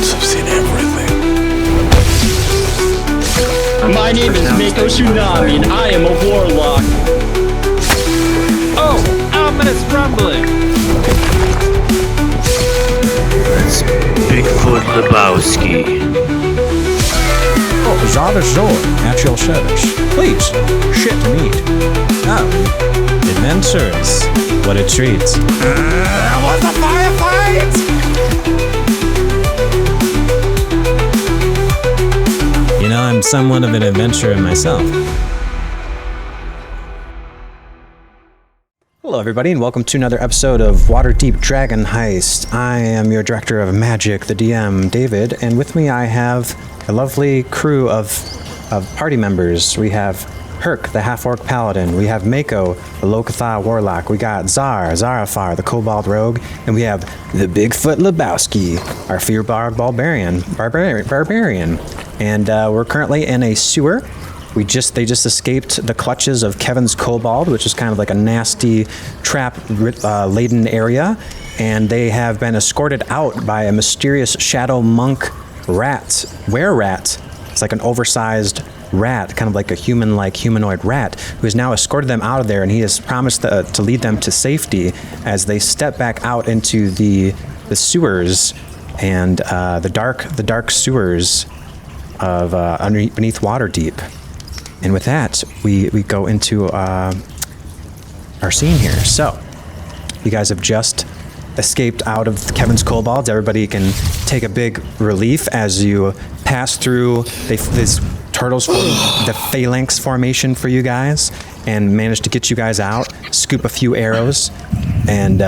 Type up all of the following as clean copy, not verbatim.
once, I've seen everything. My name is Mako Tsunami, and I am a warlock. Oh, ominous rumbling. That's Bigfoot Lebowski. Oh, Zara Zor at your service. Please, shit meat. Oh, adventures. What a treat. What's the firefight? You know, I'm somewhat of an adventurer myself. Hello, everybody, and welcome to another episode of Waterdeep Dragon Heist. I am your director of magic, the DM, David, and with me I have a lovely crew of party members. We have Hurk, the half-orc paladin. We have Mako, the Locathar warlock. We got Tzar, Xanathar, the Kobalt rogue, and we have the Bigfoot Lebowski, our fear-barred barbarian. And we're currently in a sewer. They just escaped the clutches of Kevin's Kobold, which is kind of like a nasty trap-laden area, and they have been escorted out by a mysterious shadow monk were-rat. It's like an oversized rat, kind of like a humanoid rat, who has now escorted them out of there, and he has promised to lead them to safety as they step back out into the sewers and the dark sewers of beneath Waterdeep. And with that, we go into our scene here. So, you guys have just escaped out of Kevin's Kobolds. Everybody can take a big relief as you pass through this Turtles form the phalanx formation for you guys, and manage to get you guys out, scoop a few arrows, and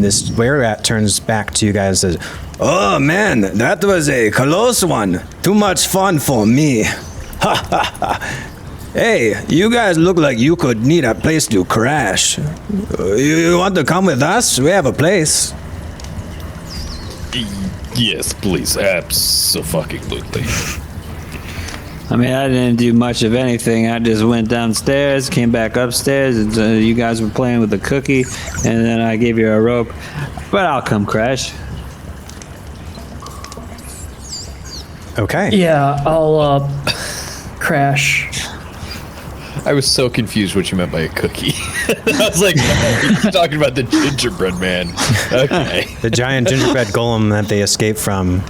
this were-rat turns back to you guys and says, "Oh man, that was a close one. Too much fun for me. Ha ha ha. Hey, you guys look like you could need a place to crash. You want to come with us? We have a place." Yes, please. Abso-fucking-lutely. I mean, I didn't do much of anything. I just went downstairs, came back upstairs, and you guys were playing with a cookie, and then I gave you a rope. But I'll come crash. Okay. Yeah, I'll crash. I was so confused what you meant by a cookie. I was like, you're talking about the gingerbread man. Okay. The giant gingerbread golem that they escaped from,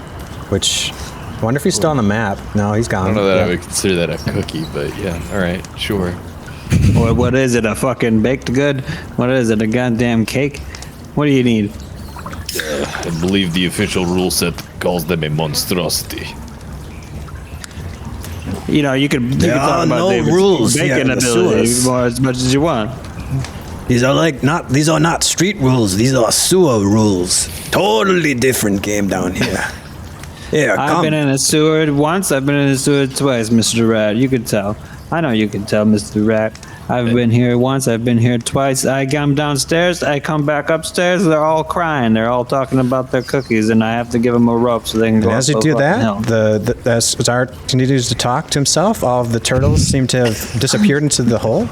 which... I wonder if he's still on the map. No, he's gone. I don't know that I would consider that a cookie, but yeah, alright, sure. Or what is it, a fucking baked good? What is it, a goddamn cake? What do you need? I believe the official rule set calls them a monstrosity. You know, you could talk about no rules bacon ability as much as you want. These are not street rules. These are sewer rules. Totally different game down here. Yeah, I've been in a sewer once. I've been in a sewer twice, Mr. Rat. You can tell. I know you can tell, Mr. Rat. I've been here once. I've been here twice. I come downstairs. I come back upstairs. They're all crying. They're all talking about their cookies, and I have to give them a rope so they can go. And as you do that, as Tzar continues to talk to himself, all of the turtles seem to have disappeared into the hole.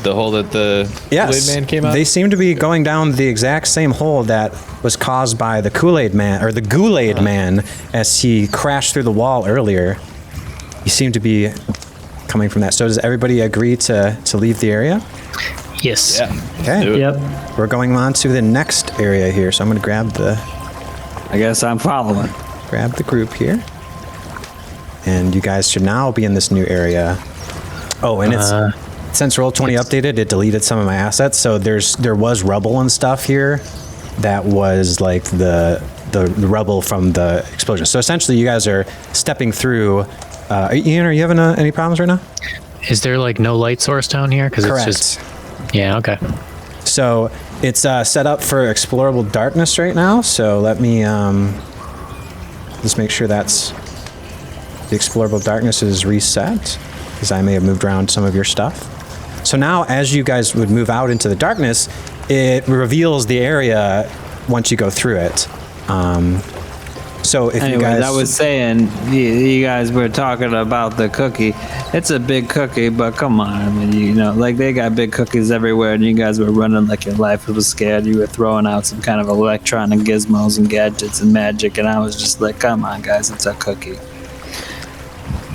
The hole that the Kool-Aid man came out? They seem to be going down the exact same hole that was caused by the Kool-Aid man, or the Ghoul-Aid man, as he crashed through the wall earlier. He seemed to be coming from that. So does everybody agree to leave the area? Yes. Yeah. Okay. Yep. We're going on to the next area here, so I'm going to grab I guess I'm following. the group here. And you guys should now be in this new area. Oh, and it's... Since Roll20 updated, it deleted some of my assets, so there was rubble and stuff here that was like the rubble from the explosion. So essentially, you guys are stepping through. Ian, are you having any problems right now? Is there like no light source down here? Correct. It's just... Yeah, okay. So it's set up for explorable darkness right now, so let me just make sure the explorable darkness is reset, because I may have moved around some of your stuff. So now, as you guys would move out into the darkness, it reveals the area once you go through it. So if Anyways, you guys, I was saying, you guys were talking about the cookie. It's a big cookie, but come on. I mean, you know, like they got big cookies everywhere, and you guys were running like your life was scared. You were throwing out some kind of electronic gizmos and gadgets and magic, and I was just like, come on, guys, it's a cookie.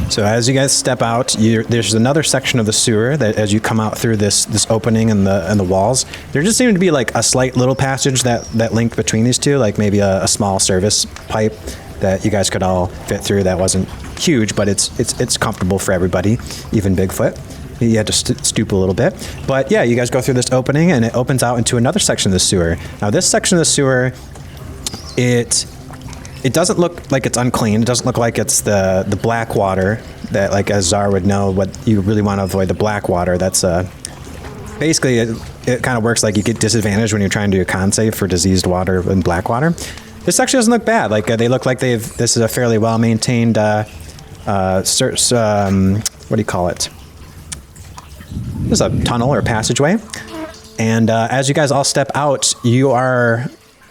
So as you guys step out, there's another section of the sewer that as you come out through this opening in the walls, there just seemed to be like a slight little passage that linked between these two, like maybe a small service pipe that you guys could all fit through. That wasn't huge, but it's comfortable for everybody, even Bigfoot. You had to stoop a little bit. But yeah, you guys go through this opening and it opens out into another section of the sewer. Now this section of the sewer, it doesn't look like it's unclean. It doesn't look like it's the black water that, like, as Tzar would know, what you really want to avoid, the black water. That's basically it kind of works like you get disadvantaged when you're trying to do a con save for diseased water and black water. This actually doesn't look bad. Like they look like this is a fairly well maintained what do you call it? There's a tunnel or passageway. And as you guys all step out, you are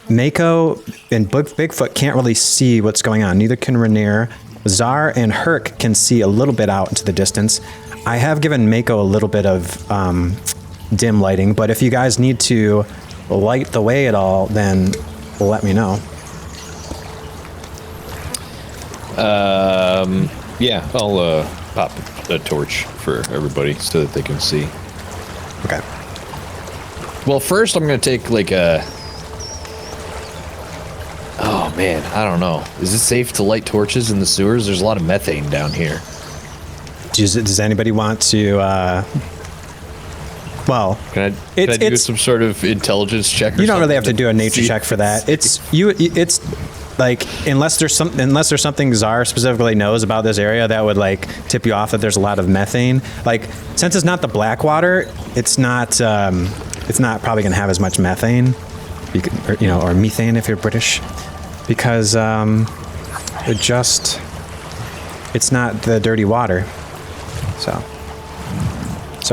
Mako and Bigfoot can't really see what's going on. Neither can Renear. Tzar and Hurk can see a little bit out into the distance. I have given Mako a little bit of dim lighting, but if you guys need to light the way at all, then let me know. Yeah, I'll pop a torch for everybody so that they can see. Okay. Well, first I'm gonna take like a. Oh man, I don't know. Is it safe to light torches in the sewers? There's a lot of methane down here. Does anybody want to? Well, can I do some sort of intelligence check? You don't really have to do a nature check for that. It's like unless there's something Tzar specifically knows about this area that would like tip you off that there's a lot of methane. Like since it's not the black water, it's not probably gonna have as much methane, or methane if you're British, because it's not the dirty water. So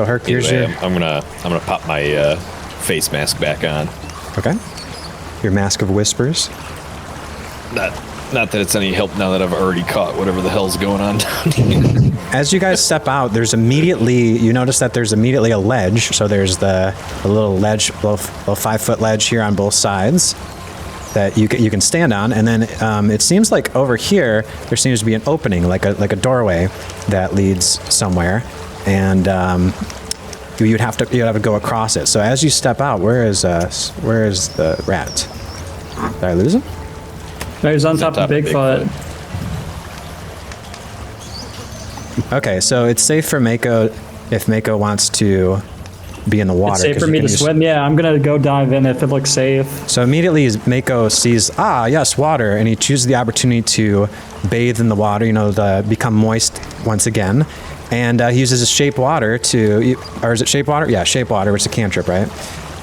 Hurk, here's your. I'm gonna pop my face mask back on. Okay. Your mask of whispers. Not that it's any help now that I've already caught whatever the hell's going on down here. As you guys step out, you notice that there's immediately a ledge. So there's a little ledge, little 5-foot ledge here on both sides that you can stand on, and then it seems like over here there seems to be an opening, like a doorway that leads somewhere, and you'd have to go across it. So as you step out, where is the rat? Did I lose him? No, he's on top of Bigfoot. Okay, so it's safe for Mako if Mako wants to be in the water. It's safe for me to swim. Yeah, I'm gonna go dive in if it looks safe. So immediately as Mako sees, yes, water, and he chooses the opportunity to bathe in the water, to become moist once again. And he uses his shape water or is it shape water? Yeah, shape water, which is a cantrip, right?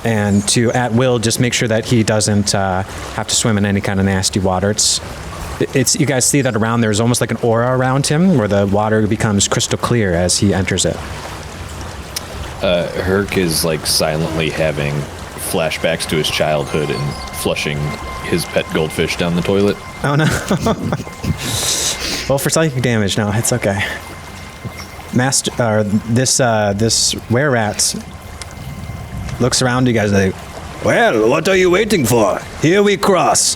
And to, at will, just make sure that he doesn't have to swim in any kind of nasty water. It's you guys see that around, there's almost like an aura around him where the water becomes crystal clear as he enters it. Hurk is like silently having flashbacks to his childhood and flushing his pet goldfish down the toilet. Oh no. Well, for psychic damage, no, it's okay. This were-rat looks around you guys like, well, what are you waiting for? Here we cross.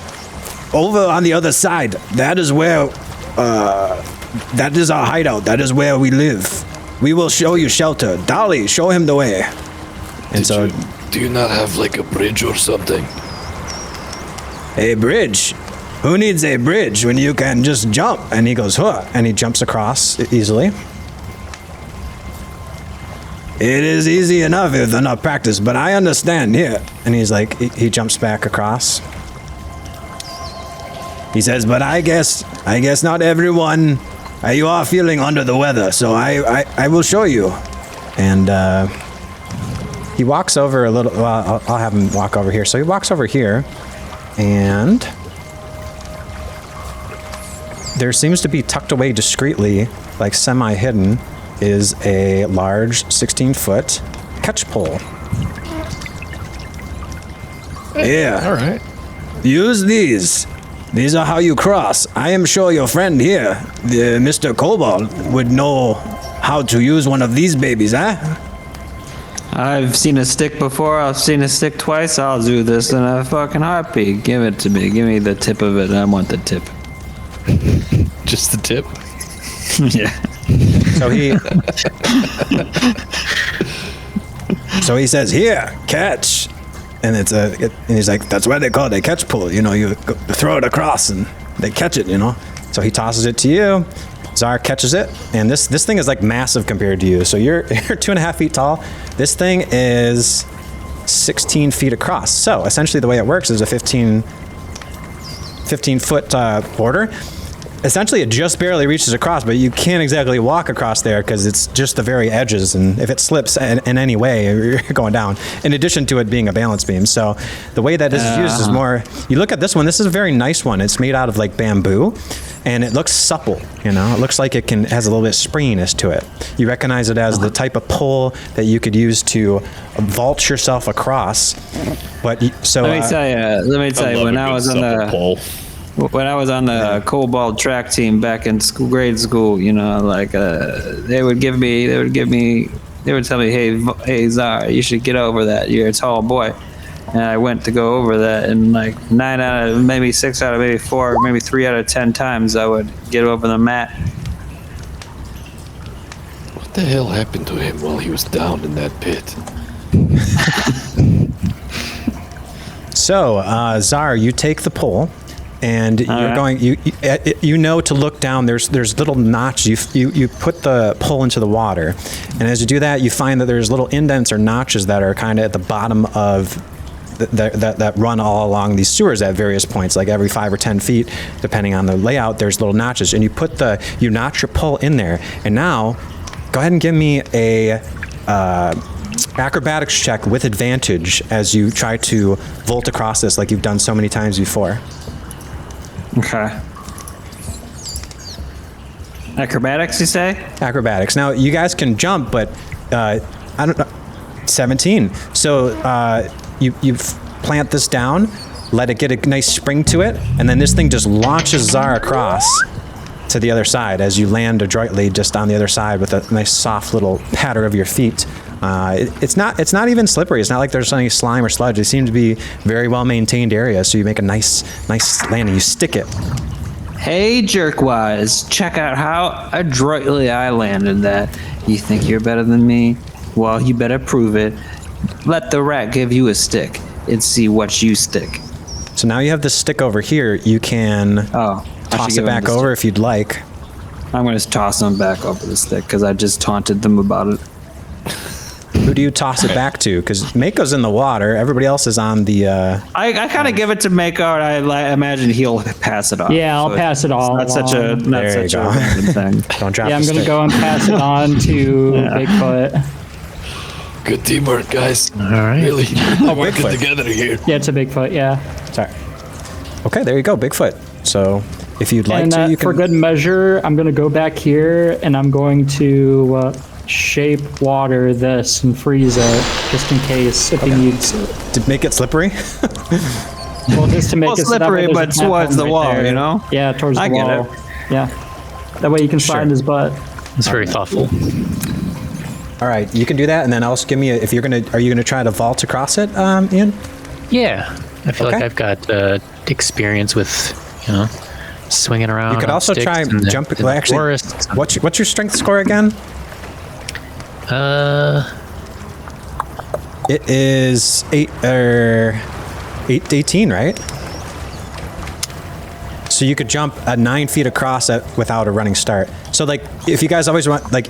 Over on the other side, that is where, that is our hideout. That is where we live. We will show you shelter. Dali, show him the way. And do you not have like a bridge or something? A bridge? Who needs a bridge when you can just jump? And he goes, huh, and he jumps across easily. It is easy enough if they're not practiced, but I understand here. And he's like, he jumps back across. He says, but I guess not everyone, you are feeling under the weather, so I will show you. And he walks over a little, well, I'll have him walk over here. So he walks over here, and there seems to be tucked away discreetly, like semi-hidden, is a large 16-foot catch pole. Yeah. All right. Use these. These are how you cross. I am sure your friend here, the Mr. Kobalt, would know how to use one of these babies, huh? I've seen a stick before. I've seen a stick twice. I'll do this in a fucking heartbeat. Give it to me. Give me the tip of it. I want the tip. Just the tip. Yeah. So he says, "Here, catch," and and he's like, "That's why they call it a catch pull. You know, you throw it across and they catch it. You know." So he tosses it to you. Tzar catches it, and this thing is like massive compared to you. So you're 2.5 feet tall. This thing is 16 feet across. So essentially, the way it works is a 15 foot border. Essentially, it just barely reaches across, but you can't exactly walk across there because it's just the very edges, and if it slips in any way, you're going down, in addition to it being a balance beam. So the way that this is used is more, you look at this one, this is a very nice one. It's made out of like bamboo, and it looks supple, you know? It looks like it has a little bit of springiness to it. You recognize it as the type of pull that you could use to vault yourself across. But so Let me tell you, when I was on the Kobalt track team back in grade school, you know, like they would tell me, hey Tzar, you should get over that. You're a tall boy. And I went to go over that, and like 6 out of maybe 4, maybe 3 out of 10 times I would get over the mat. What the hell happened to him while he was down in that pit? So, Tzar, you take the pole, and you're going. You know to look down. There's little notches. You put the pole into the water, and as you do that, you find that there's little indents or notches that are kind of at the bottom of that run all along these sewers at various points, like every 5 or 10 feet, depending on the layout. There's little notches, and you notch your pole in there. And now, go ahead and give me a acrobatics check with advantage as you try to vault across this, like you've done so many times before. Okay. Acrobatics, you say? Acrobatics. Now, you guys can jump, but I don't know. 17. So you plant this down, let it get a nice spring to it, and then this thing just launches Tzar across to the other side as you land adroitly just on the other side with a nice soft little patter of your feet. It's not even slippery. It's not like there's any slime or sludge. It seems to be very well maintained area. So you make a nice landing. You stick it. Hey, jerkwise, check out how adroitly I landed that. You think you're better than me? Well, you better prove it. Let the rat give you a stick and see what you stick. So now you have this stick over here. You can toss it back over if you'd like. I'm going to toss them back over the stick because I just taunted them about it. Who do you toss it back to? Because Mako's in the water. Everybody else is on the... I kind of give it to Mako, and I imagine he'll pass it on. Yeah, I'll pass it all. Not such a random thing. Don't drop Yeah, I'm the going to stick. go and pass it on to Bigfoot. Good teamwork, guys. All right. Really working Bigfoot. together here. Yeah, it's a Bigfoot, yeah. Sorry. Okay, there you go, Bigfoot. So if you'd like And to, you can... for good measure, I'm going to go back here, and I'm going to shape water this and freeze it, just in case if he needs it. To make it slippery? Well, just to make it so that way slippery, there's a but towards platform the right wall, there. you know? Yeah, towards the I wall. get it. Yeah. That way you can slide in his butt. That's very thoughtful. All right, you can do that, and then also give me are you gonna try to vault across it, Ian? Yeah, I feel Okay. like I've got experience with, swinging around. You could on also sticks try in the- jump. in the Well, actually, forest. what's your strength score again? It is 18, right? So you could jump 9 feet across it without a running start. So like, if you guys always want, like,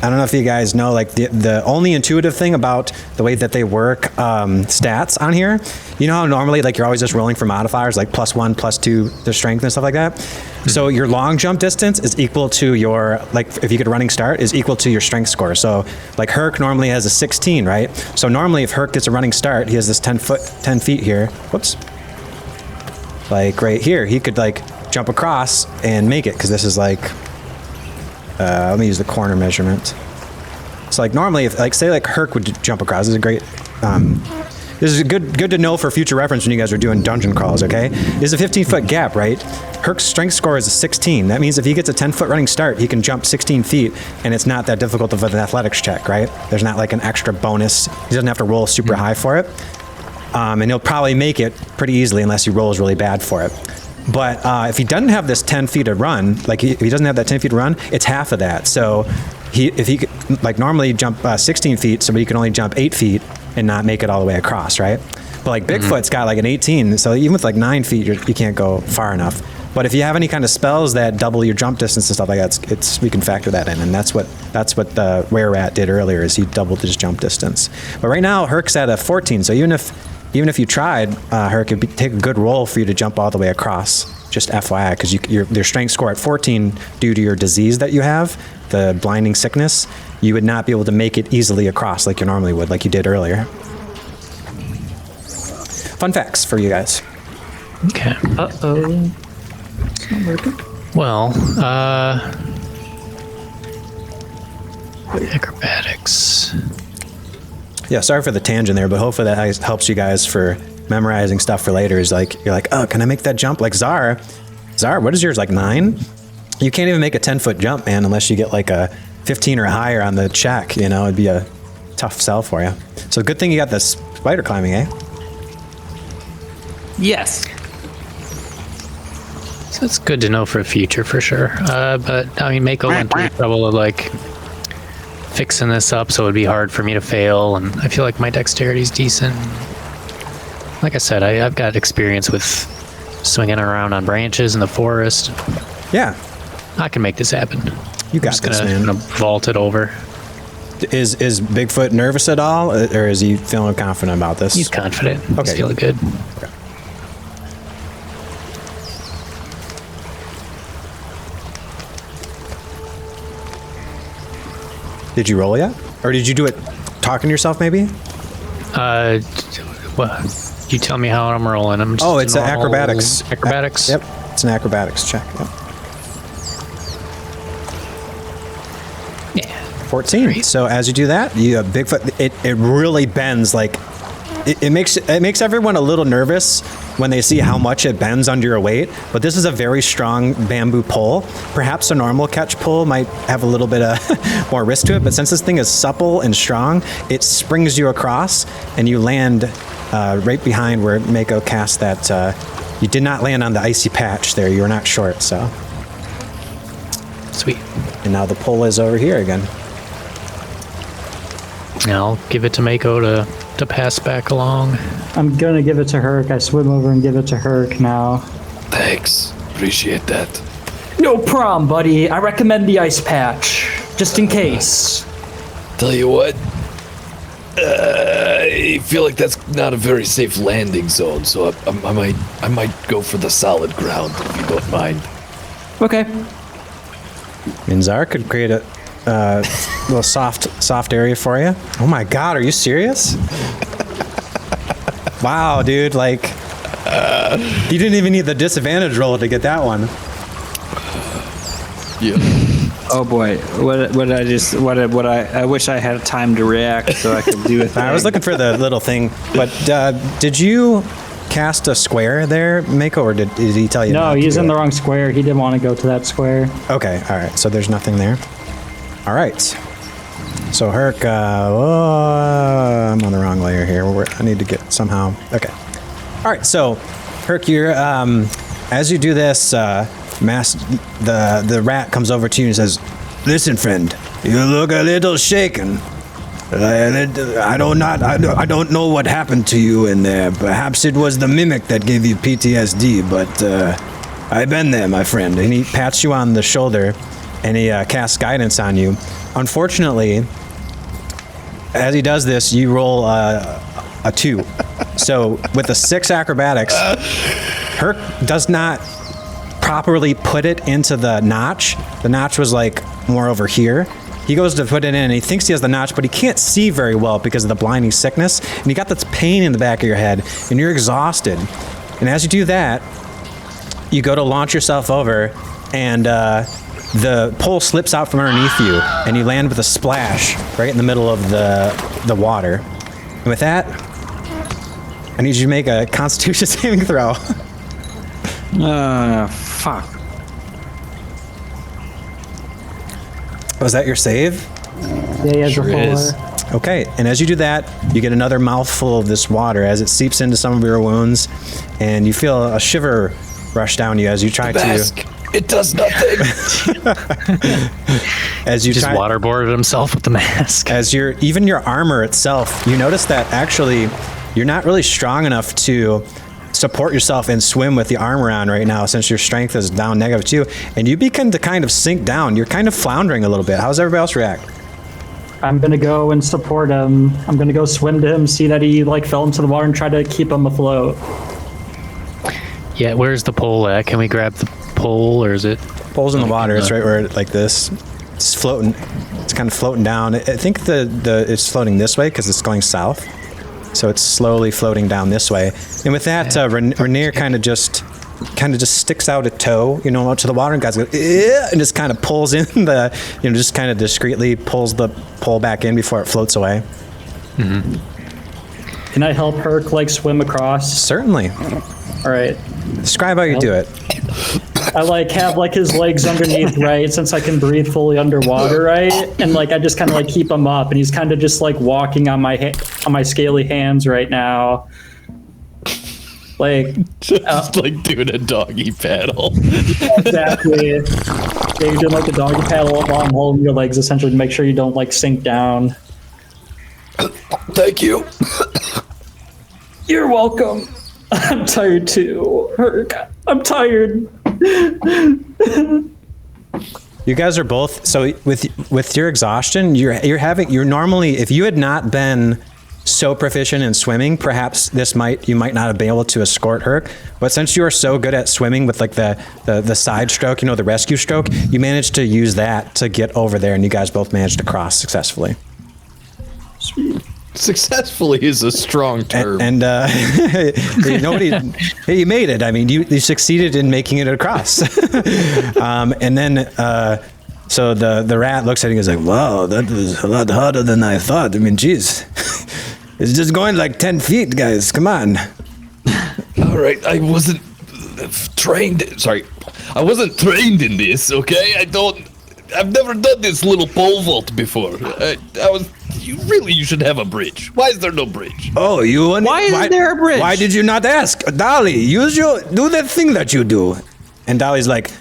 I don't know if you guys know, like the only intuitive thing about the way that they work stats on here, you know how normally like you're always just rolling for modifiers like +1, +2, their strength and stuff like that. So your long jump distance is equal to your, like if you get a running start, is equal to your strength score. So like Hurk normally has a 16, right? So normally if Hurk gets a running start, he has this 10 feet here. Whoops. Like right here, he could like jump across and make it because this is like, let me use the corner measurement. So like normally, if like say like Hurk would jump across, this is a great. this is good to know for future reference when you guys are doing dungeon crawls, okay? There's a 15-foot gap, right? Hurk's strength score is a 16. That means if he gets a 10-foot running start, he can jump 16 feet, and it's not that difficult of an athletics check, right? There's not like an extra bonus. He doesn't have to roll super high for it. And he'll probably make it pretty easily unless he rolls really bad for it. But if he doesn't have this 10 feet to run, like if he doesn't have that 10 feet to run, it's half of that. So if he like normally jump 16 feet, so he can only jump 8 feet and not make it all the way across, right? But like Bigfoot's got like an 18, so even with like 9 feet, you can't go far enough. But if you have any kind of spells that double your jump distance and stuff like that, we can factor that in, and that's what the Were Rat did earlier, is he doubled his jump distance. But right now, Hurk's at a 14, so even if you tried, Hurk, it'd take a good roll for you to jump all the way across. Just FYI, because your strength score at 14, due to your disease that you have, the blinding sickness, you would not be able to make it easily across like you normally would, like you did earlier. Fun facts for you guys. Okay. Uh-oh. It's not working. Well, acrobatics. Yeah, sorry for the tangent there, but hopefully that helps you guys for memorizing stuff for later. Is like, you're like, oh, can I make that jump? Like Tzar, what is yours, like 9? You can't even make a 10-foot jump, man, unless you get like a 15 or higher on the check, you know? It'd be a tough sell for you. So good thing you got this spider climbing, eh? Yes. So it's good to know for the future, for sure. But, I mean, Mako went through the trouble of, like, fixing this up, so it'd be hard for me to fail, and I feel like my dexterity's decent. Like I said, I've got experience with swinging around on branches in the forest. Yeah. I can make this happen. You got this, man. I'm gonna vault it over. Is Bigfoot nervous at all, or is he feeling confident about this? He's confident. Okay. He's feeling good. Okay. Did you roll yet? Or did you do it talking to yourself, maybe? What? You tell me how I'm rolling. I'm just It's an acrobatics. Acrobatics? Yep. It's an acrobatics check. Yep. Yeah. 14. Great. So as you do that, you Bigfoot, it really bends, like it makes everyone a little nervous when they see how much it bends under your weight. But this is a very strong bamboo pole. Perhaps a normal catch pole might have a little bit of more risk to it, but since this thing is supple and strong, it springs you across, and you land right behind where Mako cast that. You did not land on the icy patch there. You were not short, so. Sweet. And now the pole is over here again. Now I'll give it to Mako to pass back along. I'm gonna give it to Hurk. I swim over and give it to Hurk now. Thanks. Appreciate that. No problem, buddy. I recommend the ice patch, just in case. Tell you what, I feel like that's not a very safe landing zone, so I might go for the solid ground if you don't mind. Okay. Tzar could create a little soft area for you. Oh my God, are you serious? Wow, dude, like you didn't even need the disadvantage roll to get that one. Yeah. Oh boy, I wish I had time to react so I could do it. I was looking for the little thing, but did you cast a square there, Mako, or did he tell you? No, he's in the wrong square. He didn't want to go to that square. Okay, all right. So there's nothing there. All right. So Hurk, I'm on the wrong layer here. I need to get somehow. Okay. All right. So Hurk, you're as you do this, the rat comes over to you and says, "Listen, friend, you look a little shaken. I don't know what happened to you in there. Perhaps it was the mimic that gave you PTSD, but I've been there, my friend." And he pats you on the shoulder, and he casts guidance on you. Unfortunately, as he does this, you roll a 2. So with a 6 acrobatics, Hurk does not properly put it into the notch. The notch was like more over here. He goes to put it in, and he thinks he has the notch, but he can't see very well because of the blinding sickness. And you got this pain in the back of your head, and you're exhausted. And as you do that, you go to launch yourself over, and the pole slips out from underneath you, and you land with a splash right in the middle of the water. And with that, I need you to make a Constitution saving throw. Fuck. Was that your save? Yeah, he has Sure a is. 4. Okay, and as you do that, you get another mouthful of this water as it seeps into some of your wounds, and you feel a shiver rush down you as you try Mask. to. It does nothing. As you Just try, waterboarded himself with the mask. as even your armor itself, you notice that actually you're not really strong enough to support yourself and swim with the armor on right now, since your strength is down -2, and you begin to kind of sink down. You're kind of floundering a little bit. How's everybody else react? I'm gonna go and support him. I'm gonna go swim to him, see that he like fell into the water, and try to keep him afloat. Yeah, where's the pole at? Can we grab the pole, or is it? Pole's in the water. It's right where like this. It's floating. It's kind of floating down. I think it's floating this way because it's going south. So it's slowly floating down this way. And with that, Renear kind of just sticks out a toe, out to the water, and guys go, "Eh," and just kind of pulls in just kind of discreetly pulls the pole back in before it floats away. Can I help Hurk like swim across? Certainly. All right. Describe how you do it. I like have like his legs underneath, right? Since I can breathe fully underwater, right? And like I just kind of like keep him up, and he's kind of just like walking on my scaly hands right now. Like Just like doing a doggy paddle. exactly. Yeah, you're doing like a doggy paddle while I'm holding your legs essentially to make sure you don't like sink down. Thank you. You're welcome. I'm tired too, Hurk. I'm tired. You guys are both with your exhaustion. You're normally, if you had not been so proficient in swimming, perhaps you might not have been able to escort Hurk. But since you are so good at swimming with like the side stroke, the rescue stroke, you managed to use that to get over there, and you guys both managed to cross successfully. Successfully is a strong term. And you made it. I mean, you succeeded in making it across. And then, so the rat looks at it and is like, "Wow, that was a lot harder than I thought. I mean, geez, it's just going like 10 feet, guys. Come on." All right, I wasn't trained. Sorry, I wasn't trained in this. Okay, I've never done this little pole vault before. You should have a bridge. Why is there no bridge? Oh, why isn't there a bridge? Why did you not ask? Dali, do that thing that you do. And Dali's like,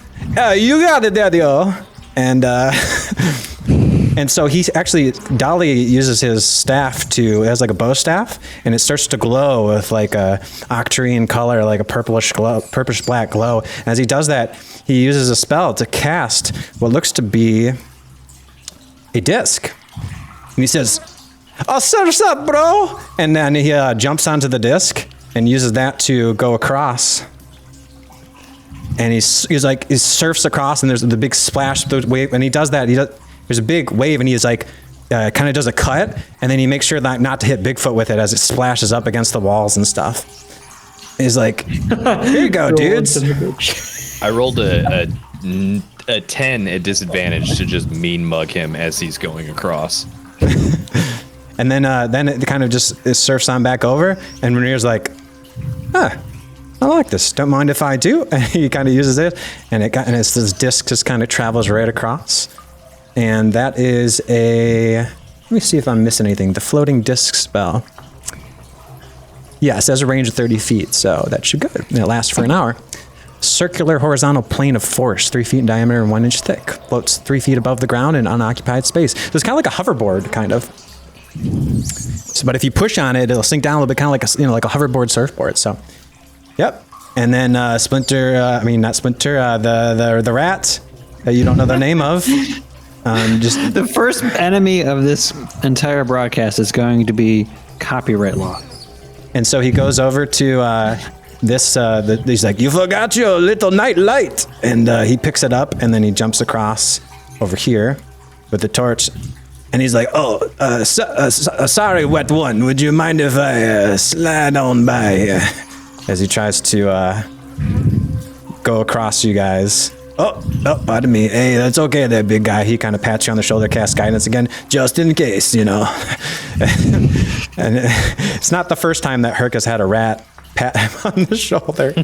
"You got it, Daddy-o." And and so Dali uses his staff it has like a bow staff, and it starts to glow with like a octarine color, like a purplish black glow. And as he does that, he uses a spell to cast what looks to be a disc. And he says, "Oh, what's up, bro?" And then he jumps onto the disc and uses that to go across. And he surfs across, and there's the big splash, the wave. And he does that. There's a big wave, and he's like, kind of does a cut, and then he makes sure not to hit Bigfoot with it as it splashes up against the walls and stuff. He's like, "Here you go, dudes." I rolled a 10 at disadvantage to just mean mug him as he's going across. And then it kind of it surfs on back over, and Renear's like, "I like this. Don't mind if I do." And he kind of uses it, and this disc just kind of travels right across. And that is let me see if I'm missing anything. The floating disc spell. Yes, it has a range of 30 feet, so that should be good. And it lasts for an hour. Circular horizontal plane of force, 3 feet in diameter and 1 inch thick. Floats 3 feet above the ground in unoccupied space. So it's kind of like a hoverboard, kind of. So, but if you push on it, it'll sink down a little bit, kind of like like a hoverboard surfboard. So, yep. And then the rat that you don't know the name of. Just The first enemy of this entire broadcast is going to be copyright law. And so he goes over to he's like, "You forgot your little night light," and he picks it up, and then he jumps across over here with the torch, and he's like, "Oh, sorry, wet one. Would you mind if I slide on by?" As he tries to go across you guys. pardon me. Hey, that's okay there, big guy. He kind of pats you on the shoulder, casts guidance again, just in case, you know. And it's not the first time that Hurk has had a rat pat him on the shoulder.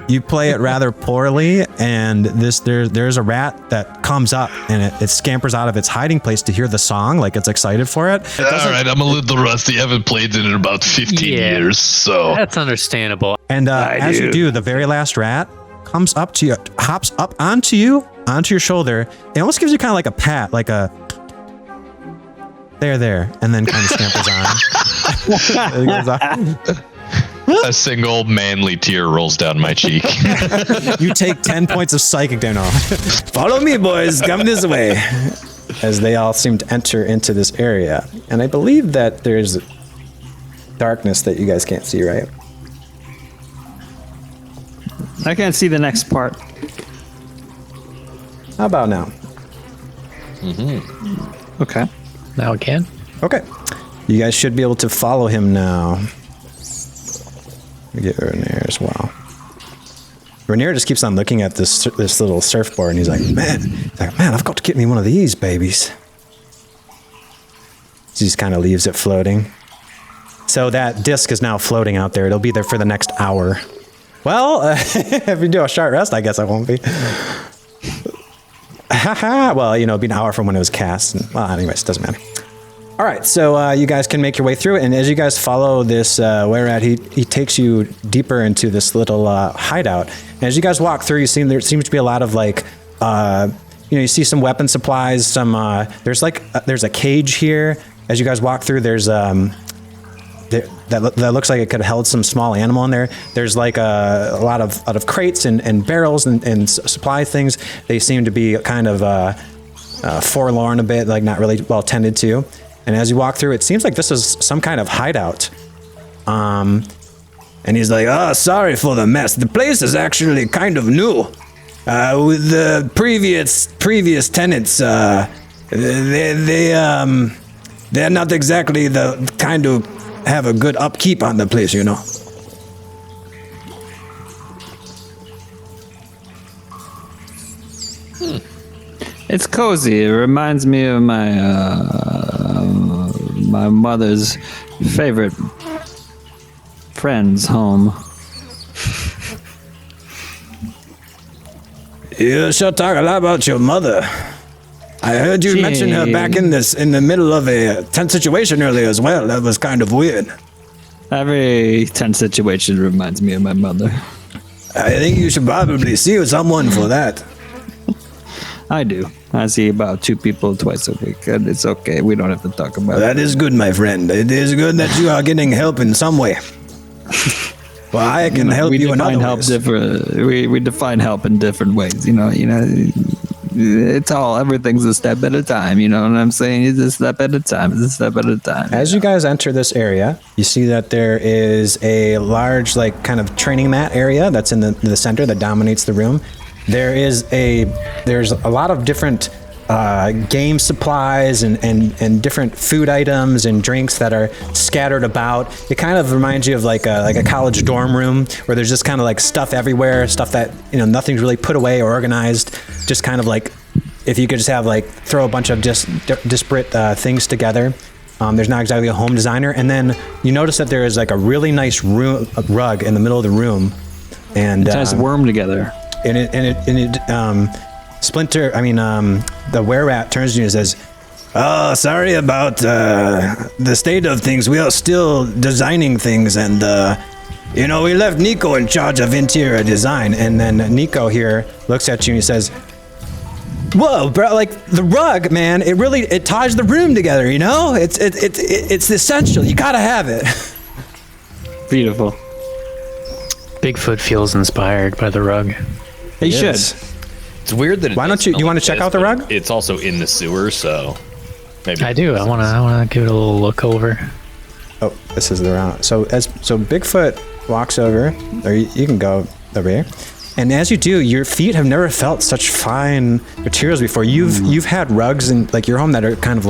You play it rather poorly, and there's a rat that comes up and it scampers out of its hiding place to hear the song, like it's excited for it. All right, I'm a little rusty. I haven't played it in about 15 years, so That's understandable. And as you do, the very last rat comes up to you, hops up onto your shoulder. It almost gives you kind of like a pat, like a there, and then kind of scampers on. a single manly tear rolls down my cheek. You take 10 points of psychic damage. Follow me, boys. Come this way. As they all seem to enter into this area. And I believe that there's darkness that you guys can't see, right? I can't see the next part. How about now? Okay. Now again. Okay. You guys should be able to follow him now. Let me get Renear as well. Renear just keeps on looking at this little surfboard, and he's like, man, I've got to get me one of these babies. He just kind of leaves it floating. So that disc is now floating out there. It'll be there for the next hour. Well, if you do a short rest, I guess I won't be. Well, it'll be an hour from when it was cast. Well, anyways, it doesn't matter. All right, so you guys can make your way through it, and as you guys follow this were-rat, he takes you deeper into this little hideout. And as you guys walk through, you see there seems to be a lot of you see some weapon supplies. There's a cage here. As you guys walk through, there's that looks like it could have held some small animal in there. There's like a lot of crates and barrels and supply things. They seem to be kind of forlorn a bit, like not really well tended to. And as you walk through, it seems like this is some kind of hideout. And he's like, "Oh, sorry for the mess. The place is actually kind of new. With the previous tenants, they're not exactly the kind to have a good upkeep on the place, you know." It's cozy. It reminds me of my mother's favorite friend's home. You sure talk a lot about your mother. I heard you mention her back in the middle of a tense situation earlier as well. That was kind of weird. Every tense situation reminds me of my mother. I think you should probably see someone for that. I do. I see about 2 people twice a week, and it's okay. We don't have to talk about it. That is good, my friend. It is good that you are getting help in some way. Well, I can help you in other ways. We define help in different ways. Everything's a step at a time. You know what I'm saying? It's a step at a time. It's a step at a time. As you guys enter this area, you see that there is a large, kind of training mat area that's in the center that dominates the room. There's a lot of different game supplies and different food items and drinks that are scattered about. It kind of reminds you of like a college dorm room where there's just kind of like stuff everywhere, stuff that nothing's really put away or organized. Just kind of like if you could just have throw a bunch of disparate things together. There's not exactly a home designer, and then you notice that there is a really nice rug in the middle of the room, and it ties the worm together. The were-rat turns to you and says, "Oh, sorry about the state of things. We are still designing things, and we left Nico in charge of interior design." And then Nico here looks at you and he says, "Whoa, bro! The rug, man. It ties the room together. It's essential. You gotta have it." Beautiful. Bigfoot feels inspired by the rug. He should. It's weird that. Why don't you want to check out the rug? It's also in the sewer, so maybe. I do. I want to give it a little look over. Oh, this is the round. So Bigfoot walks over, or you can go over here. And as you do, your feet have never felt such fine materials before. You've had rugs in your home that are kind of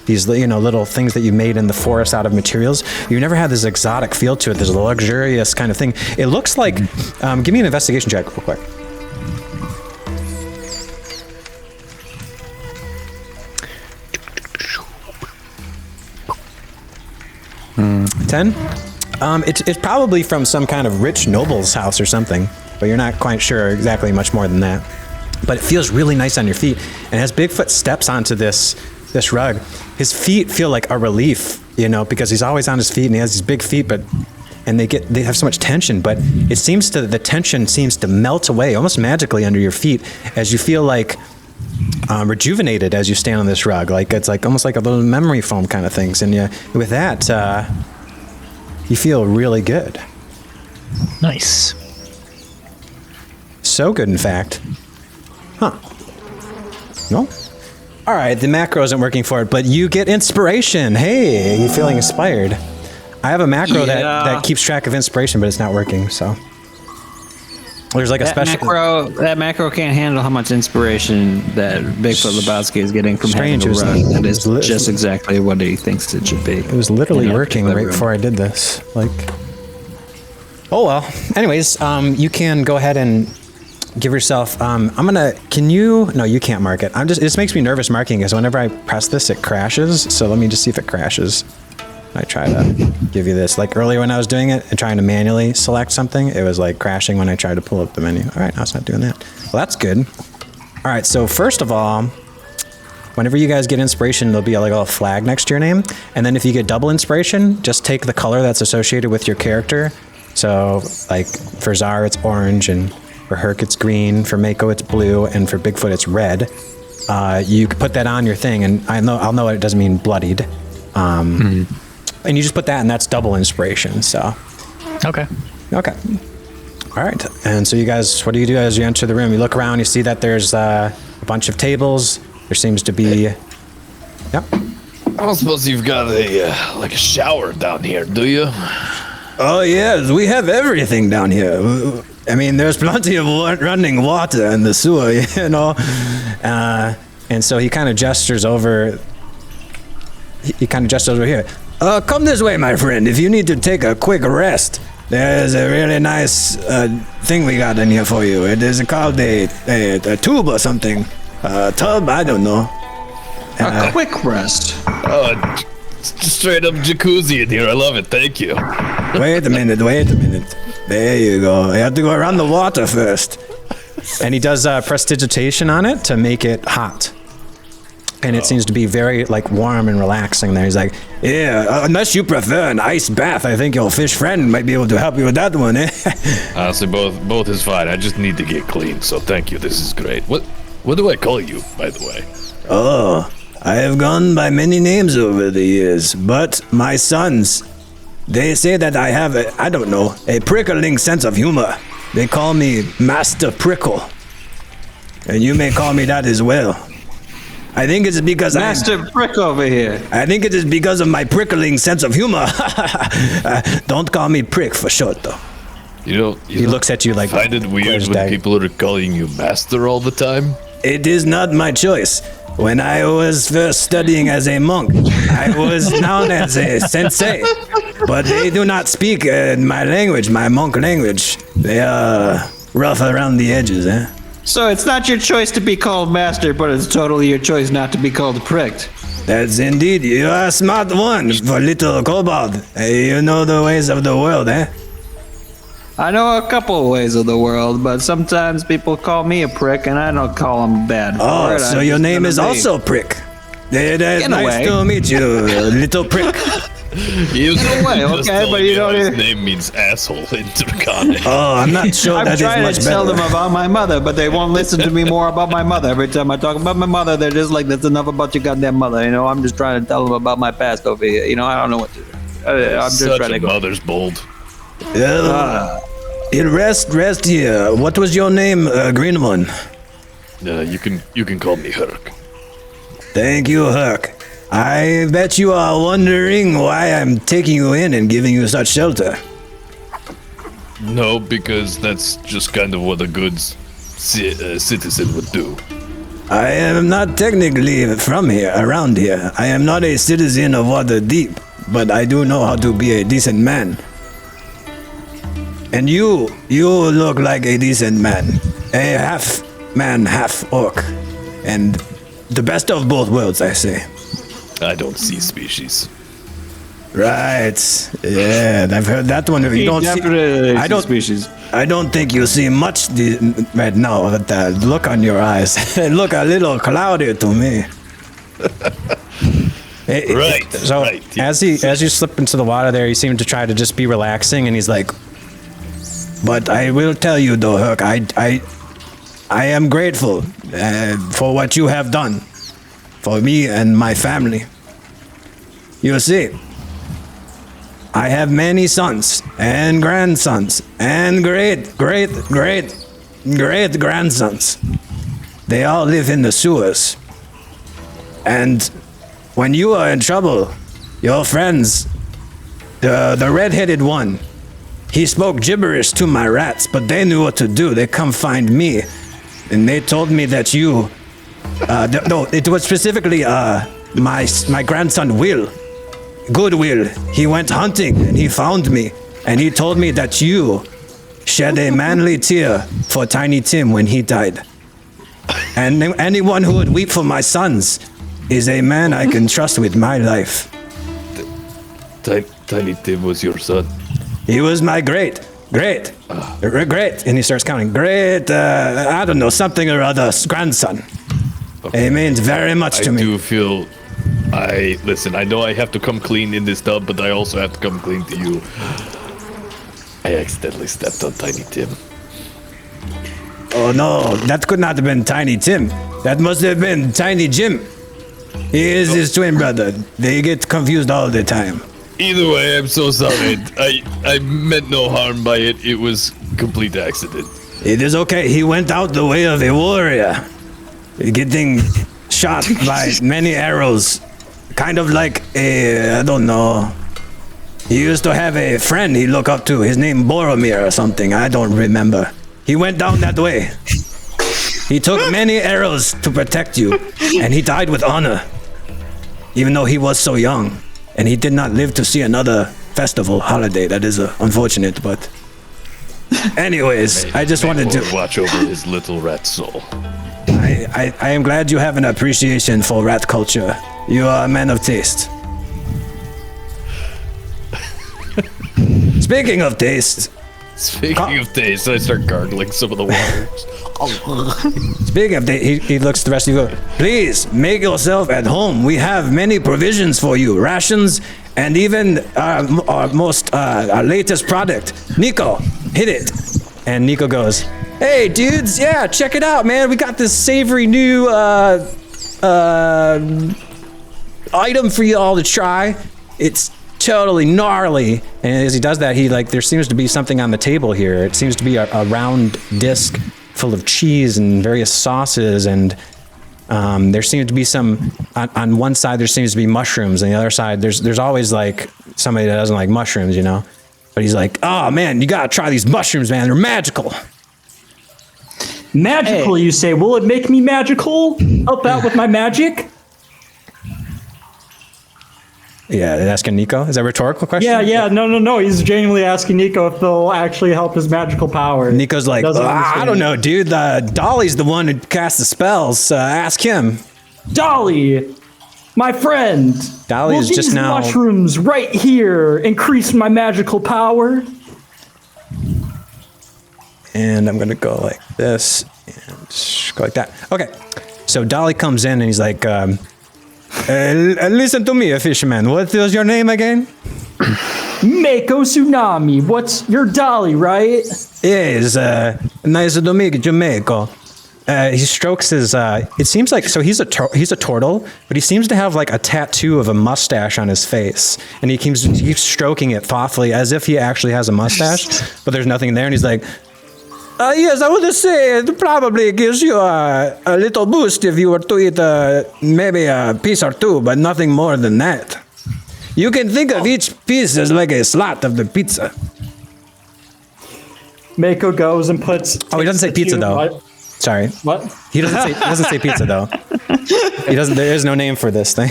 these little things that you made in the forest out of materials. You never had this exotic feel to it. There's a luxurious kind of thing. It looks like. Give me an investigation check real quick. 10? It's probably from some kind of rich noble's house or something, but you're not quite sure exactly much more than that. But it feels really nice on your feet. And as Bigfoot steps onto this rug, his feet feel like a relief, because he's always on his feet and he has these big feet, and they have so much tension, but the tension seems to melt away almost magically under your feet as you feel like rejuvenated as you stand on this rug. Like it's like almost like a little memory foam kind of things. And with that, you feel really good. Nice. So good, in fact. Huh. No? All right, the macro isn't working for it, but you get inspiration. Hey, you feeling inspired? I have a macro that keeps track of inspiration, but it's not working, so. There's like a special... That macro can't handle how much inspiration that Bigfoot Lebowski is getting from Strange, having to run. That is li- just exactly what he thinks it should be. It was literally working right before I did this. Like... Oh, well. Anyways, you can go ahead and give yourself... Can you... No, you can't mark it. It just makes me nervous marking because whenever I press this, it crashes. So let me just see if it crashes. I try to give you this. Like earlier when I was doing it and trying to manually select something, it was like crashing when I tried to pull up the menu. All right, now it's not doing that. Well, that's good. All right, so first of all, whenever you guys get inspiration, there'll be like a little flag next to your name. And then if you get double inspiration, just take the color that's associated with your character. So like for Tzar, it's orange, and for Hurk, it's green. For Mako, it's blue, and for Bigfoot, it's red. You can put that on your thing, and I'll know it doesn't mean bloodied. And you just put that, and that's double inspiration, so. Okay. All right, and so you guys, what do you do as you enter the room? You look around, you see that there's a bunch of tables. There seems to be, yep. I don't suppose you've got a shower down here, do you? Oh, yes, we have everything down here. I mean, there's plenty of running water in the sewer, and so he kind of gestures over, here. Come this way, my friend. If you need to take a quick rest, there's a really nice thing we got in here for you. It is called a tube or something. Tub, I don't know. A quick rest. Straight up jacuzzi in here. I love it. Thank you. Wait a minute. There you go. You have to go around the water first. And he does prestidigitation on it to make it hot. And it seems to be very warm and relaxing there. He's like, yeah, unless you prefer an ice bath, I think your fish friend might be able to help you with that one, eh? Honestly, both is fine. I just need to get clean, so thank you. This is great. What do I call you, by the way? Oh, I have gone by many names over the years, but my sons, they say that I have a prickling sense of humor. They call me Master Prickle. And you may call me that as well. I think it's because Master Prick over here. I think it is because of my prickling sense of humor. Don't call me Prick for short, though. He looks at you like... Find it weird when people are calling you Master all the time? It is not my choice. When I was first studying as a monk, I was known as a sensei. But they do not speak my language, my monk language. They are rough around the edges, eh? So it's not your choice to be called Master, but it's totally your choice not to be called Pricked. That's indeed. You are a smart one for little Kobalt. You know the ways of the world, eh? I know a couple ways of the world, but sometimes people call me a prick, and I don't call them bad. Oh, so your name is also Prick. It's nice to meet you, little Prick. In a way, okay, but you don't his hear... name means asshole in Draconic. Oh, I'm not sure that is much better. I'm trying to tell them about my mother, but they won't listen to me more about my mother. Every time I talk about my mother, they're just like, that's enough about your goddamn mother. I'm just trying to tell them about my past over here. I don't know what to do. I'm just Such trying to go. mother's bold. Rest here. What was your name, green one? You can call me Hurk. Thank you, Hurk. I bet you are wondering why I'm taking you in and giving you such shelter. No, because that's just kind of what a good citizen would do. I am not technically from here, around here. I am not a citizen of Waterdeep, but I do know how to be a decent man. And you look like a decent man. A half man, half orc. And the best of both worlds, I say. I don't see species. Right. Yeah, I've heard that one. You don't see. I don't think you see much right now. But the look on your eyes, they look a little cloudy to me. Right. So right. as you slip into the water there, you seem to try to just be relaxing, and he's like, But I will tell you though, Hurk, I am grateful for what you have done for me and my family. You see, I have many sons and grandsons and great grandsons. They all live in the sewers. And when you are in trouble, your friends, the red-headed one, he spoke gibberish to my rats, but they knew what to do. They come find me, and they told me that you, no, it was specifically my grandson Will, Goodwill. He went hunting and he found me, and he told me that you shed a manly tear for Tiny Tim when he died. And anyone who would weep for my sons is a man I can trust with my life. Tiny Tim was your son. He was my great, and he starts counting, I don't know, something or other, grandson. Okay. He means very much to me. I do feel, listen, I know I have to come clean in this tub, but I also have to come clean to you. I accidentally stepped on Tiny Tim. Oh no, that could not have been Tiny Tim. That must have been Tiny Jim. He is his twin brother. They get confused all the time. Either way, I'm so sorry. I meant no harm by it. It was complete accident. It is okay. He went out the way of a warrior, getting shot by many arrows. Kind of like I don't know. He used to have a friend he looked up to. His name Boromir or something. I don't remember. He went down that way. He took many arrows to protect you, and he died with honor, even though he was so young. And he did not live to see another festival holiday. That is unfortunate, but anyways, I just wanted to watch over his little rat soul. I am glad you have an appreciation for rat culture. You are a man of taste. Speaking of taste. Speaking of taste, I start gargling some of the water. Speaking of taste, he looks at the rest of you. Please make yourself at home. We have many provisions for you, rations, and even our latest product. Nico, hit it. And Nico goes, "Hey, dudes, yeah, check it out, man. We got this savory new item for you all to try. It's totally gnarly." And as he does that, there seems to be something on the table here. It seems to be a round disc full of cheese and various sauces, and there seems to be some on one side there seems to be mushrooms, and the other side there's always like somebody that doesn't like mushrooms, you know. But he's like, "Oh man, you gotta try these mushrooms, man. They're magical." Magical, hey. You say? Will it make me magical? Help out with my magic? Yeah, they're asking Nico. Is that a rhetorical question? Yeah. No. He's genuinely asking Nico if they'll actually help his magical power. Nico's like, I don't know, dude. Dali's the one who casts the spells. Ask him. Dali, my friend. Dali is just now. Mushrooms right here increase my magical power. And I'm gonna go like this and go like that. Okay. So Dali comes in and he's like, listen to me, fisherman. What was your name again? Mako Tsunami. What's your Dali, right? Yes, nice to meet you, Mako. He strokes his, it seems like, so he's a turtle, but he seems to have like a tattoo of a mustache on his face. And he keeps stroking it thoughtfully as if he actually has a mustache, but there's nothing there. And he's like, yes, I would say it probably gives you a little boost if you were to eat maybe a piece or two, but nothing more than that. You can think of each piece as like a slot of the pizza. Mako goes and puts... Oh, he doesn't say pizza, though. Sorry. What? He doesn't say pizza though. He doesn't. There is no name for this thing.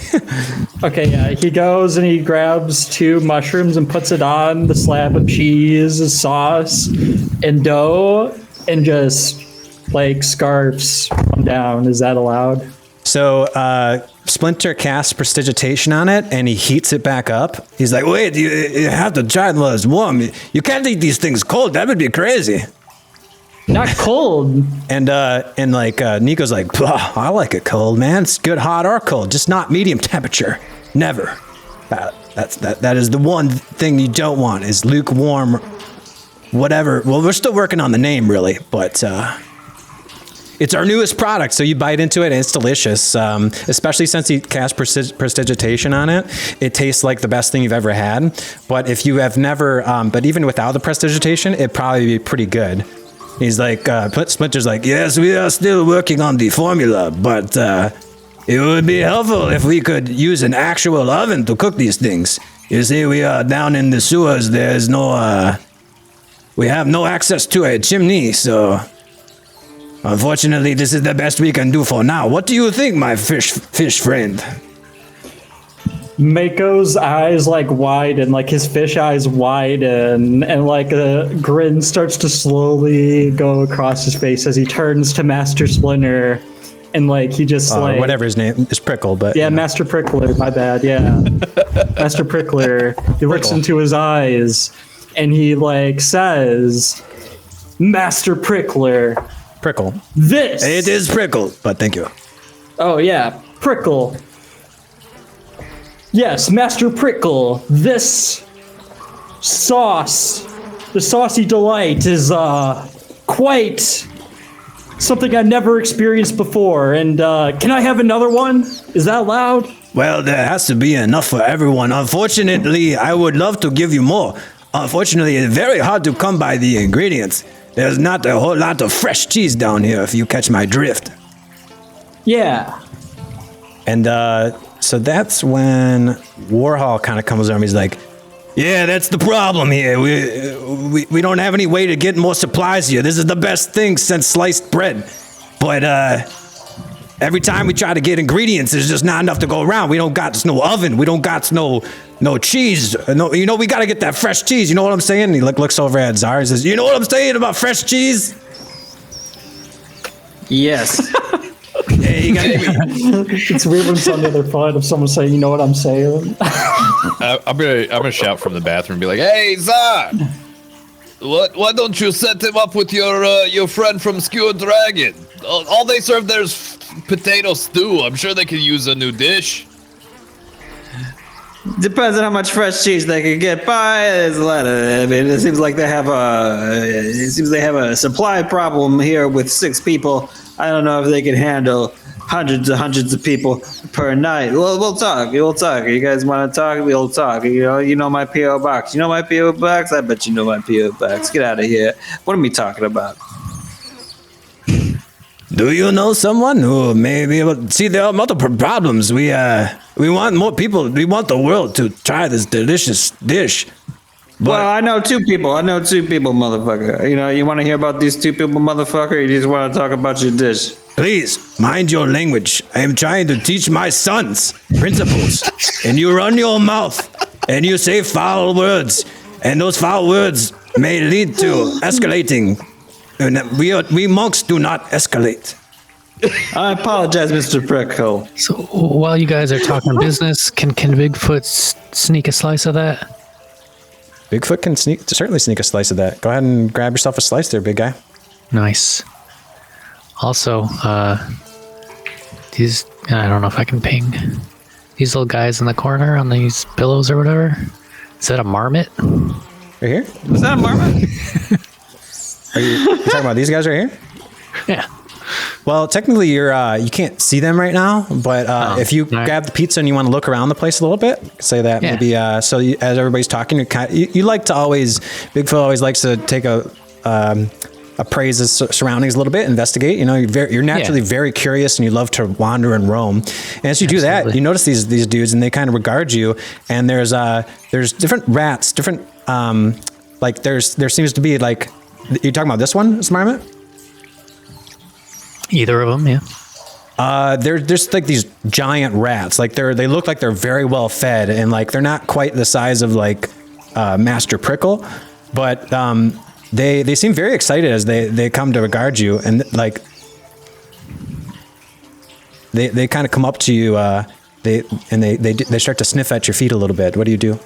Okay, yeah. He goes and he grabs 2 mushrooms and puts it on the slab of cheese, sauce, and dough, and just like scarfs them down. Is that allowed? So Splinter casts prestidigitation on it, and he heats it back up. He's like, "Wait, you have to try it while it's warm. You can't eat these things cold. That would be crazy." Not cold. And like Nico's like, "I like it cold, man. It's good, hot or cold, just not medium temperature. Never. That is the one thing you don't want is lukewarm, whatever. Well, we're still working on the name, really, but it's our newest product. So you bite into it, and it's delicious. Especially since he cast prestidigitation on it, it tastes like the best thing you've ever had. But if you have never, but even without the prestidigitation, it'd probably be pretty good." He's like, Splinter's like, "Yes, we are still working on the formula, but it would be helpful if we could use an actual oven to cook these things. You see, we are down in the sewers. There's no, we have no access to a chimney, so unfortunately, this is the best we can do for now. What do you think, my fish friend?" Mako's eyes like widen, like his fish eyes widen, and like a grin starts to slowly go across his face as he turns to Master Splinter, and like he just like whatever his name is, Prickle, but yeah, Master Prickler, my bad, yeah. Master Prickler. He looks into his eyes and he like says, "Master Prickler, Prickle. this." It is Prickle, but thank you. Oh yeah, Prickle. Yes, Master Prickle, this sauce, the saucy delight, is quite something I've never experienced before. And can I have another one? Is that allowed? Well, there has to be enough for everyone. Unfortunately, I would love to give you more. Unfortunately, it's very hard to come by the ingredients. There's not a whole lot of fresh cheese down here, if you catch my drift. Yeah. And so that's when Warhol kind of comes over. He's like, Yeah, that's the problem here. We don't have any way to get more supplies here. This is the best thing since sliced bread. But every time we try to get ingredients, there's just not enough to go around. We don't got no oven. We don't got no cheese. No, we got to get that fresh cheese. You know what I'm saying? And he looks over at Tzar and says, "You know what I'm saying about fresh cheese?" Yes. Yeah, you gotta give me. It's weird when it's on the other side of someone saying, "You know what I'm saying?" I'm gonna shout from the bathroom and be like, "Hey, Tzar! Why don't you set him up with your friend from Skewered Dragon? All they serve there is potato stew. I'm sure they could use a new dish." Depends on how much fresh cheese they can get by. There's a lot of. I mean, it seems like they have a supply problem here with 6 people. I don't know if they can handle hundreds of people per night. Well, we'll talk. We'll talk. You guys want to talk? We'll talk. You know my PO box. You know my PO box. I bet you know my PO box. Get out of here. What are we talking about? Do you know someone who may be able to see there are multiple problems? We want more people. We want the world to try this delicious dish. But Well, I know 2 people. Motherfucker. You want to hear about these 2 people, motherfucker? You just want to talk about your dish. please mind your language. I am trying to teach my sons principles, and you run your mouth and you say foul words, and those foul words may lead to escalating. And we monks do not escalate. I apologize, Mr. Prickle. So while you guys are talking business, can Bigfoot sneak a slice of that? Bigfoot can certainly sneak a slice of that. Go ahead and grab yourself a slice there, big guy. Nice. Also, these, I don't know if I can ping these little guys in the corner on these pillows or whatever. Is that a marmot? Right here? Was that a marmot? Are you talking about these guys right here? Yeah. Well, technically, you can't see them right now, but if you right. grab the pizza and you want to look around the place a little bit, say that Yeah. maybe. As everybody's talking, you like to always, Bigfoot always likes to take appraise the surroundings a little bit, investigate. You're naturally very curious and you love to wander and roam. And as you do that, you notice these dudes and they kind of regard you. And there's different rats, different there seems to be like. You're talking about this one, Smarmot? Either of them, yeah. They're just like these giant rats. Like they look like they're very well fed, and like they're not quite the size of like Master Prickle, but they seem very excited as they come to regard you, and like they kind of come up to you. They start to sniff at your feet a little bit. What do you do?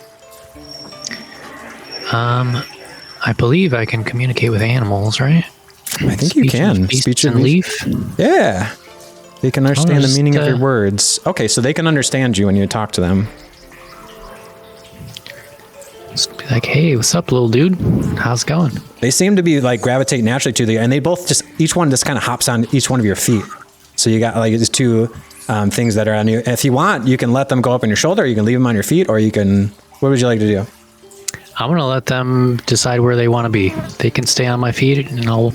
I believe I can communicate with animals, right? I think you can. Speech and leaf. Yeah. They can understand the just, meaning of your words. Okay, so they can understand you when you talk to them. Just be like, hey, what's up, little dude? How's it going? They seem to be like gravitate naturally to you, and they both each one just kind of hops on each one of your feet. So you got like these two things that are on you. If you want, you can let them go up on your shoulder, or you can leave them on your feet, or you can, what would you like to do? I'm going to let them decide where they want to be. They can stay on my feet, and I'll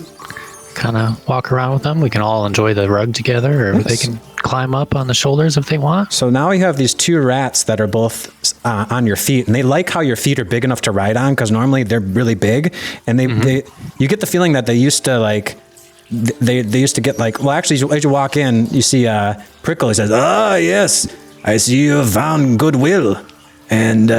kind of walk around with them. We can all enjoy the rug together, or they can climb up on the shoulders if they want. So now you have these two rats that are both on your feet, and they like how your feet are big enough to ride on, because normally they're really big, and you get the feeling that they used to like, they used to get like, well, actually, as you walk in, you see Prickle. He says, "Oh yes, I see you have found goodwill." And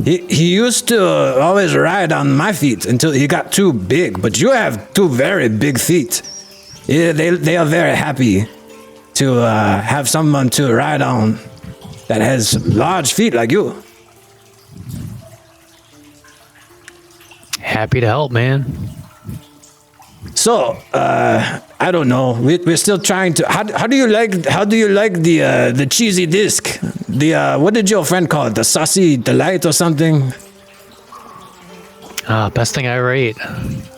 he used to always ride on my feet until he got too big. But you have two very big feet. Yeah, they are very happy to have someone to ride on that has large feet like you. Happy to help, man. So, I don't know. We're still trying to. How do you like the cheesy disc? What did your friend call it? The saucy delight or something? Best thing I ever ate.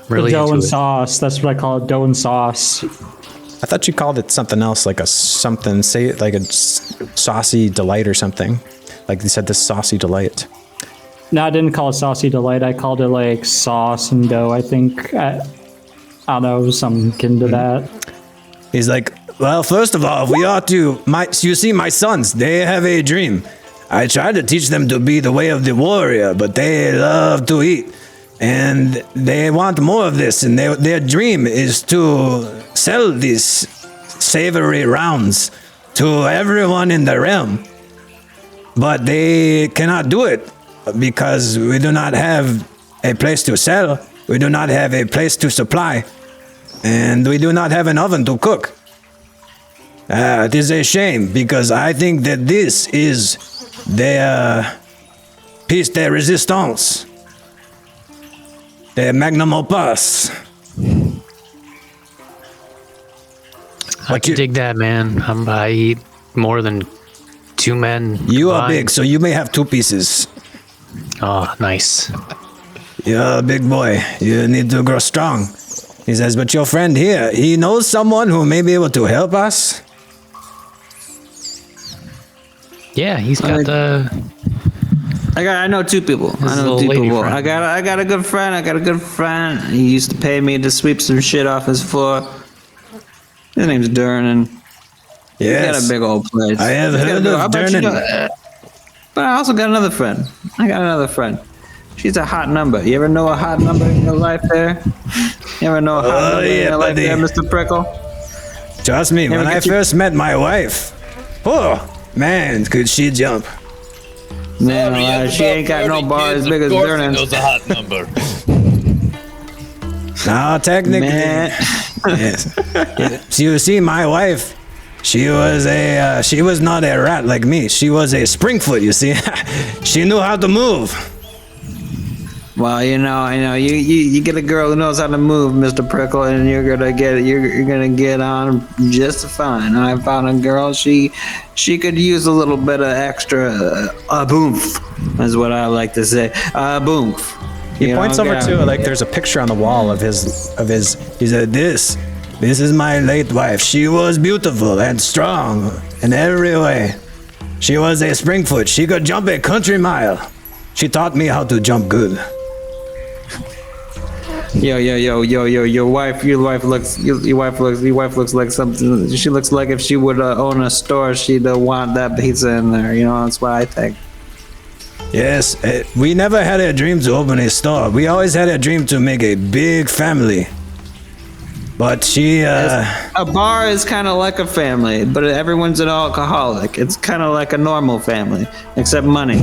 Really dough into and it. sauce. That's what I call it. Dough and sauce. I thought you called it something else, like like a saucy delight or something. Like you said, this saucy delight. No, I didn't call it saucy delight. I called it like sauce and dough. I think I don't know, something akin to that. He's like, well, first of all, we ought to. You see, my sons, they have a dream. I try to teach them to be the way of the warrior, but they love to eat. And they want more of this, and their dream is to sell these savory rounds to everyone in the realm. But they cannot do it because we do not have a place to sell, we do not have a place to supply, and we do not have an oven to cook. It is a shame because I think that this is their piece de resistance. The magnum opus. I can dig that, man. I eat more than two men. You are combined. big, so you may have two pieces. Oh, nice. You're a big boy. You need to grow strong. He says, but your friend here, he knows someone who may be able to help us. Yeah, he's got the. I know two people. I know little two lady people. friend. I got a good friend. He used to pay me to sweep some shit off his floor. His name's Durnan. Yes. He got a big old place. I have heard of Durnan. But I also got another friend. She's a hot number. You ever know a hot number in your life there? You ever know a hot number in your life there, Mr. Prickle? Trust me, when I first met my wife, oh, man, could she jump. Man, she ain't got no bar as big as Durnan's. It was a hot number. Now, technically, Man. yes. So you see, my wife, she was not a rat like me. She was a springfoot, you see. She knew how to move. Well, you know, you get a girl who knows how to move, Mr. Prickle, and you're gonna get on just fine. I found a girl. She could use a little bit of extra boomph, is what I like to say. Boomph. He points over to like there's a picture on the wall of his. He said, "This is my late wife. She was beautiful and strong in every way. She was a springfoot. She could jump a country mile. She taught me how to jump good." Yo, your wife looks like something. She looks like if she would own a store, she'd want that pizza in there. You know, that's what I think. Yes, we never had a dream to open a store. We always had a dream to make a big family. But she, A bar is kind of like a family, but everyone's an alcoholic. It's kind of like a normal family, except money.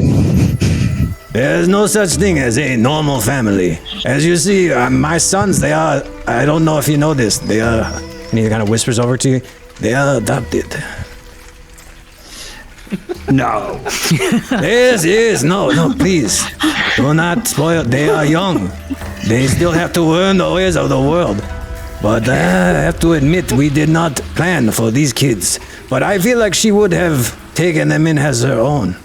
there's no such thing as a normal family. As you see, my sons, they are, I don't know if you know this, they are, And he kind of whispers over to you. they are adopted. No. Yes, no, please. Do not spoil, they are young. They still have to learn the ways of the world. But I have to admit, we did not plan for these kids. But I feel like she would have taken them in as her own.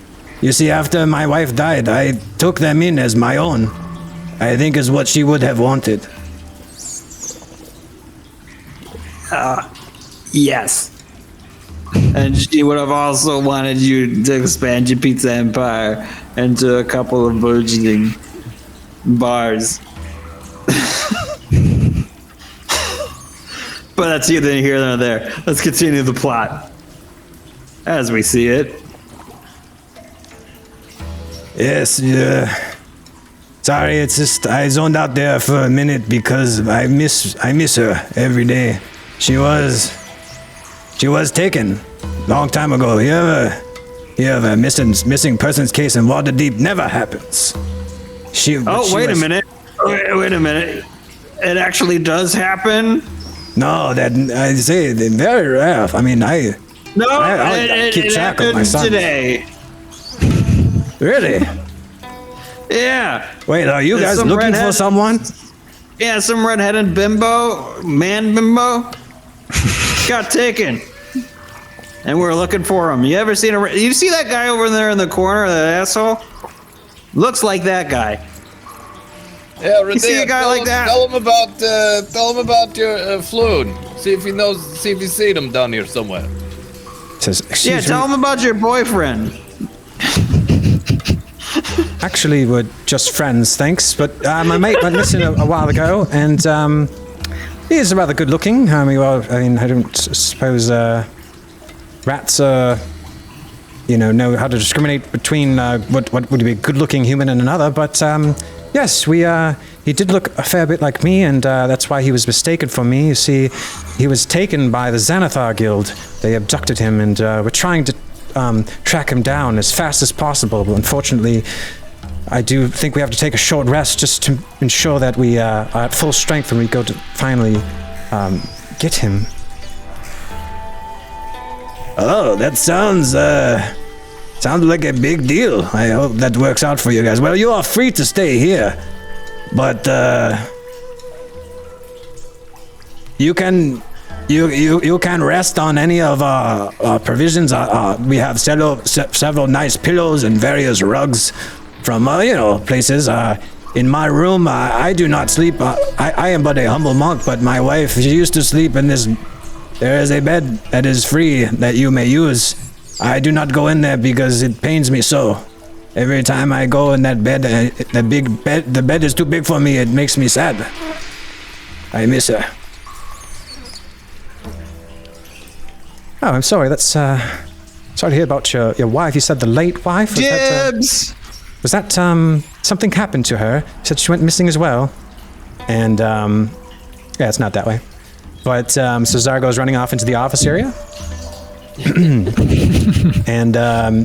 You see, after my wife died, I took them in as my own. I think is what she would have wanted. Yes. And she would have also wanted you to expand your pizza empire into a couple of burgeoning bars. But that's neither here nor there. Let's continue the plot as we see it. Yes, sorry, it's just I zoned out there for a minute because I miss her every day. She was taken long time ago. You have a missing persons case in Waterdeep never happens. Wait a minute. Wait a minute. It actually does happen? No, that I say they're very rare. I mean, I keep track of my sons. Today. Really? Yeah. Wait, are you guys looking for someone? Yeah, some redheaded bimbo, got taken. And we're looking for him. You ever seen you see that guy over there in the corner, that asshole? Looks like that guy. Yeah, Renear, You see a guy like that? Tell him about your floon. See if he knows. See if he's seen him down here somewhere. Says, Yeah, excuse tell me. him about your boyfriend. Actually, we're just friends, thanks. But my mate went missing a while ago, and he is rather good looking. I mean, I don't suppose rats know how to discriminate between what would be a good looking human and another. But yes, he did look a fair bit like me, and that's why he was mistaken for me. You see, he was taken by the Xanathar Guild. They abducted him, and we're trying to track him down as fast as possible. But unfortunately, I do think we have to take a short rest just to ensure that we are at full strength when we go to finally get him. Oh, that sounds like a big deal. I hope that works out for you guys. Well, you are free to stay here, but you can rest on any of our provisions. We have several nice pillows and various rugs from places. In my room, I do not sleep. I am but a humble monk, but my wife, she used to sleep in this. There is a bed that is free that you may use. I do not go in there because it pains me so. Every time I go in that bed, the bed is too big for me. It makes me sad. I miss her. Oh, I'm sorry. That's sorry to hear about your wife. You said the late wife. Dibs! Was that something happened to her? You said she went missing as well. And yeah, it's not that way. But so Tzar goes running off into the office area. And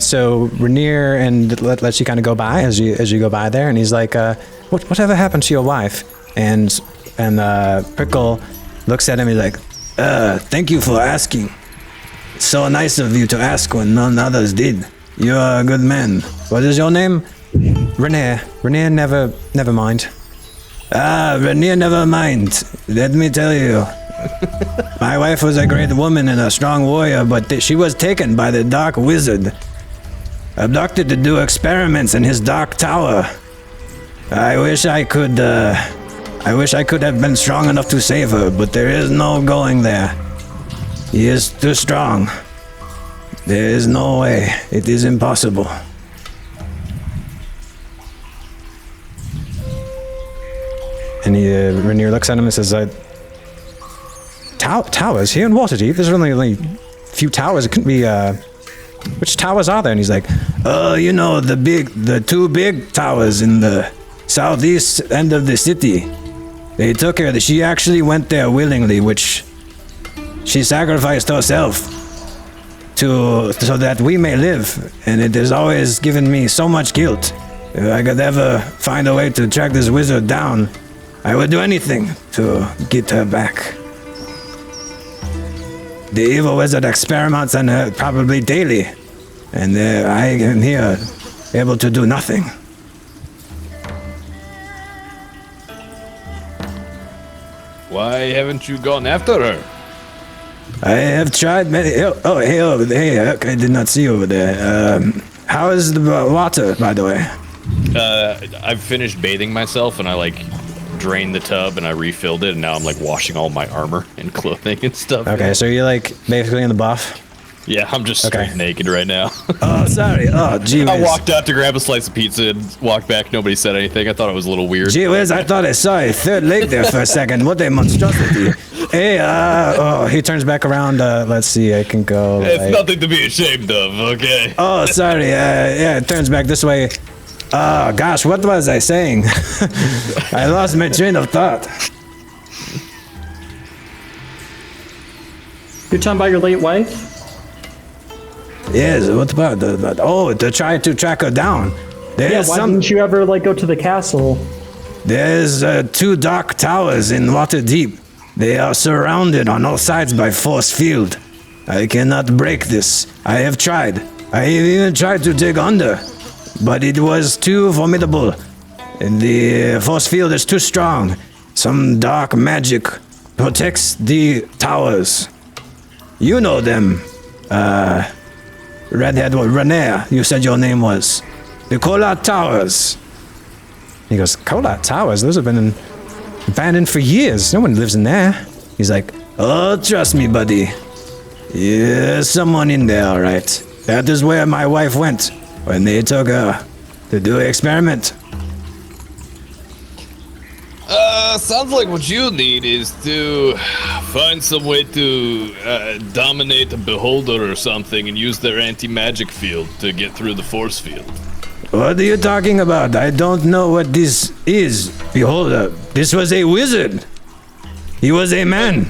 so Renear and lets you kind of go by as you go by there, and he's like, whatever happened to your wife? And Prickle looks at him. He's like, thank you for asking. It's so nice of you to ask when none others did. You are a good man. What is your name? Renear. Renear, never mind. Renear, never mind. Let me tell you. My wife was a great woman and a strong warrior, but she was taken by the dark wizard. Abducted to do experiments in his dark tower. I wish I could have been strong enough to save her, but there is no going there. He is too strong. There is no way. It is impossible. And Renear looks at him and says, towers here in Waterdeep? There's only a few towers. It couldn't be, which towers are there? And he's like, the two big towers in the southeast end of the city. They took her. She actually went there willingly, which she sacrificed herself so that we may live. And it has always given me so much guilt. If I could ever find a way to track this wizard down, I would do anything to get her back. The evil wizard experiments on her probably daily, and I am here able to do nothing. Why haven't you gone after her? I have tried many. Hey, Hurk, I did not see you over there. How is the water, by the way? I've finished bathing myself, and I like drained the tub, and I refilled it, and now I'm like washing all my armor and clothing and stuff. Okay, so you're like basically in the buff. Yeah, I'm just straight naked right now. Oh, sorry. Oh, gee whiz. I walked out to grab a slice of pizza and walked back. Nobody said anything. I thought it was a little weird. Gee whiz, I thought I saw a third leg there for a second. What a monstrosity. Hey, He turns back around. Let's see, I can go. It's nothing to be ashamed of, okay? Oh, sorry. Yeah, it turns back this way. Oh, gosh, what was I saying? I lost my train of thought. You're talking about your late wife? Yes, what about to try to track her down? There's Why didn't you ever like go to the castle? There's 2 dark towers in Waterdeep. They are surrounded on all sides by force field. I cannot break this. I have tried. I have even tried to dig under, but it was too formidable. And the force field is too strong. Some dark magic protects the towers. You know them. Redhead, Renear, you said your name was. The Kolat Towers. He goes, Kolat Towers? Those have been abandoned for years. No one lives in there. He's like, Oh, trust me, buddy. There's someone in there, all right. That is where my wife went when they took her to do an experiment. Sounds like what you need is to find some way to dominate a beholder or something and use their anti-magic field to get through the force field. What are you talking about? I don't know what this is. Beholder, this was a wizard. He was a man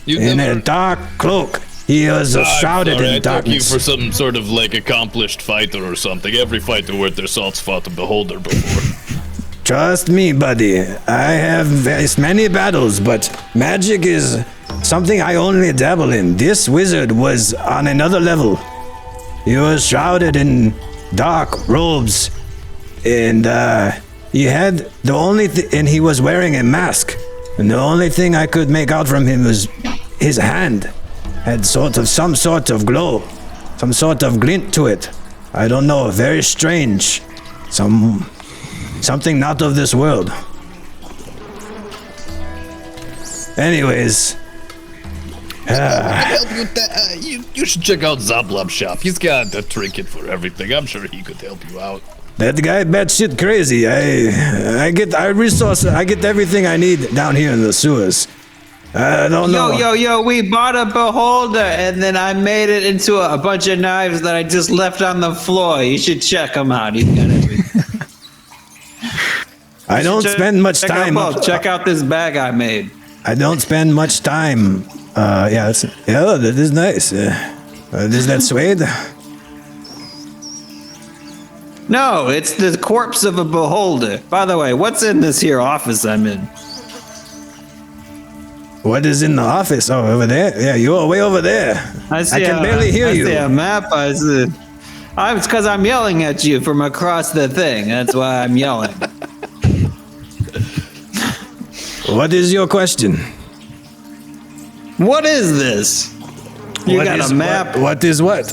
in a dark cloak. He was shrouded in I took you darkness. for some sort of like accomplished fighter or something. Every fighter worth their salt's fought a beholder before. Trust me, buddy. I have faced many battles, but magic is something I only dabble in. This wizard was on another level. He was shrouded in dark robes, and he had the only and he was wearing a mask. And the only thing I could make out from him was his hand had some sort of glow, some sort of glint to it. I don't know, very strange. Something not of this world. Anyways. Help you, with that. You should check out Zablob's shop. He's got a trinket for everything. I'm sure he could help you out. That guy batshit crazy. I get everything I need down here in the sewers. I don't know. Yo, we bought a beholder and then I made it into a bunch of knives that I just left on the floor. You should check them out. He's got everything. I don't spend much time. Check out this bag I made. I don't spend much time. That is nice. Is that suede? No, it's the corpse of a beholder. By the way, what's in this here office I'm in? What is in the office? Oh, over there? Yeah, you are way over there. I can barely hear you. I see a map. It's because I'm yelling at you from across the thing. That's why I'm yelling. What is your question? What is this? You got a map. What is what?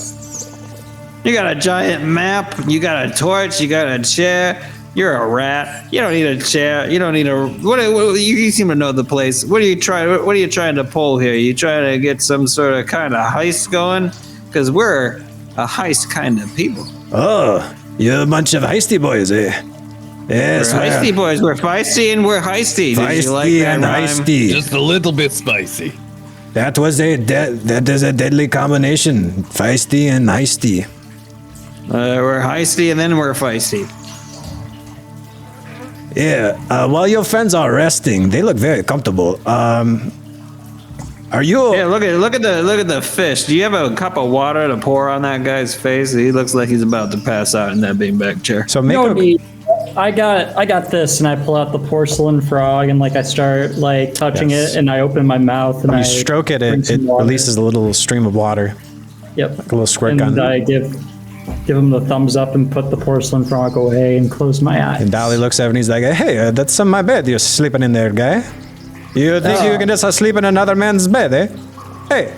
You got a giant map. You got a torch. You got a chair. You're a rat. You don't need a chair. You don't need a. What you seem to know the place. What are you trying to pull here? You trying to get some sort of kind of heist going? Because we're a heist kind of people. Oh, you're a bunch of heisty boys, eh? Yes, we're heisty boys. We're feisty and we're heisty. Did you like Feisty that and rhyme? heisty. Just a little bit spicy. That is a deadly combination. Feisty and heisty. We're heisty and then we're feisty. Yeah, while your friends are resting, they look very comfortable. Are you? Yeah, look at the fish. Do you have a cup of water to pour on that guy's face? He looks like he's about to pass out in that beanbag chair. So make No a need. I got this, and I pull out the porcelain frog, and like I start like touching Yes. it, and I open my mouth, and you I stroke it, drink it some water. releases a little stream of water. Yep. Like a little squirt and gun. I give him the thumbs up and put the porcelain frog away and close my eyes. And Dali looks at him and he's like, hey, that's on my bed you're sleeping in there, guy. You think you can just sleep in another man's bed, eh? Hey.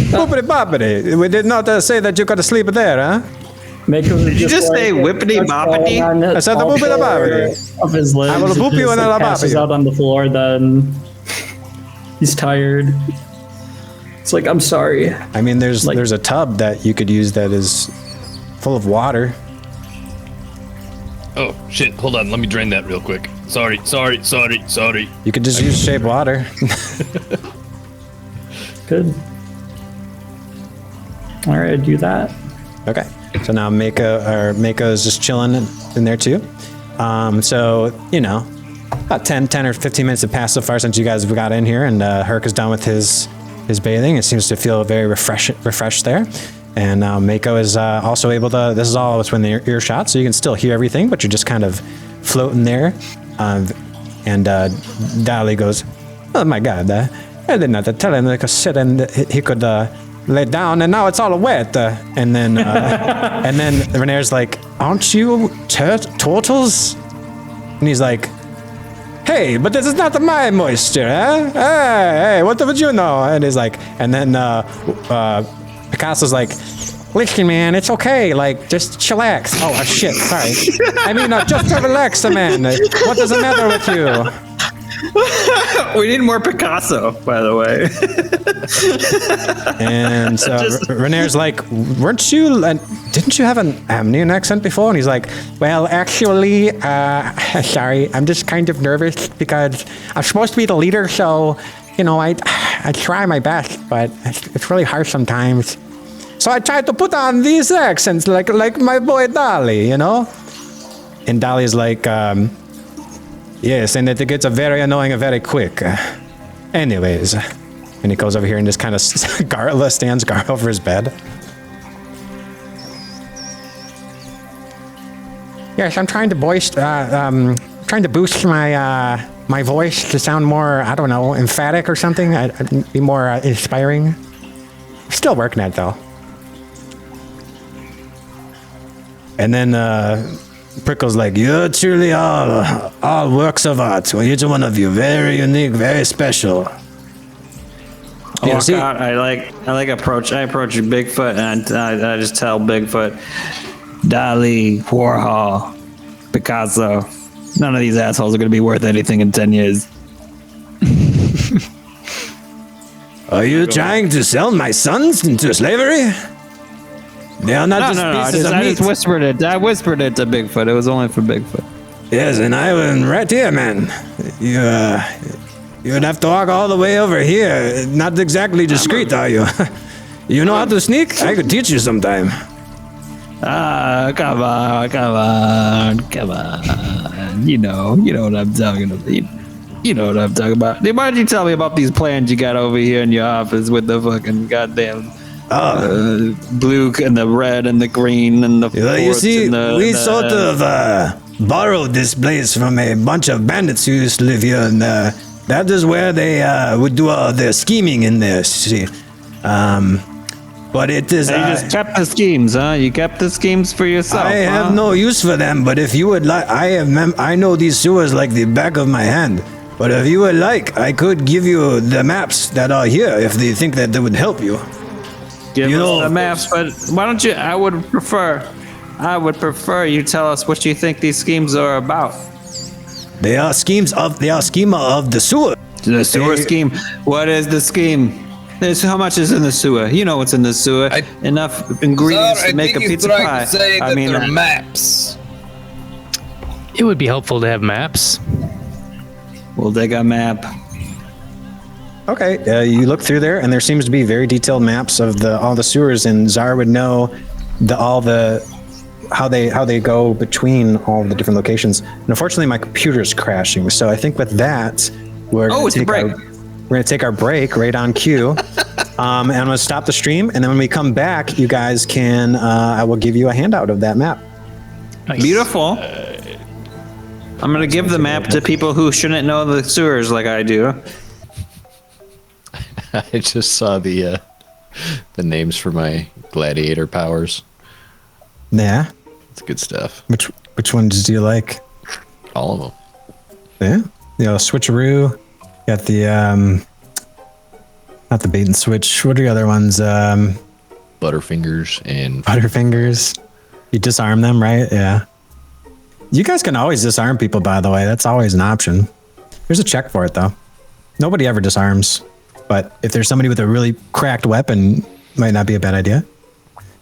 Boopity boppity. We did not say that you could sleep there, huh? Did Did you just say whippity boppity? I said the boopity boppity. Of his limbs. I will it boop you just, and like, I'll bop passes you. out on the floor. Then he's tired. It's like, I'm sorry. I mean, there's a tub that you could use that is full of water. Oh, shit. Hold on. Let me drain that real quick. Sorry. You could just use shape water. Good. All right, do that. Okay. So now Mako is just chilling in there too. So, you know, about 10 or 15 minutes have passed so far since you guys got in here, and Hurk is done with his bathing. It seems to feel very refreshed there. And Mako is also able to, this is all within the earshot, so you can still hear everything, but you're just kind of floating there. And Dali goes, oh my God, I did not tell him he could sit and he could lay down, and now it's all wet. And then Renear's like, aren't you Tortles? And he's like, hey, but this is not my moisture, eh? Hey, what would you know? And he's like, and then Picasso's like, listen, man, it's okay. Like, just chillax. Oh, shit, sorry. I mean, just relax, man. What does the matter with you? We need more Picasso, by the way. And so Renear's like, didn't you have an Amnian accent before? And he's like, well, actually, sorry, I'm just kind of nervous because I'm supposed to be the leader, so, you know, I try my best, but it's really hard sometimes. So I tried to put on these accents like my boy Dali, you know? And Dali's like, yes, and it gets very annoying very quick. Anyways, and he goes over here and just kind of stands guard over his bed. Yes, I'm trying to boost my voice to sound more, I don't know, emphatic or something. I'd be more inspiring. Still working at it though. And then Prickle's like, you're truly all works of art. Well, each one of you, very unique, very special. I approach Bigfoot, and I just tell Bigfoot, Dali, Warhol, Picasso, none of these assholes are going to be worth anything in 10 years. Are you trying to sell my sons into slavery? They are not pieces of I meat. just whispered it. I whispered it to Bigfoot. It was only for Bigfoot. Yes, and I am right here, man. You'd have to walk all the way over here. Not exactly discreet, are you? You know how to sneak? I could teach you sometime. Come on. You know what I'm talking about. You know what I'm talking about. Why don't you tell me about these plans you got over here in your office with the fucking goddamn blue and the red and the green and the You see, we sort the- of borrowed this place from a bunch of bandits who used to live here, and that is where they would do all their scheming in there, see. But it is... you just kept the schemes, huh? You kept the schemes for yourself, I have no use for them, but if you would like, I know these sewers like the back of my hand. But if you would like, I could give you the maps that are here if they think that they would help you. Give us the maps, but why don't you? I would prefer you tell us what you think these schemes are about. They are schema of the sewer. The sewer scheme. What is the scheme? How much is in the sewer? You know what's in the sewer. Enough ingredients to make a pizza pie. I mean, they're maps. It would be helpful to have maps. We'll take a map. Okay, you look through there, and there seems to be very detailed maps of all the sewers, and Tzar would know all the how they go between all the different locations. And unfortunately, my computer's crashing. So I think with that, we're gonna take our break right on cue. And I'm gonna stop the stream, and then when we come back, you guys can I will give you a handout of that map. Nice. Beautiful. I'm gonna give the map to people who shouldn't know the sewers like I do. I just saw the names for my Gladiator powers. Yeah. It's good stuff. Which ones do you like? All of them. Yeah. You know, switcheroo. Got the not the bait and switch. What are the other ones? Butterfingers and Butterfingers. You disarm them, right? Yeah. You guys can always disarm people, by the way. That's always an option. There's a check for it, though. Nobody ever disarms. But if there's somebody with a really cracked weapon, might not be a bad idea.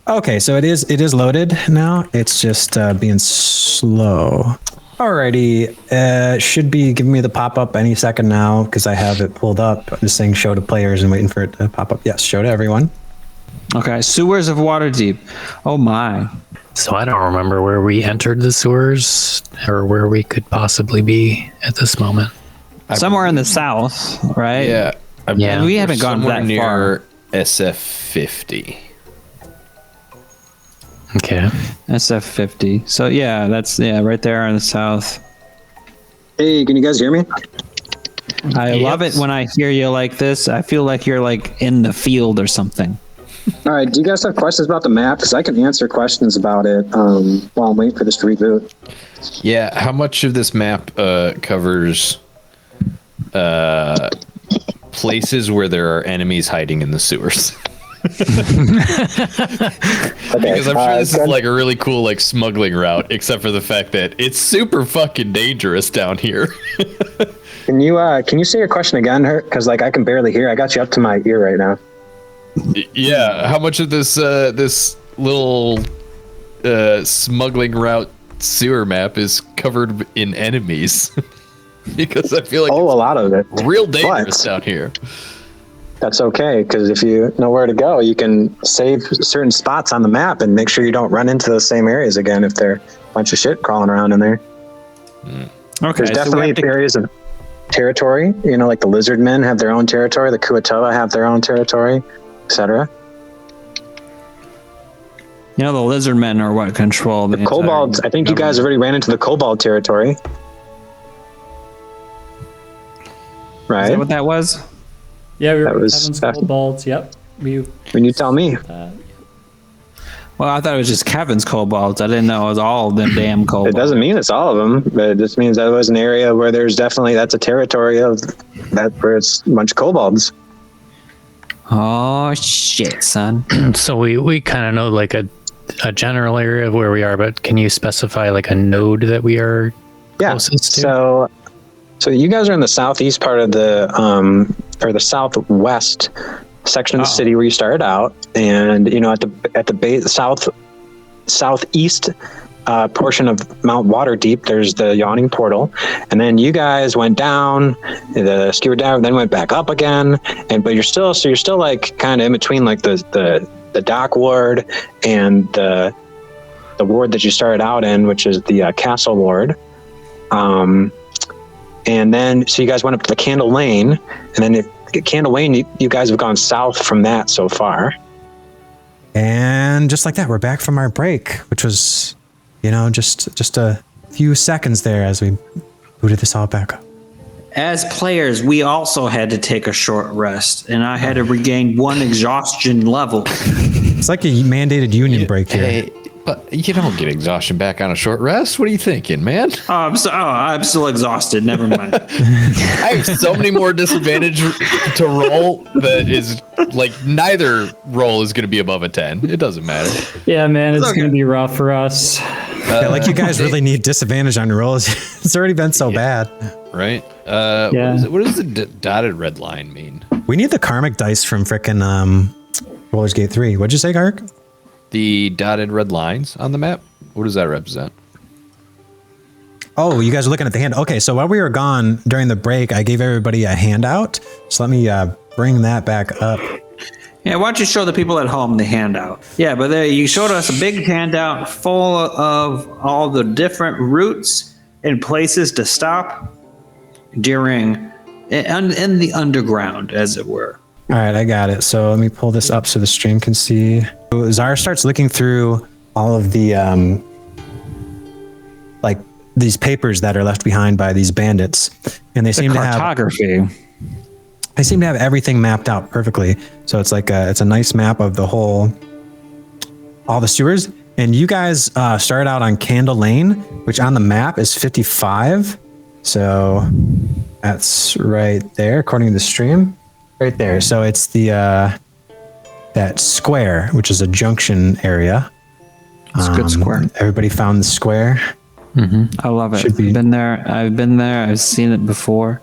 Okay, so it is loaded now. It's just being slow. Alrighty, should be giving me the pop-up any second now because I have it pulled up. I'm just saying show to players and waiting for it to pop up. Yes, show to everyone. Okay, sewers of Waterdeep. Oh my. So I don't remember where we entered the sewers or where we could possibly be at this moment. Somewhere in the south, right? yeah, Yeah. We haven't gone somewhere that near far. SF50. Okay. SF50. So yeah, that's right there in the south. Hey, can you guys hear me? I love it when I hear you like this. I feel like you're like in the field or something. All right, do you guys have questions about the map? Because I can answer questions about it while I'm waiting for this to reboot. Yeah, how much of this map covers places where there are enemies hiding in the sewers? Because I'm sure this is like a really cool like smuggling route, except for the fact that it's super fucking dangerous down here. Can you say your question again, Hurk? Because like I can barely hear. I got you up to my ear right now. Yeah, how much of this this little smuggling route sewer map is covered in enemies? Because I feel like a lot of it. Real dangerous down here. That's okay, because if you know where to go, you can save certain spots on the map and make sure you don't run into those same areas again if there are a bunch of shit crawling around in there. Okay, There's definitely areas of territory, you know, like the lizard men have their own territory, the Kuatoa have their own territory, etc. You know, the lizard men are what control the Kobolds. I think you guys already ran into the Kobalt territory. Right? Is that what that was? Yeah, we were That was Heaven's back- Kobolds. Yep. When you tell me. Well, I thought it was just Kevin's kobolds. I didn't know it was all of them damn kobolds. It doesn't mean it's all of them, but it just means that was an area where there's definitely, that's a territory of that where it's a bunch of kobolds. Oh shit, son. So we kind of know like a general area of where we are, but can you specify like a node that we are closest to? So you guys are in the southeast part of the or the southwest section of the city where you started out, and you know at the southeast portion of Mount Waterdeep, there's the yawning portal, and then you guys went down, the skewered down, then went back up again, but you're still like kind of in between like the dock ward and the ward that you started out in, which is the castle ward. And then, so you guys went up to the Candle Lane, and then Candle Lane, you guys have gone south from that so far. And just like that, we're back from our break, which was, you know, just a few seconds there as we booted this all back up. As players, we also had to take a short rest, and I had to regain 1 exhaustion level. It's like a mandated union break here. Hey, but you don't get exhaustion back on a short rest. What are you thinking, man? I'm still exhausted. Never mind. I have so many more disadvantage to roll that is like neither roll is going to be above a 10. It doesn't matter. Yeah, man, it's going to be rough for us. Yeah, like you guys really need disadvantage on your rolls. It's already been so bad. Right? Yeah. What does the dotted red line mean? We need the karmic dice from frickin' Baldur's Gate 3. What'd you say, Hurk? The dotted red lines on the map? What does that represent? Oh, you guys are looking at the hand. Okay, so while we were gone during the break, I gave everybody a handout. So let me bring that back up. Yeah, why don't you show the people at home the handout? Yeah, but there you showed us a big handout full of all the different routes and places to stop during in the underground, as it were. All right, I got it. So let me pull this up so the stream can see. Tzar starts looking through all of the like these papers that are left behind by these bandits, and they seem to have cartography. They seem to have everything mapped out perfectly. So it's like it's a nice map of all the sewers. And you guys started out on Candle Lane, which on the map is 55. So that's right there, according to the stream, right there. So it's the that square, which is a junction area. It's a good square. Everybody found the square. I love it. I've been there. I've seen it before.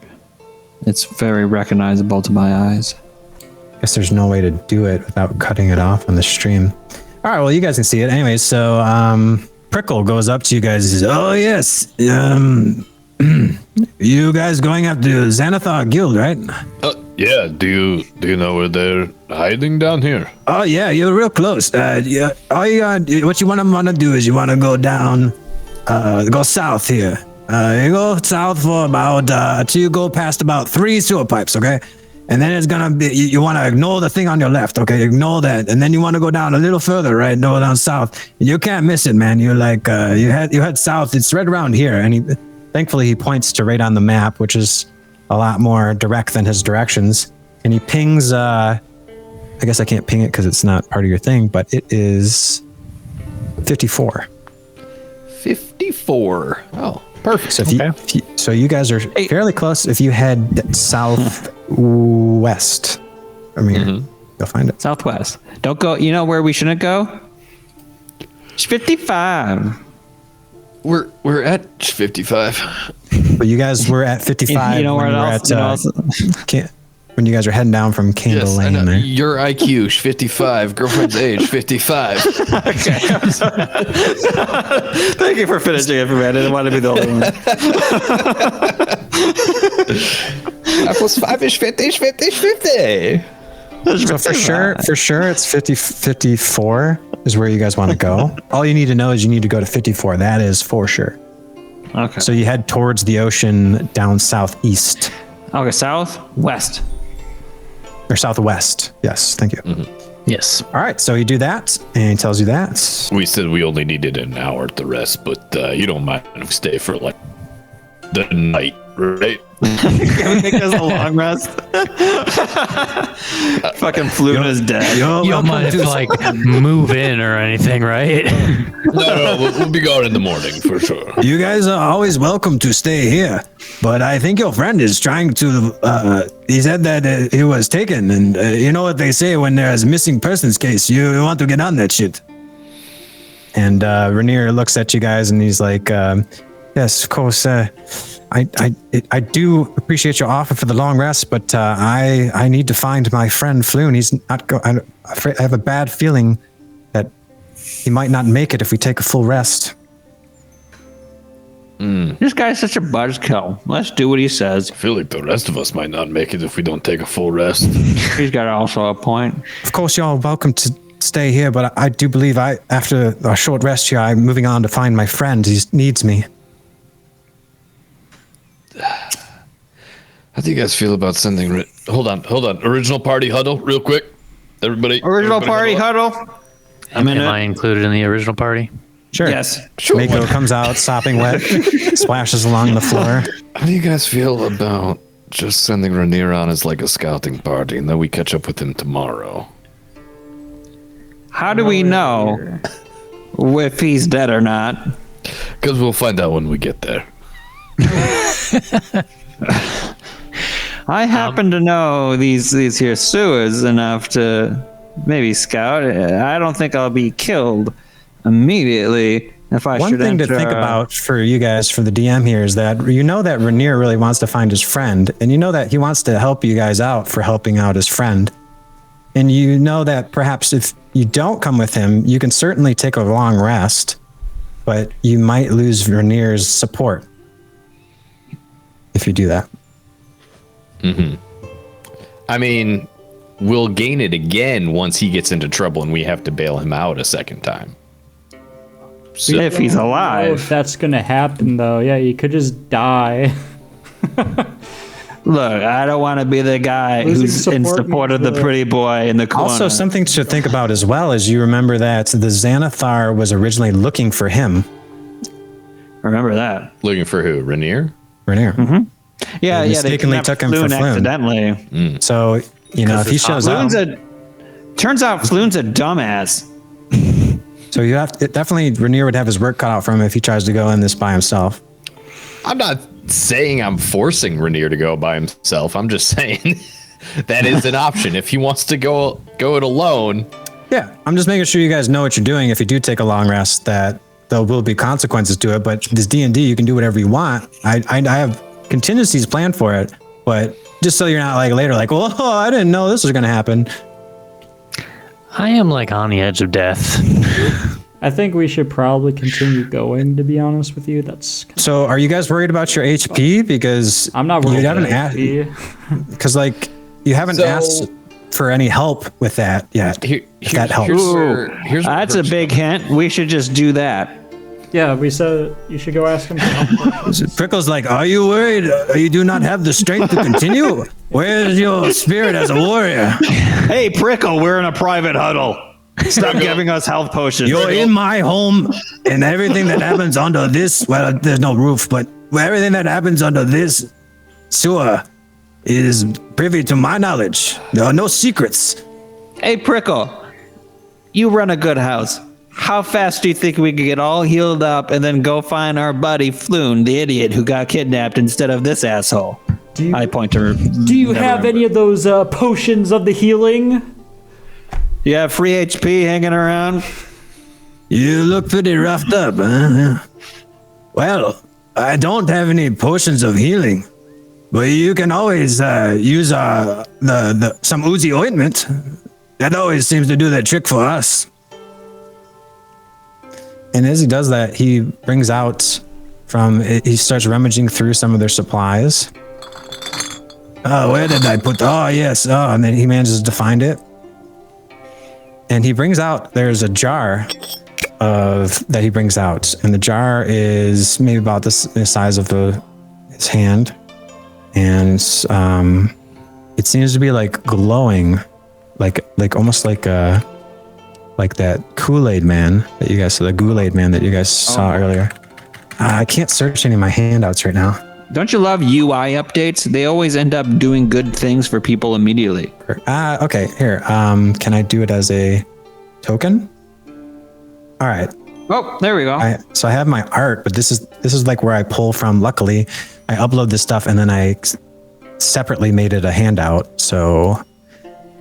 It's very recognizable to my eyes. I guess there's no way to do it without cutting it off on the stream. All right, well, you guys can see it. Anyways, so Prickle goes up to you guys and says, oh, yes, you guys going after the Xanathar guild, right? Yeah, do you know where they're hiding down here? Oh, yeah, you're real close. Yeah, what you want to do is you want to go down, go south here. You go south for about, till you go past about 3 sewer pipes, okay? And then it's gonna be, you want to ignore the thing on your left, okay? Ignore that. And then you want to go down a little further, right? Go down south. You can't miss it, man. You're like, you head south. It's right around here. And thankfully he points to right on the map, which is a lot more direct than his directions. And he pings, I guess I can't ping it because it's not part of your thing, but it is 54. 54. Oh, perfect. So so you guys are fairly close. If you head southwest, I mean, you'll find it. Southwest. Don't go. You know where we shouldn't go? It's 55. We're at 55. But you guys were at 55. You know where else? When you guys are heading down from Candle Yes, Lane there. your IQ 55. Girlfriend's age 55. Thank you for finishing it for me. I didn't want to be the only one. Plus 5 is 50, 50, 50. So for sure, it's 54 is where you guys want to go. All you need to know is you need to go to 54. That is for sure. Okay. So you head towards the ocean down southeast. Okay, southwest. Or southwest. Yes, thank you. Yes. All right, so you do that, and he tells you that. We said we only needed an hour to rest, but you don't mind if we stay for like the night, right? Can we make this a long rest? Fucking Fluna is dead. You don't mind if like move in or anything, right? No, we'll be going in the morning for sure. You guys are always welcome to stay here, but I think your friend is trying to, he said that he was taken, and you know what they say when there's a missing persons case, you want to get on that shit. And Renear looks at you guys, and he's like, yes, of course, I do appreciate your offer for the long rest, but I need to find my friend Floon. He's not I have a bad feeling that he might not make it if we take a full rest. This guy's such a buzzkill. Let's do what he says. I feel like the rest of us might not make it if we don't take a full rest. He's got also a point. Of course, y'all are welcome to stay here, but I do believe after a short rest here, I'm moving on to find my friend. He needs me. How do you guys feel about sending? Hold on. Original party huddle, real quick. Everybody. Original party huddle. Am I included in the original party? Sure. Yes. Sure. Mako comes out, sopping wet, splashes along the floor. How do you guys feel about just sending Renear on as like a scouting party, and then we catch up with him tomorrow? How do we know if he's dead or not? Because we'll find out when we get there. I happen to know these here sewers enough to maybe scout. I don't think I'll be killed immediately if I One should thing to enter, think about for you guys, for the DM here, is that you know that Renear really wants to find his friend, and you know that he wants to help you guys out for helping out his friend. And you know that perhaps if you don't come with him, you can certainly take a long rest, but you might lose Renear's support if you do that. I mean, will gain it again once he gets into trouble and we have to bail him out a second time. So, If he's I don't know alive. if that's gonna happen though. Yeah, you could just die. Look, I don't want to be the guy Losing who's in support support of the means, pretty boy in the corner. Also, something to think about as well is you remember that the Xanathar was originally looking for him, Remember that. looking for who? Rainier? Rainier. Yeah, They yeah. They mistakenly kidnapped took him for Floon Floon. accidentally. So, you know, if he shows up, Turns out Floon's a dumbass. so you have to, definitely Rainier would have his work cut out for him if he tries to go in this by himself. I'm not saying I'm forcing Rainier to go by himself. I'm just saying that is an option. If he wants to go it alone. Yeah, I'm just making sure you guys know what you're doing. If you do take a long rest, that there will be consequences to it. But this D&D, you can do whatever you want. I have contingencies planned for it, but just so you're not like later, like, well, I didn't know this was going to happen. I am like on the edge of death. I think we should probably continue going, to be honest with you. That's So, are you guys worried about your HP? Because I'm not worried you haven't about asked, HP. because like you haven't asked for any help with that yet. If that helps. That's a big hint. We should just do that. Yeah, we said you should go ask him. Prickle's like, are you worried? You do not have the strength to continue? Where's your spirit as a warrior? Hey, Prickle, we're in a private huddle. Stop giving us health potions. You're in my home, and everything that happens under this, well, there's no roof, but everything that happens under this sewer is privy to my knowledge. There are no secrets. Hey, Prickle, you run a good house. How fast do you think we could get all healed up and then go find our buddy Floon, the idiot who got kidnapped instead of this asshole? I point to. Do you have any of those potions of the healing? You have free HP hanging around? You look pretty roughed up, huh? Well, I don't have any potions of healing, but you can always use some Oozy Ointment. That always seems to do that trick for us. And as he does that, he brings out he starts rummaging through some of their supplies. Oh, where did I put? Oh, yes. Oh, And then he manages to find it. And he brings out, there's a jar that he brings out. And the jar is maybe about the size of his hand. And it seems to be like glowing, like almost like that Kool-Aid man that you guys saw, the Kool-Aid man that you guys saw earlier. I can't search any of my handouts right now. Don't you love UI updates? They always end up doing good things for people immediately. Okay, here. Can I do it as a token? All right. Oh, there we go. So I have my art, but this is like where I pull from. Luckily, I upload this stuff and then I separately made it a handout. So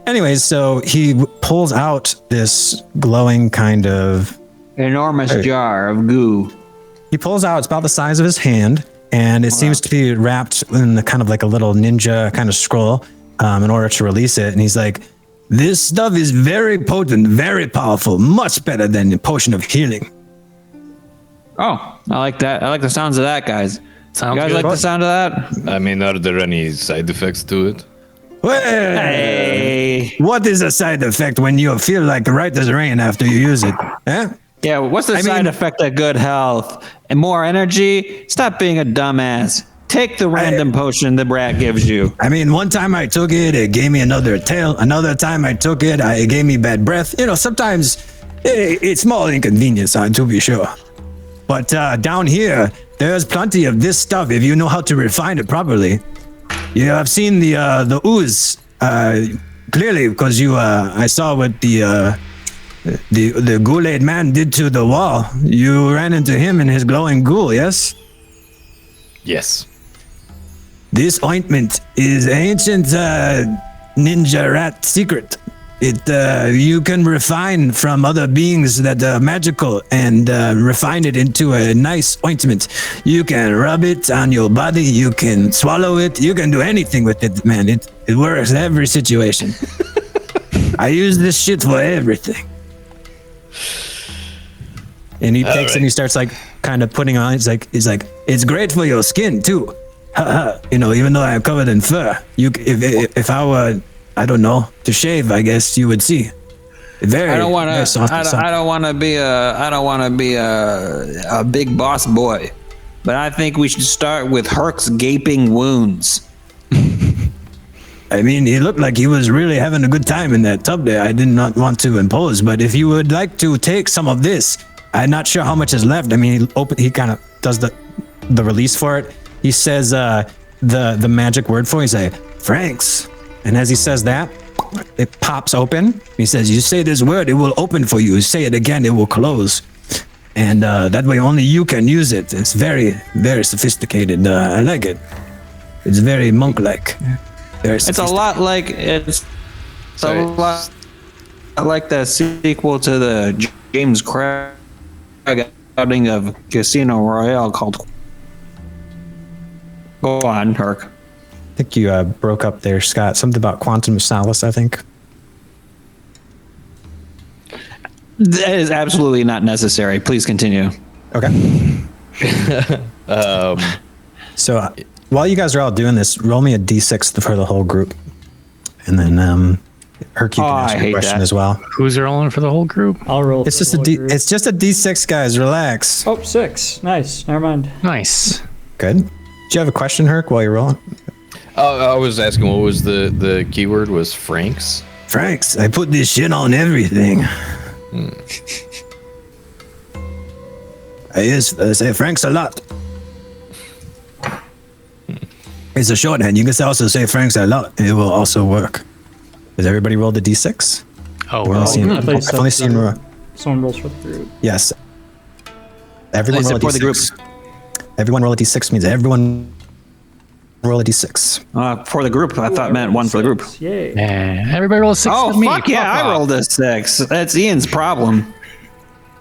anyways, so he pulls out this glowing kind of enormous jar of goo. He pulls out, it's about the size of his hand, and it seems to be wrapped in the kind of like a little ninja kind of scroll in order to release it. And he's like, this stuff is very potent, very powerful, much better than the potion of healing. Oh, I like that. I like the sounds of that, guys. Sounds you guys good. like the sound of that? I mean, are there any side effects to it? Well, Hey. what is a side effect when you feel like right as rain after you use it? Huh? Yeah, what's the side effect of good health? And more energy? Stop being a dumbass. Take the random potion the brat gives you. I mean, one time I took it, it gave me another tail. Another time I took it, it gave me bad breath. You know, sometimes it's small inconvenience, to be sure. But down here, there's plenty of this stuff if you know how to refine it properly. Yeah, I've seen the ooze clearly because I saw what the Kool-Aid man did to the wall. You ran into him in his glowing ghoul, yes? Yes. This ointment is ancient ninja rat secret. You can refine from other beings that are magical and refine it into a nice ointment. You can rub it on your body. You can swallow it. You can do anything with it, man. It works in every situation. I use this shit for everything. and he takes it and he starts like kind of putting on. He's like, it's great for your skin too. You know, even though I'm covered in fur, if I were I don't know, to shave, I guess you would see. Very. I don't want very soft and to. soft. I don't want to be a. I don't want to be a big boss boy, but I think we should start with Hurk's gaping wounds. I mean, he looked like he was really having a good time in that tub there. I did not want to impose, but if you would like to take some of this, I'm not sure how much is left. I mean, he kind of does the release for it. He says the magic word for it. He say Franks, and as he says that, it pops open. He says, "You say this word, it will open for you. Say it again, it will close." And that way, only you can use it. It's very, very sophisticated. I like it. It's very monk-like. It's a lot like a lot like the sequel to the James Craig outing of Casino Royale called. Go on, Hurk. I think you broke up there, Scott. Something about Quantum of Solace, I think. That is absolutely not necessary. Please continue. Okay. So while you guys are all doing this, roll me a d6 for the whole group. And then Hurk, you can ask your question as well. Who's rolling for the whole group? I'll roll. It's for just the a whole d. group. It's just a d6, guys. Relax. Oh, 6. Nice. Never mind. Nice. Good. Do you have a question, Hurk, while you're rolling? I was asking what was the keyword was Franks? Franks, I put this shit on everything. I say Franks a lot. It's a shorthand. You can also say Franks a lot. It will also work. Has everybody rolled a d6? Oh, We're only seeing, I thought you I've said only seen. Someone rolls for the group. Yes. Everyone roll a for the group. d6. Everyone roll a d6 means everyone roll a d6. For the group, I thought meant one for the group. Yay. Yeah, everybody roll a 6 Oh, with me. fuck yeah, I rolled a 6. That's Ian's problem.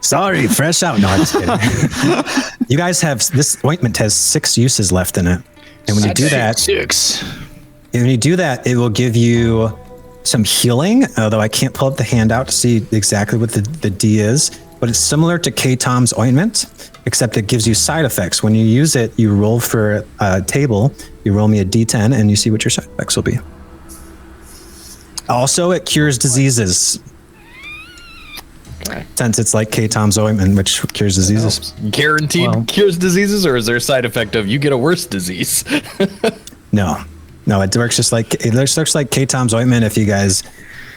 Sorry, fresh out. No, I'm just kidding. You guys have, this ointment has 6 uses left in it. And when you do that, 6. when you do that, it will give you some healing, although I can't pull up the handout to see exactly what the D is, but it's similar to K-Tom's ointment, except it gives you side effects. When you use it, you roll for a table, you roll me a D10, and you see what your side effects will be. Also, it cures diseases. Okay. Since it's like K-Tom's ointment, which cures diseases. Guaranteed cures diseases, or is there a side effect of you get a worse disease? No, it works just like looks like K-Tom's ointment. If you guys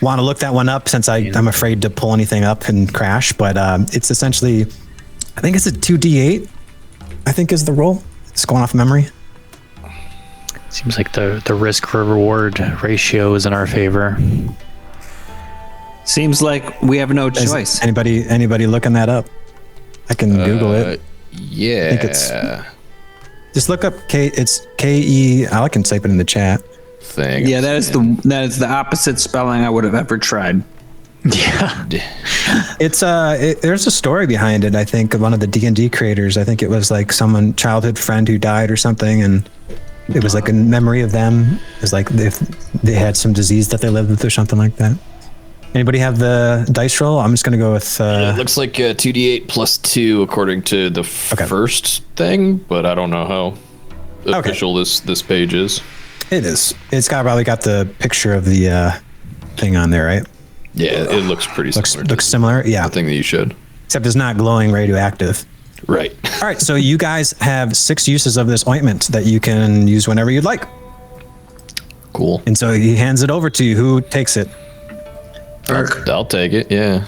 want to look that one up, since I'm afraid to pull anything up and crash, but it's essentially, I think it's a 2d8. I think is the roll. It's going off memory. Seems like the risk for reward ratio is in our favor. Seems like we have no Is choice. anybody looking that up? I can Google it. Yeah. think it's- Just look up It's K-E. I can type it in the chat. Thing. Yeah, that is the opposite spelling I would have ever tried. Yeah. It's there's a story behind it. I think of one of the D&D creators. I think it was like someone childhood friend who died or something, and it was like a memory of them. It's like if they had some disease that they lived with or something like that. Anybody have the dice roll? I'm just gonna go with. It looks like 2d8 plus 2 according to the first thing, but I don't know how official this page is. It is. It's probably got the picture of the thing on there, right? Yeah, it looks pretty similar. Looks similar. Yeah. The thing that you showed. Except it's not glowing radioactive. Right. All right. So you guys have 6 uses of this ointment that you can use whenever you'd like. Cool. And so he hands it over to you. Who takes it? I'll take it. Yeah.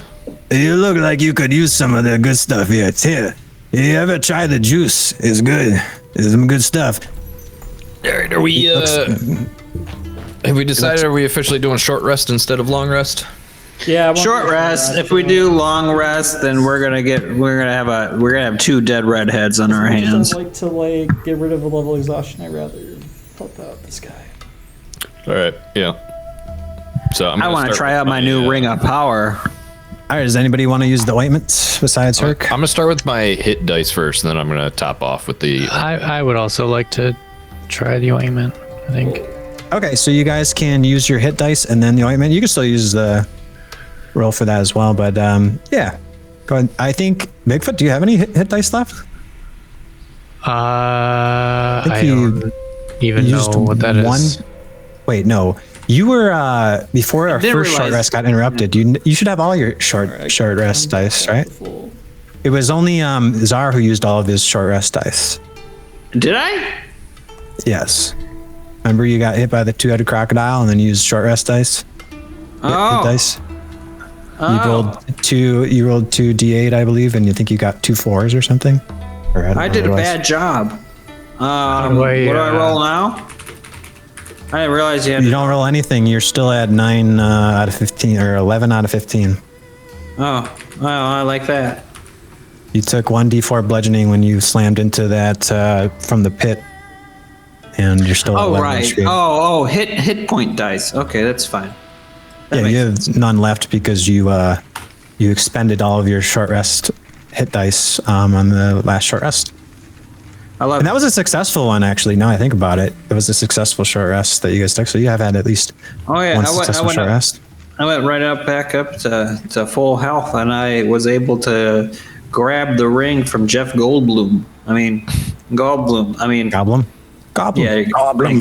You look like you could use some of the good stuff here. It's here. You ever try the juice? It's good. It's some good stuff. All right. Are we? Have we decided? Are we officially doing short rest instead of long rest? Yeah. Short rest. If we do long rest, then we're gonna have 2 dead redheads on our hands. I'd like to get rid of a level exhaustion. I'd rather help out this guy. All right. Yeah. So I want to try out my new ring of power. All right. Does anybody want to use the ointment besides Hurk? I'm gonna start with my hit dice first, and then I'm gonna top off with the. I would also like to try the ointment, I think. Okay. So you guys can use your hit dice and then the ointment. You can still use the roll for that as well. But yeah. Go ahead. I think, Bigfoot, do you have any hit dice left? I think you don't even know used what that is. Wait, no. You were before our didn't first short realize- rest got interrupted. You should have all your short rest dice, right? It was only Tzar who used all of his short rest dice. Did I? Yes. Remember you got hit by the two-headed crocodile and then used short rest dice? Hit dice. You rolled two d8, I believe, and you think you got 2 4s or something? Or I did a bad job. What do I roll now? I didn't realize you had. You don't roll anything. You're still at 9 out of 15 or 11 out of 15. Oh, I like that. You took 1d4 bludgeoning when you slammed into that from the pit, and you're still. At Oh 11 right. HP. Oh, hit point dice. Okay, that's fine. Yeah, you have none left because you expended all of your short rest hit dice on the last short rest. And that was a successful one, actually. Now I think about it, it was a successful short rest that you guys took. So you have had at least one successful short rest. I went back up to full health, and I was able to grab the ring from Jeff Goldblum. Goldblum. Goblin. Yeah, Goblin.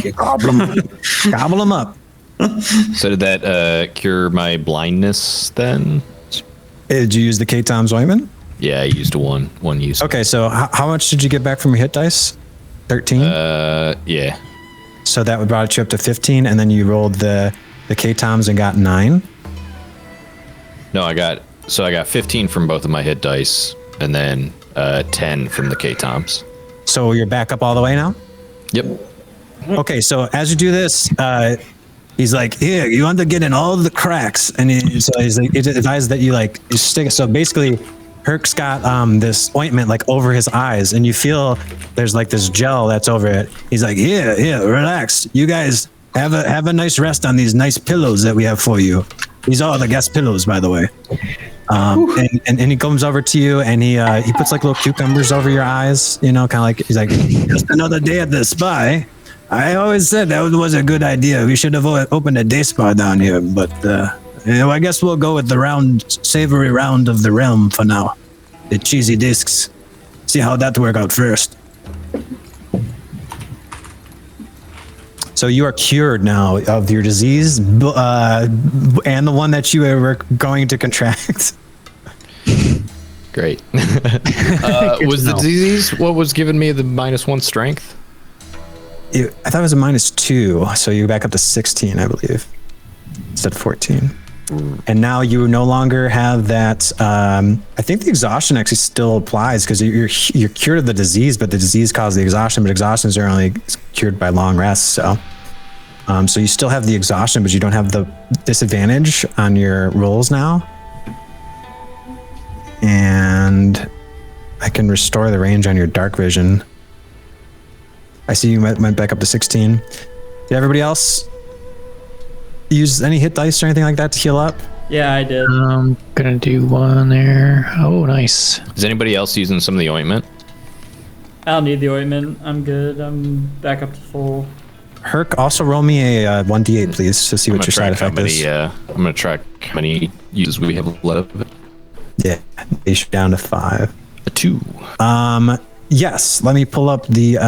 Gobble them up. So did that cure my blindness then? Did you use the K-Tom's ointment? Yeah, I used one use. Okay, so how much did you get back from your hit dice? 13? Yeah. So that would brought you up to 15, and then you rolled the K-Toms and got 9? No, I got 15 from both of my hit dice, and then 10 from the K-Toms. So you're back up all the way now? Yep. Okay, so as you do this, he's like, here, you want to get in all the cracks. And he's like, it advises that you stick it. So basically, Hurk's got this ointment over his eyes, and you feel there's this gel that's over it. He's like, here, relax. You guys have a nice rest on these nice pillows that we have for you. These are the guest pillows, by the way. And he comes over to you, and he puts little cucumbers over your eyes, kind of he's like, just another day at the spa. I always said that was a good idea. We should have opened a day spa down here, but I guess we'll go with the savory round of the realm for now. The cheesy discs. See how that work out first. So you are cured now of your disease and the one that you were going to contract. Great. Was the disease what was giving me the -1 strength? I thought it was a -2, so you're back up to 16, I believe, instead of 14. And now you no longer have that. I think the exhaustion actually still applies because you're cured of the disease, but the disease caused the exhaustion. But exhaustions are only cured by long rests. So you still have the exhaustion, but you don't have the disadvantage on your rolls now. And I can restore the range on your dark vision. I see you went back up to 16. Did everybody else use any hit dice or anything like that to heal up? Yeah, I did. I'm gonna do one there. Oh, nice. Is anybody else using some of the ointment? I don't need the ointment. I'm good. I'm back up to full. Hurk, also roll me a 1d8, please, to see what your side effect is. I'm gonna track how many uses we have left. Yeah, base you down to 5. A 2. Yes, let me pull up the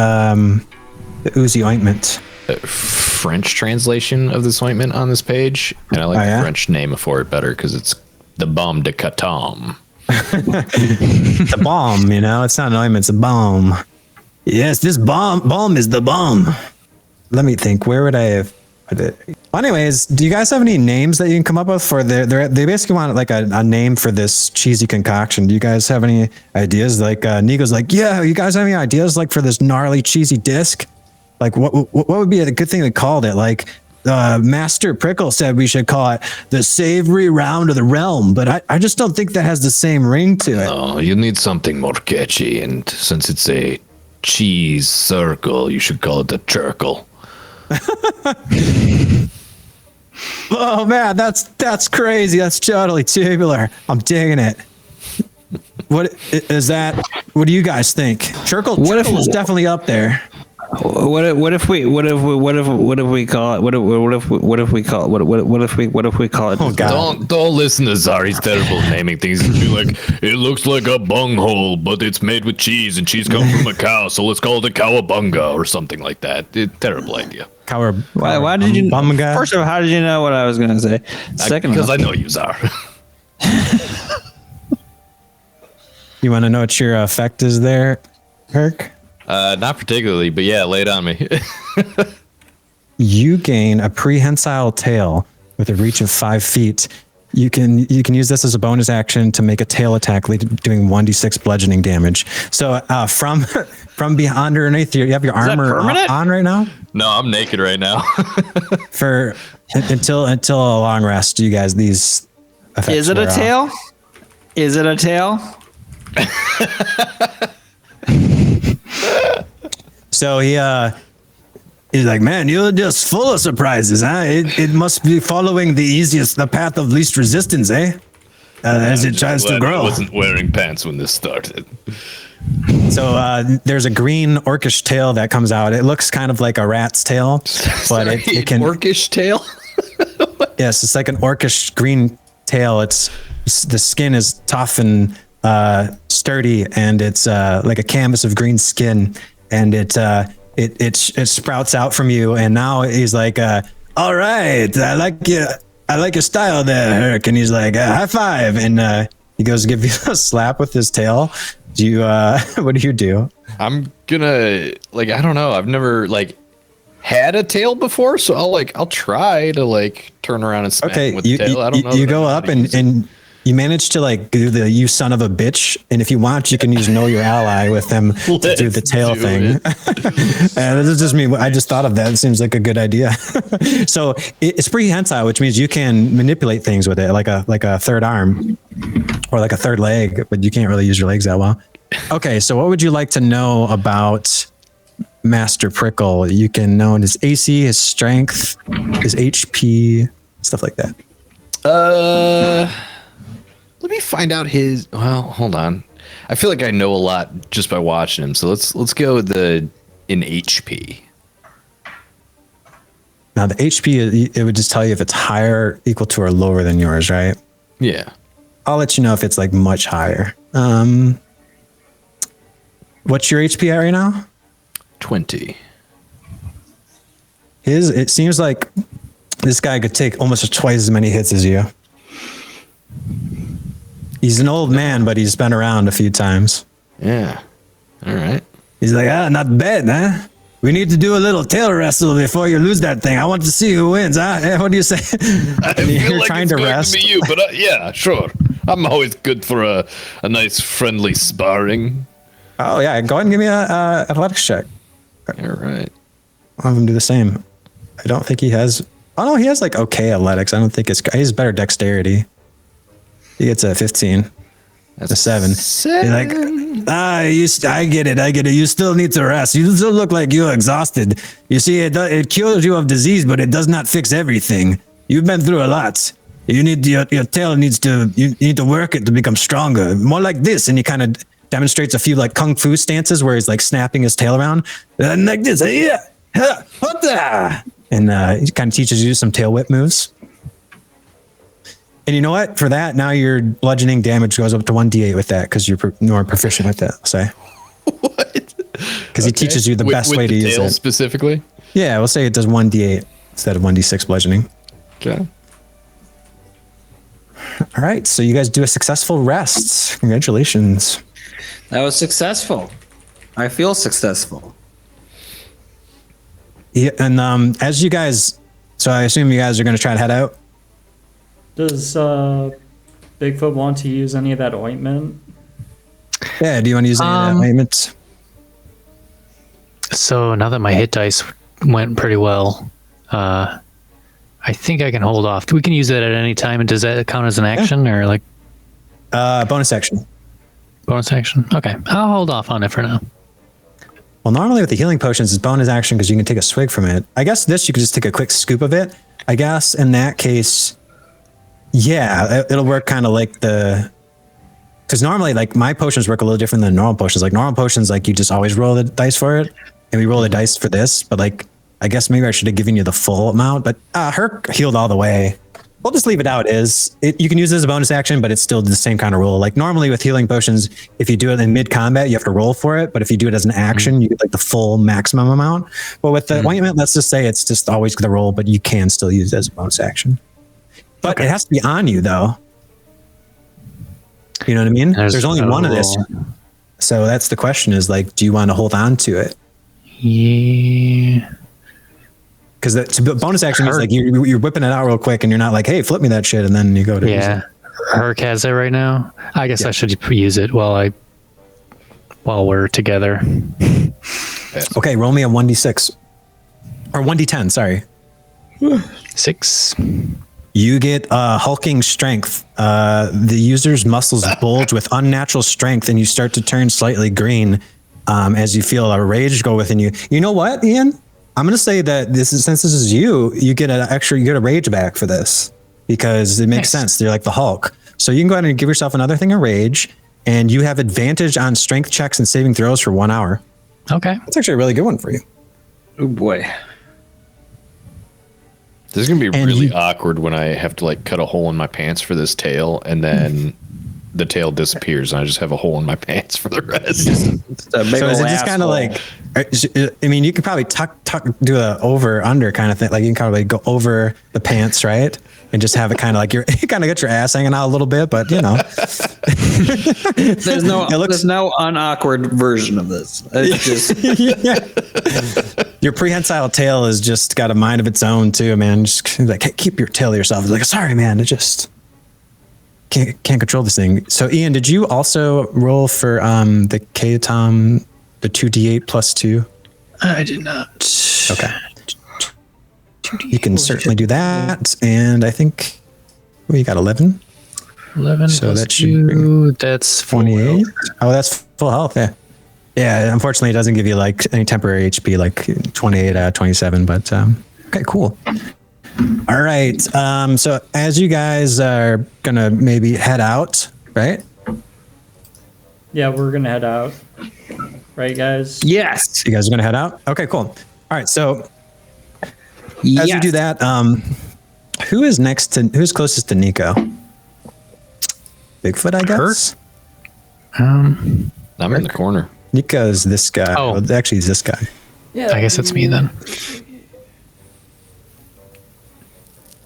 Oozy Ointment. French translation of this ointment on this page, and I like the French name for it better because it's the Baume de Catam. The balm, it's not an ointment, it's a balm. Yes, this balm is the balm. Let me think, where would I have put it? Anyways, do you guys have any names that you can come up with for they basically want a name for this cheesy concoction? Do you guys have any ideas? Nigo's yeah, you guys have any ideas for this gnarly cheesy disc? What would be a good thing to call it? Master Prickle said we should call it the savory round of the realm, but I just don't think that has the same ring to it. Oh, you need something more catchy, and since it's a cheese circle, you should call it a chircle. Oh man, that's crazy. That's totally tubular. I'm digging it. What is that? What do you guys think? Chircle is definitely up there. What if we call it? What if we call it? Oh God! Don't listen to Tzar. He's terrible at naming things. He'd be like, it looks like a bunghole, but it's made with cheese, and cheese comes from a cow, so let's call it a cowabunga or something like that. Terrible idea. Why did you? Bumga? First of all, how did you know what I was going to say? Second, Because I know you, Tzar. You want to know what your effect is there, Hurk? Not particularly, but yeah, lay it on me. You gain a prehensile tail with a reach of 5 feet. You can use this as a bonus action to make a tail attack, doing 1d6 bludgeoning damage. So from behind underneath you have your armor on right now. No, I'm naked right now. For until a long rest, you guys, these effects is it a wear off. tail? Is it a tail? So he's like, man, you're just full of surprises, huh? It must be following the path of least resistance, eh? As it tries to I grow. wasn't wearing pants when this started. So there's a green orcish tail that comes out. It looks kind of like a rat's tail, but it can orcish tail. Yes, it's like an orcish green tail. The skin is tough and sturdy, and it's like a canvas of green skin, and it sprouts out from you. And now he's like, all right, I like your style there, Hurk. And he's like, high five, and he goes to give you a slap with his tail. Do you what do you do? I'm gonna I don't know. I've never had a tail before, so I'll try to turn around and smack him with the tail. I don't know. You go up and you manage to do the "you son of a bitch," and if you want, you can use "know your ally" with them to do the tail thing. This is just me. I just thought of that. It seems like a good idea. So it's prehensile, which means you can manipulate things with it, like a third arm or like a third leg, but you can't really use your legs that well. Okay, so what would you like to know about Master Prickle? You can know his AC, his strength, his HP, stuff like that. Let me find out his. Well, hold on. I feel like I know a lot just by watching him. So let's go with in HP. Now the HP, it would just tell you if it's higher, equal to, or lower than yours, right? Yeah. I'll let you know if it's much higher. What's your HP at right now? 20. It seems like this guy could take almost twice as many hits as you. He's an old man, but he's been around a few times. Yeah. All right. He's like, not bad, huh? We need to do a little tail wrestle before you lose that thing. I want to see who wins, huh? What do you say? I feel like it's going to be you, but yeah, sure. I'm always good for a nice friendly sparring. Oh yeah, go ahead and give me a athletics check. All right. I'll have him do the same. I don't think he has. Oh no, he has okay athletics. I don't think he has better dexterity. He gets a 15. That's a 7. You're like, I get it. You still need to rest. You still look like you're exhausted. You see, it cures you of disease, but it does not fix everything. You've been through a lot. You need your tail you need to work it to become stronger. More like this, and he kind of demonstrates a few kung fu stances where he's snapping his tail around, and like this, yeah, and he kind of teaches you some tail whip moves. And you know what? For that, now your bludgeoning damage goes up to 1d8 with that because you're more proficient with that. I'll say. What? Because he teaches you the best way to use it. Specifically? Yeah, we'll say it does 1d8 instead of 1d6 bludgeoning. Okay. All right, so you guys do a successful rest. Congratulations. That was successful. I feel successful. Yeah, and as you guys, so I assume you guys are going to try to head out. Does Bigfoot want to use any of that ointment? Yeah, do you want to use any of that ointment? So now that my hit dice went pretty well, I think I can hold off. We can use it at any time. And does that count as an action or Bonus action? Bonus action? Okay, I'll hold off on it for now. Well, normally with the healing potions, it's bonus action because you can take a swig from it. I guess this, you could just take a quick scoop of it. I guess in that case, yeah, it'll work kind of like because normally my potions work a little different than normal potions. Normal potions, you just always roll the dice for it. and we roll the dice for this, but like, I guess maybe I should have given you the full amount, but Hurk healed all the way. We'll just leave it out as you can use it as a bonus action, but it's still the same kind of rule. Like normally with healing potions, if you do it in mid combat, you have to roll for it. But if you do it as an action, you get like the full maximum amount. But with the ointment, let's just say it's just always the roll, but you can still use it as a bonus action. But it has to be on you though. You know what I mean? There's only one of this. So that's the question is like, do you want to hold on to it? Yeah. Because the bonus action is like you're whipping it out real quick, and you're not like, "Hey, flip me that shit," and then you go to use it. Hurk has it right now. I guess I should use it while we're together. Okay, roll me a 1d6 or 1d10. Sorry, 6. you get hulking strength. The user's muscles bulge with unnatural strength, and you start to turn slightly green as you feel a rage go within you. You know what, Ian? I'm going to say that since this is you get a rage back for this because it makes sense. You're like the Hulk. So you can go ahead and give yourself another thing of rage, and you have advantage on strength checks and saving throws for 1 hour. Okay. That's actually a really good one for you. Oh boy. This is going to be really awkward when I have to like cut a hole in my pants for this tail, and then the tail disappears and I just have a hole in my pants for the rest. So is it just kind of like, I mean, you could probably do a over under kind of thing. Like you can kind of like go over the pants, right? And just have it kind of like you kind of get your ass hanging out a little bit, but you know, there's no unawkward version of this. It's just your prehensile tail has just got a mind of its own too, man. Just like, hey, keep your tail to yourself. It's like, sorry, man, it just can't control this thing. So Ian, did you also roll for the K-Tom, the 2d8 plus 2? I did not. Okay. You can certainly do that. And I think we got 11. 11 so plus that should 2, that's 28. Oh, that's full health. Yeah. Yeah. Unfortunately, it doesn't give you like any temporary HP, like 28 out of 27. But okay, cool. All right. So as you guys are gonna maybe head out, right? Yeah, we're gonna head out. Right, guys? yes. You guys are gonna head out. Okay, cool. All right. So as you do that, who's closest to Nico? Bigfoot, I guess. I'm in the corner. Nico's this guy. Oh. Well, actually, he's this guy. Yeah. I guess it's me then.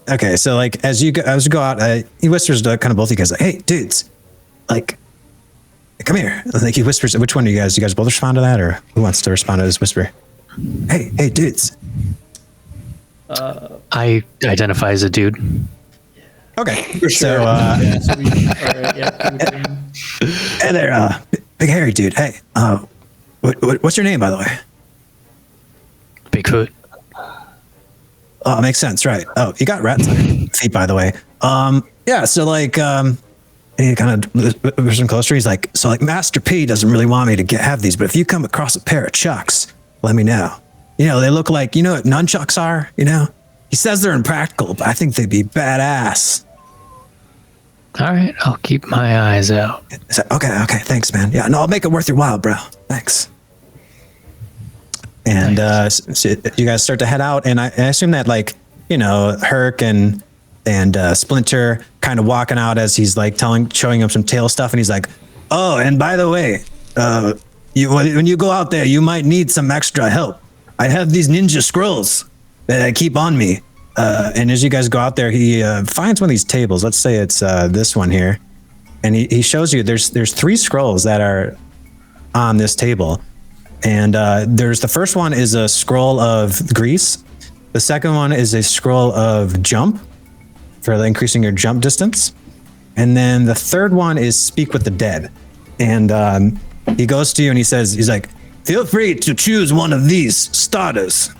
Okay, so like as you go out, he whispers to kind of both of you guys, like, "Hey, dudes, like, come here." Like he whispers, which one of you guys? You guys both respond to that, or who wants to respond to this whisper? Hey, dudes. I identify as a dude. Okay, For sure. so Yeah, so we, all right, yeah, hey there, big hairy dude. Hey, what's your name, by the way? Bigfoot. Oh, it makes sense, right? Oh, you got rats on your feet, by the way. Yeah. So like, and he kind of listen closer. He's like, so like, Master P doesn't really want me to have these, but if you come across a pair of chucks, let me know. You know, they look like, you know what nunchucks are. You know, he says they're impractical, but I think they'd be badass. All right, I'll keep my eyes out. So, okay, thanks, man. Yeah, no, I'll make it worth your while, bro. Thanks. And so you guys start to head out, and I assume that like, you know, Hurk and Splinter kind of walking out as he's like showing him some tail stuff, and he's like, "Oh, and by the way, when you go out there, you might need some extra help. I have these ninja scrolls that I keep on me." And as you guys go out there, he finds one of these tables. Let's say it's this one here, and he shows you there's 3 scrolls that are on this table. And there's the first one is a scroll of grease. The second one is a scroll of jump for increasing your jump distance. And then the third one is speak with the dead. And he goes to you and he's like, feel free to choose one of these starters.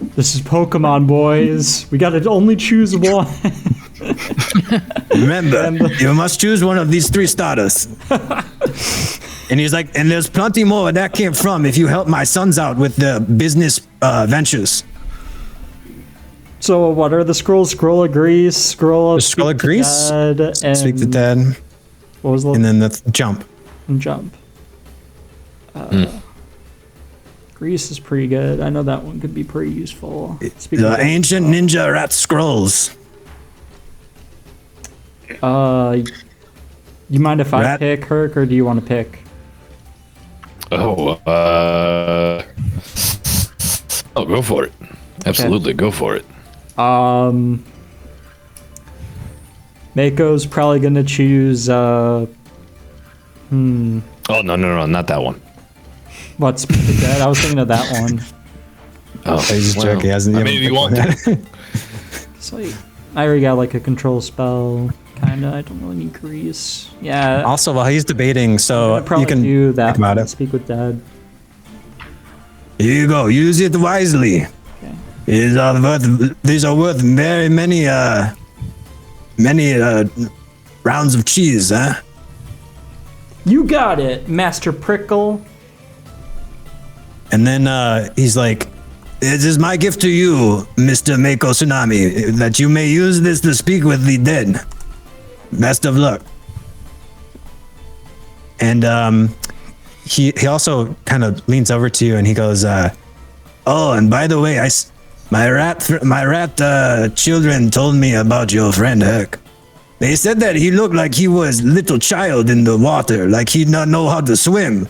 This is Pokemon, boys. We gotta only choose one. Remember, you must choose one of these 3 starters. And he's like, and there's plenty more where that came from if you help my sons out with the business ventures. So what are the scrolls? Scroll of grease, scroll of grease, dead, and speak the dead. What was the and then the jump. and jump? Grease is pretty good. I know that one could be pretty useful. Speaking The of- ancient ninja rat scrolls. You mind if I Rat- pick Hurk, or do you want to pick? Oh, go for it. Absolutely, go for it. Mako's probably gonna choose. Oh, no, not that one. What's Speak the Dead? I was thinking of that one. Oh, He's just joking. He hasn't I even mean, if you picked want one. to. It's like I already got like a control spell, kinda. I don't really need Grease. Yeah, Also, while he's debating, so I'll probably you can do that. think about one, it. Speak with Dead. Here you go. Use it wisely. Okay. These are worth very many rounds of cheese, huh? You got it, Master Prickle. And then he's like, "This is my gift to you, Mr. Mako Tsunami, that you may use this to speak with the dead. Best of luck." And he also kind of leans over to you and he goes, "Oh, and by the way, my rat children told me about your friend Hurk. They said that he looked like he was little child in the water, like he not know how to swim.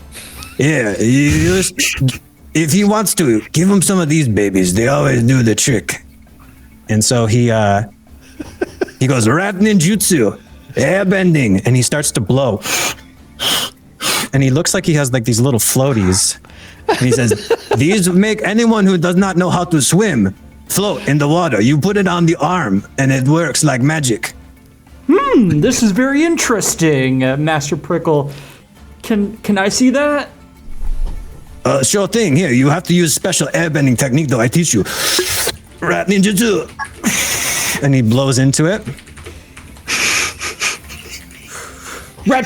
Yeah, if he wants to, give him some of these babies. They always do the trick." And so he goes, "Rat ninjutsu, airbending," and he starts to blow. And he looks like he has like these little floaties. and he says, "These make anyone who does not know how to swim float in the water. You put it on the arm, and it works like magic." This is very interesting, Master Prickle. Can I see that? Sure thing. Here, you have to use special airbending technique, though. I teach you. Rat ninjutsu. And he blows into it. Rat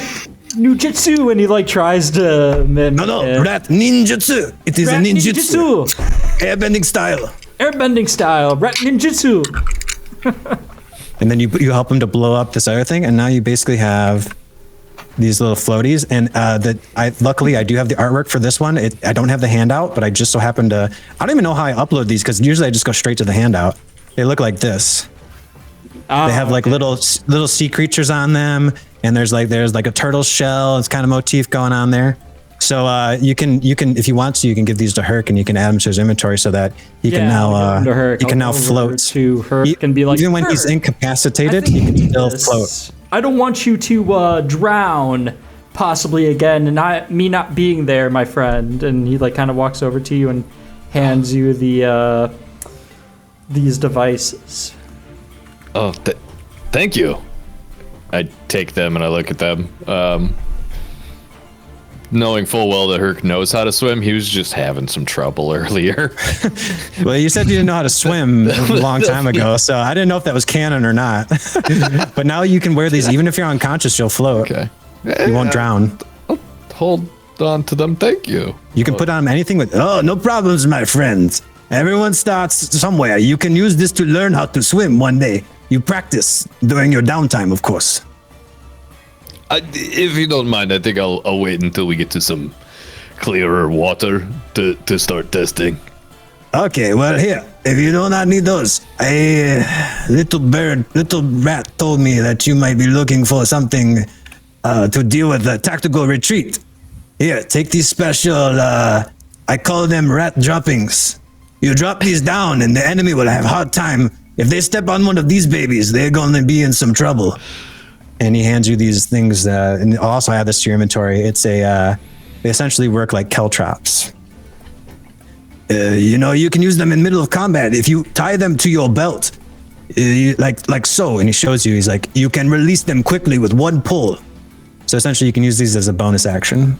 Nujutsu, and he like tries to. No, rat ninjutsu. It is a ninjutsu. Airbending style. Airbending style. Rat ninjutsu. And then you help him to blow up this other thing, and now you basically have these little floaties. And luckily I do have the artwork for this one. I don't have the handout, but I just so happen to. I don't even know how I upload these because usually I just go straight to the handout. They look like this. They have like little sea creatures on them, and there's like a turtle shell. It's kind of motif going on there. So you can if you want to, you can give these to Hurk, and you can add them to his inventory so that he can now float. To Hurk and be like, even when he's "Hurk, incapacitated, I think he you can need still this. float. I don't want you to drown possibly again, and me not being there, my friend." And he like kind of walks over to you and hands you the these devices. Oh, thank you. I take them and I look at them. Knowing full well that Hurk knows how to swim, he was just having some trouble earlier. Well, you said you didn't know how to swim a long time ago, so I didn't know if that was canon or not. But now you can wear these, even if you're unconscious, you'll float. Okay. You won't drown. I'll hold on to them. Thank you. You can put on anything with. Oh, no problems, my friends. Everyone starts somewhere. You can use this to learn how to swim one day. You practice during your downtime, of course. If you don't mind, I think I'll wait until we get to some clearer water to start testing. Okay, well, here, if you do not need those, a little rat told me that you might be looking for something to deal with a tactical retreat. Here, take these special, I call them rat droppings. You drop these down and the enemy will have a hard time. If they step on one of these babies, they're going to be in some trouble. And he hands you these things, and I'll also add this to your inventory. It's they essentially work like caltrops. You can use them in middle of combat. If you tie them to your belt, like so, and he shows you, he's like, you can release them quickly with one pull. So essentially you can use these as a bonus action.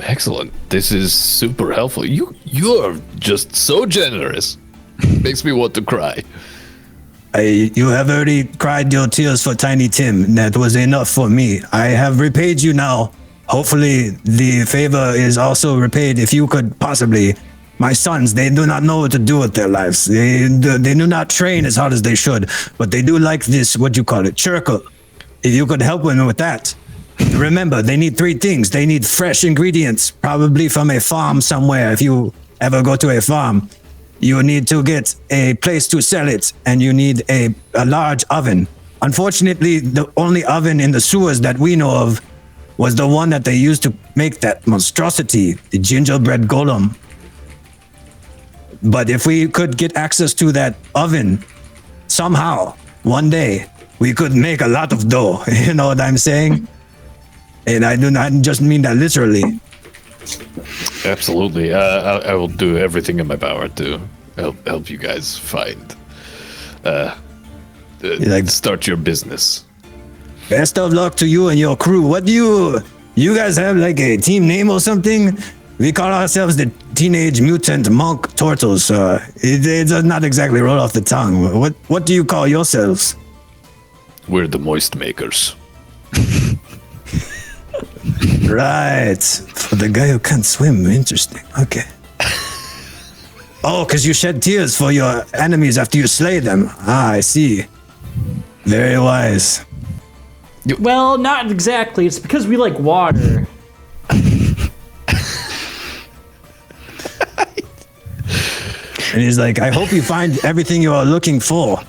Excellent. This is super helpful. You're just so generous. Makes me want to cry. You have already cried your tears for Tiny Tim. That was enough for me. I have repaid you now. Hopefully the favor is also repaid. If you could possibly, my sons, they do not know what to do with their lives. They do not train as hard as they should, but they do like this, what you call it, Chircle. If you could help them with that, Remember, they need 3 things. They need fresh ingredients, probably from a farm somewhere. If you ever go to a farm, you need to get a place to sell it, and you need a large oven. Unfortunately, the only oven in the sewers that we know of was the one that they used to make that monstrosity, the gingerbread golem. But if we could get access to that oven, somehow, one day, we could make a lot of dough. You know what I'm saying? And I do not just mean that literally. Absolutely. I will do everything in my power to help you guys find. Start your business. Best of luck to you and your crew. What do you guys have like a team name or something? We call ourselves the Teenage Mutant Monk Tortles. It does not exactly roll off the tongue. What do you call yourselves? We're the Moist Makers. Right. For the guy who can't swim. Interesting. Okay. Oh, because you shed tears for your enemies after you slay them. Ah, I see. Very wise. Well, not exactly. It's because we like water. And he's like, I hope you find everything you are looking for.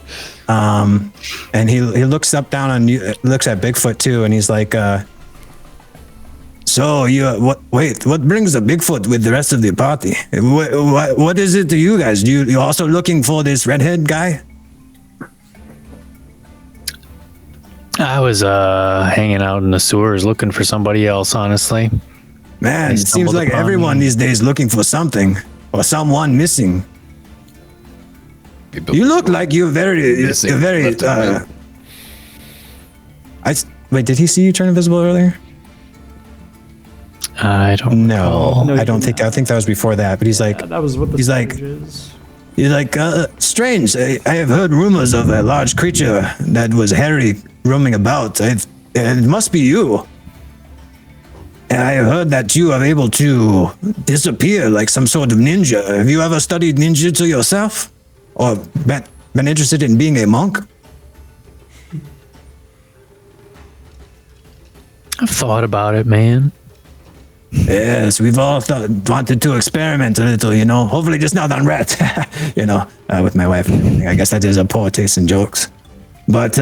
And he looks up down on you, looks at Bigfoot too, and he's like, so what brings the Bigfoot with the rest of the party? What is it to you guys? You also looking for this redhead guy? I was hanging out in the sewers looking for somebody else, honestly. Man, it seems like everyone these days looking for something or someone missing. You look like you're very. Wait, did he see you turn invisible earlier? I don't know. No, I don't think. I think that was before that. But he's like, That was what the he's like, is. he's like, strange. I have heard rumors of a large creature that was hairy roaming about. It must be you. And I have heard that you are able to disappear like some sort of ninja. Have you ever studied ninjutsu yourself? Or been interested in being a monk? I've thought about it, man. Yes, we've all wanted to experiment a little, you know. Hopefully just not on rats, you know, with my wife and everything. I guess that is a poor taste in jokes. But,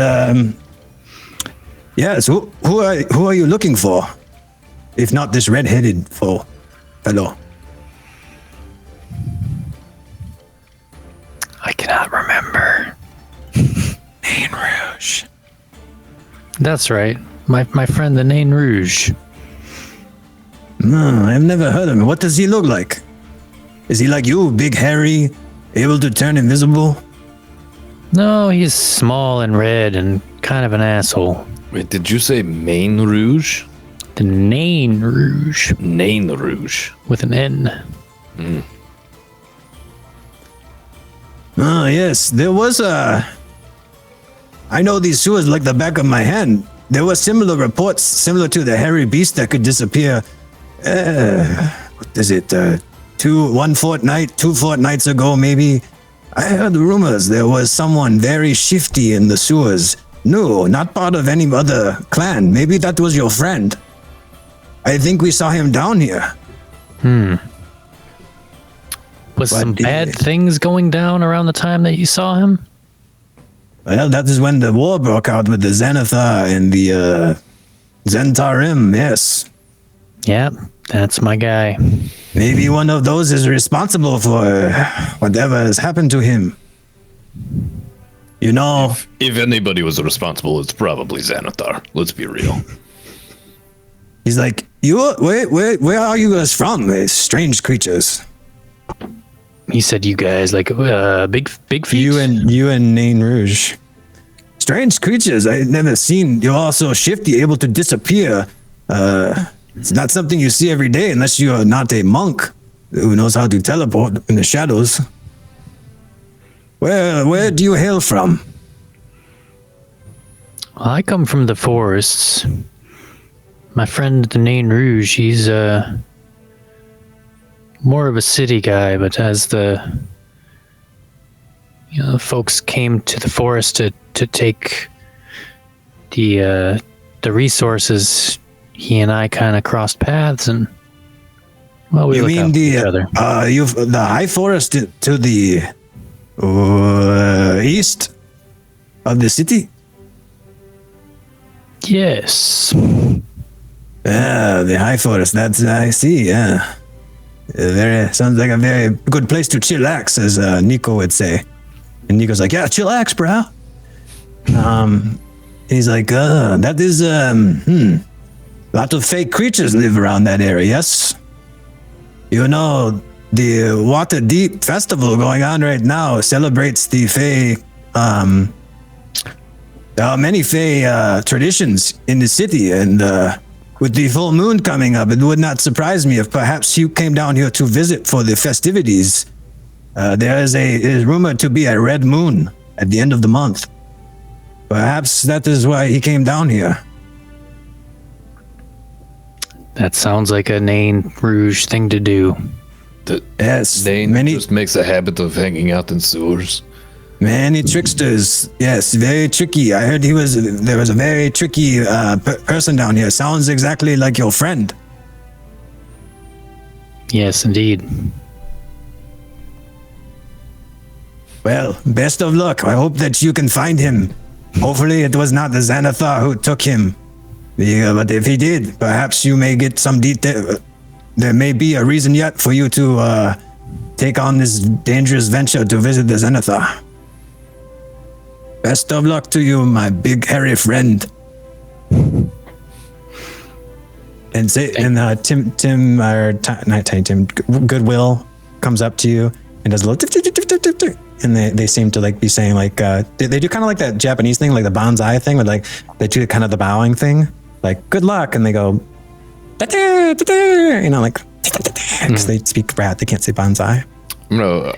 yes, who are you looking for? If not this red-headed fellow. I cannot remember. Nain Rouge. That's right. My friend, the Nain Rouge. No, I've never heard of him. What does he look like? Is he like you, big, hairy, able to turn invisible? No, he's small and red and kind of an asshole. Wait, did you say Nain Rouge? The Nain Rouge. Nain Rouge. With an N. Oh, yes. There was a... I know these sewers like the back of my hand. There were similar reports, similar to the hairy beast that could disappear. What is it? 2 fortnights ago, maybe. I heard rumors there was someone very shifty in the sewers. No, not part of any other clan. Maybe that was your friend. I think we saw him down here. Was some bad things going down around the time that you saw him? Well, that is when the war broke out with the Xanathar and the Zentarim, yes. Yep, that's my guy. Maybe one of those is responsible for whatever has happened to him. You know... If anybody was responsible, it's probably Xanathar. Let's be real. He's like, where are you guys from? Strange creatures. He said you guys like big feet. You and Nain Rouge. Strange creatures I've never seen. You're also shifty, able to disappear. It's not something you see every day unless you are not a monk who knows how to teleport in the shadows. Where do you hail from? Well, I come from the forests. My friend, the Nain Rouge, he's more of a city guy, but as the folks came to the forest to take the resources he and I kind of crossed paths, and well, we You look mean out for each other. the high forest to the east of the city? Yes. The high forest. That's I see. Yeah, very sounds like a very good place to chillax, as Nico would say. And Nico's like, yeah, chillax, bro. He's like, that is a lot of fake creatures live around that area. Yes. You know, the Waterdeep festival going on right now celebrates the Fey, many Fey traditions in the city, and with the full moon coming up, it would not surprise me if perhaps you came down here to visit for the festivities. There is rumored to be a red moon at the end of the month. Perhaps that is why he came down here. That sounds like a Nain Rouge thing to do. Yes, Nain just makes a habit of hanging out in sewers. Many tricksters. Yes, very tricky. I heard there was a very tricky person down here. Sounds exactly like your friend. Yes, indeed. Well, best of luck. I hope that you can find him. Hopefully it was not the Xanathar who took him. But if he did, perhaps you may get some detail. There may be a reason yet for you to take on this dangerous venture to visit the Xanathar. Best of luck to you, my big hairy friend. And Tim, Goodwill comes up to you and does a little tip, and they seem to like be saying like they do kind of like that Japanese thing, like the bonsai thing, where like they do kind of the bowing thing, like good luck, and they go, you know, like because they speak rat, they can't say bonsai.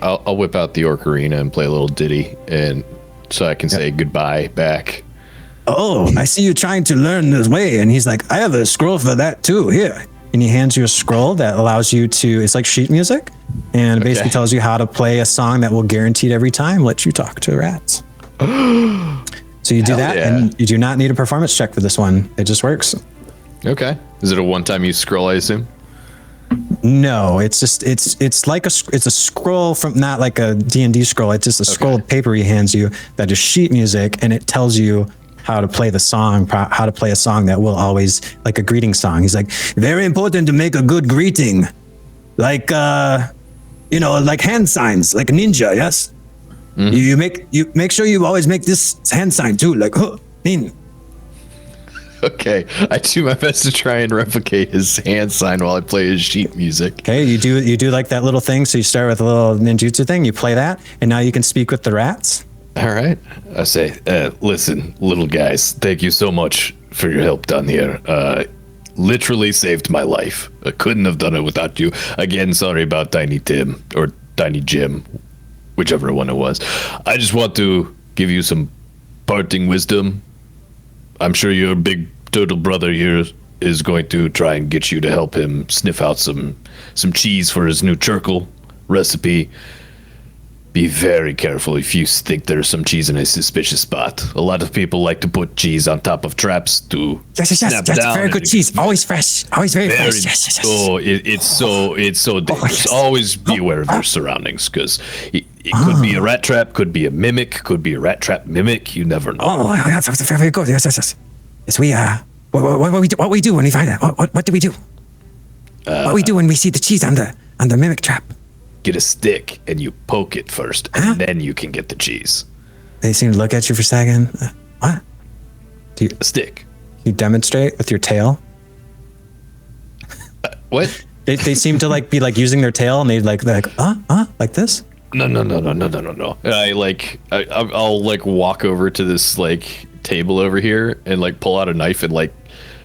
I'll whip out the ocarina and play a little ditty, and so I can say goodbye back. Oh, I see you trying to learn this way. And he's like, I have a scroll for that too. Here. And he hands you a scroll that allows you to, it's like sheet music. And it basically tells you how to play a song that will guaranteed every time let you talk to rats. So you do that, and you do not need a performance check for this one. It just works. Okay. Is it a one-time use scroll, I assume? No, it's just it's like it's a scroll from, not like a D&D scroll. It's just a scroll of paper he hands you that is sheet music, and it tells you how to play the song, how to play a song that will always, like a greeting song. He's like, very important to make a good greeting, like like hand signs, like a ninja. Yes, you make sure you always make this hand sign too, like nin. Okay, I do my best to try and replicate his hand sign while I play his sheet music. Okay, you do like that little thing. So you start with a little ninjutsu thing, you play that, and now you can speak with the rats. All right. I say, listen, little guys, thank you so much for your help down here. Literally saved my life. I couldn't have done it without you. Again, sorry about Tiny Tim or Tiny Jim, whichever one it was. I just want to give you some parting wisdom. I'm sure your big turtle brother here is going to try and get you to help him sniff out some cheese for his new Chircle recipe. Be very careful if you think there's some cheese in a suspicious spot. A lot of people like to put cheese on top of traps to snap down. Very good cheese, always fresh, always very fresh. Yes. Oh, it's so dangerous. Always be aware of your surroundings, because it could be a rat trap, could be a mimic, could be a rat trap mimic. You never know. Oh, that's very good. Yes. Yes, we what we do when we find that? What do we do? What we do when we see the cheese on the mimic trap? Get a stick and you poke it first, and then you can get the cheese. They seem to look at you for a second. What? A stick. You demonstrate with your tail? What? They seem to be using their tail, and they're like like this. No. I'll walk over to this table over here and pull out a knife and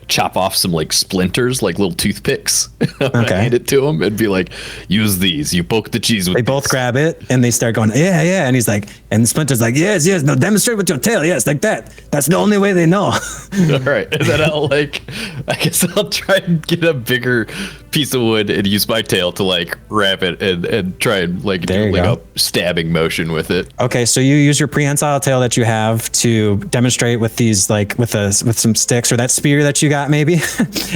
chop off some splinters, little toothpicks. Okay. Hand it to him and be like, use these. You poke the cheese with. They both grab it and they start going, yeah. And he's like, and Splinter's like, yes. No, demonstrate with your tail. Yes, like that. That's the only way they know. All right. And then I guess I'll try and get a bigger piece of wood and use my tail to like wrap it and try and like There do you like go. a stabbing motion with it. Okay, so you use your prehensile tail that you have to demonstrate with these, like with some sticks or that spear that you got maybe,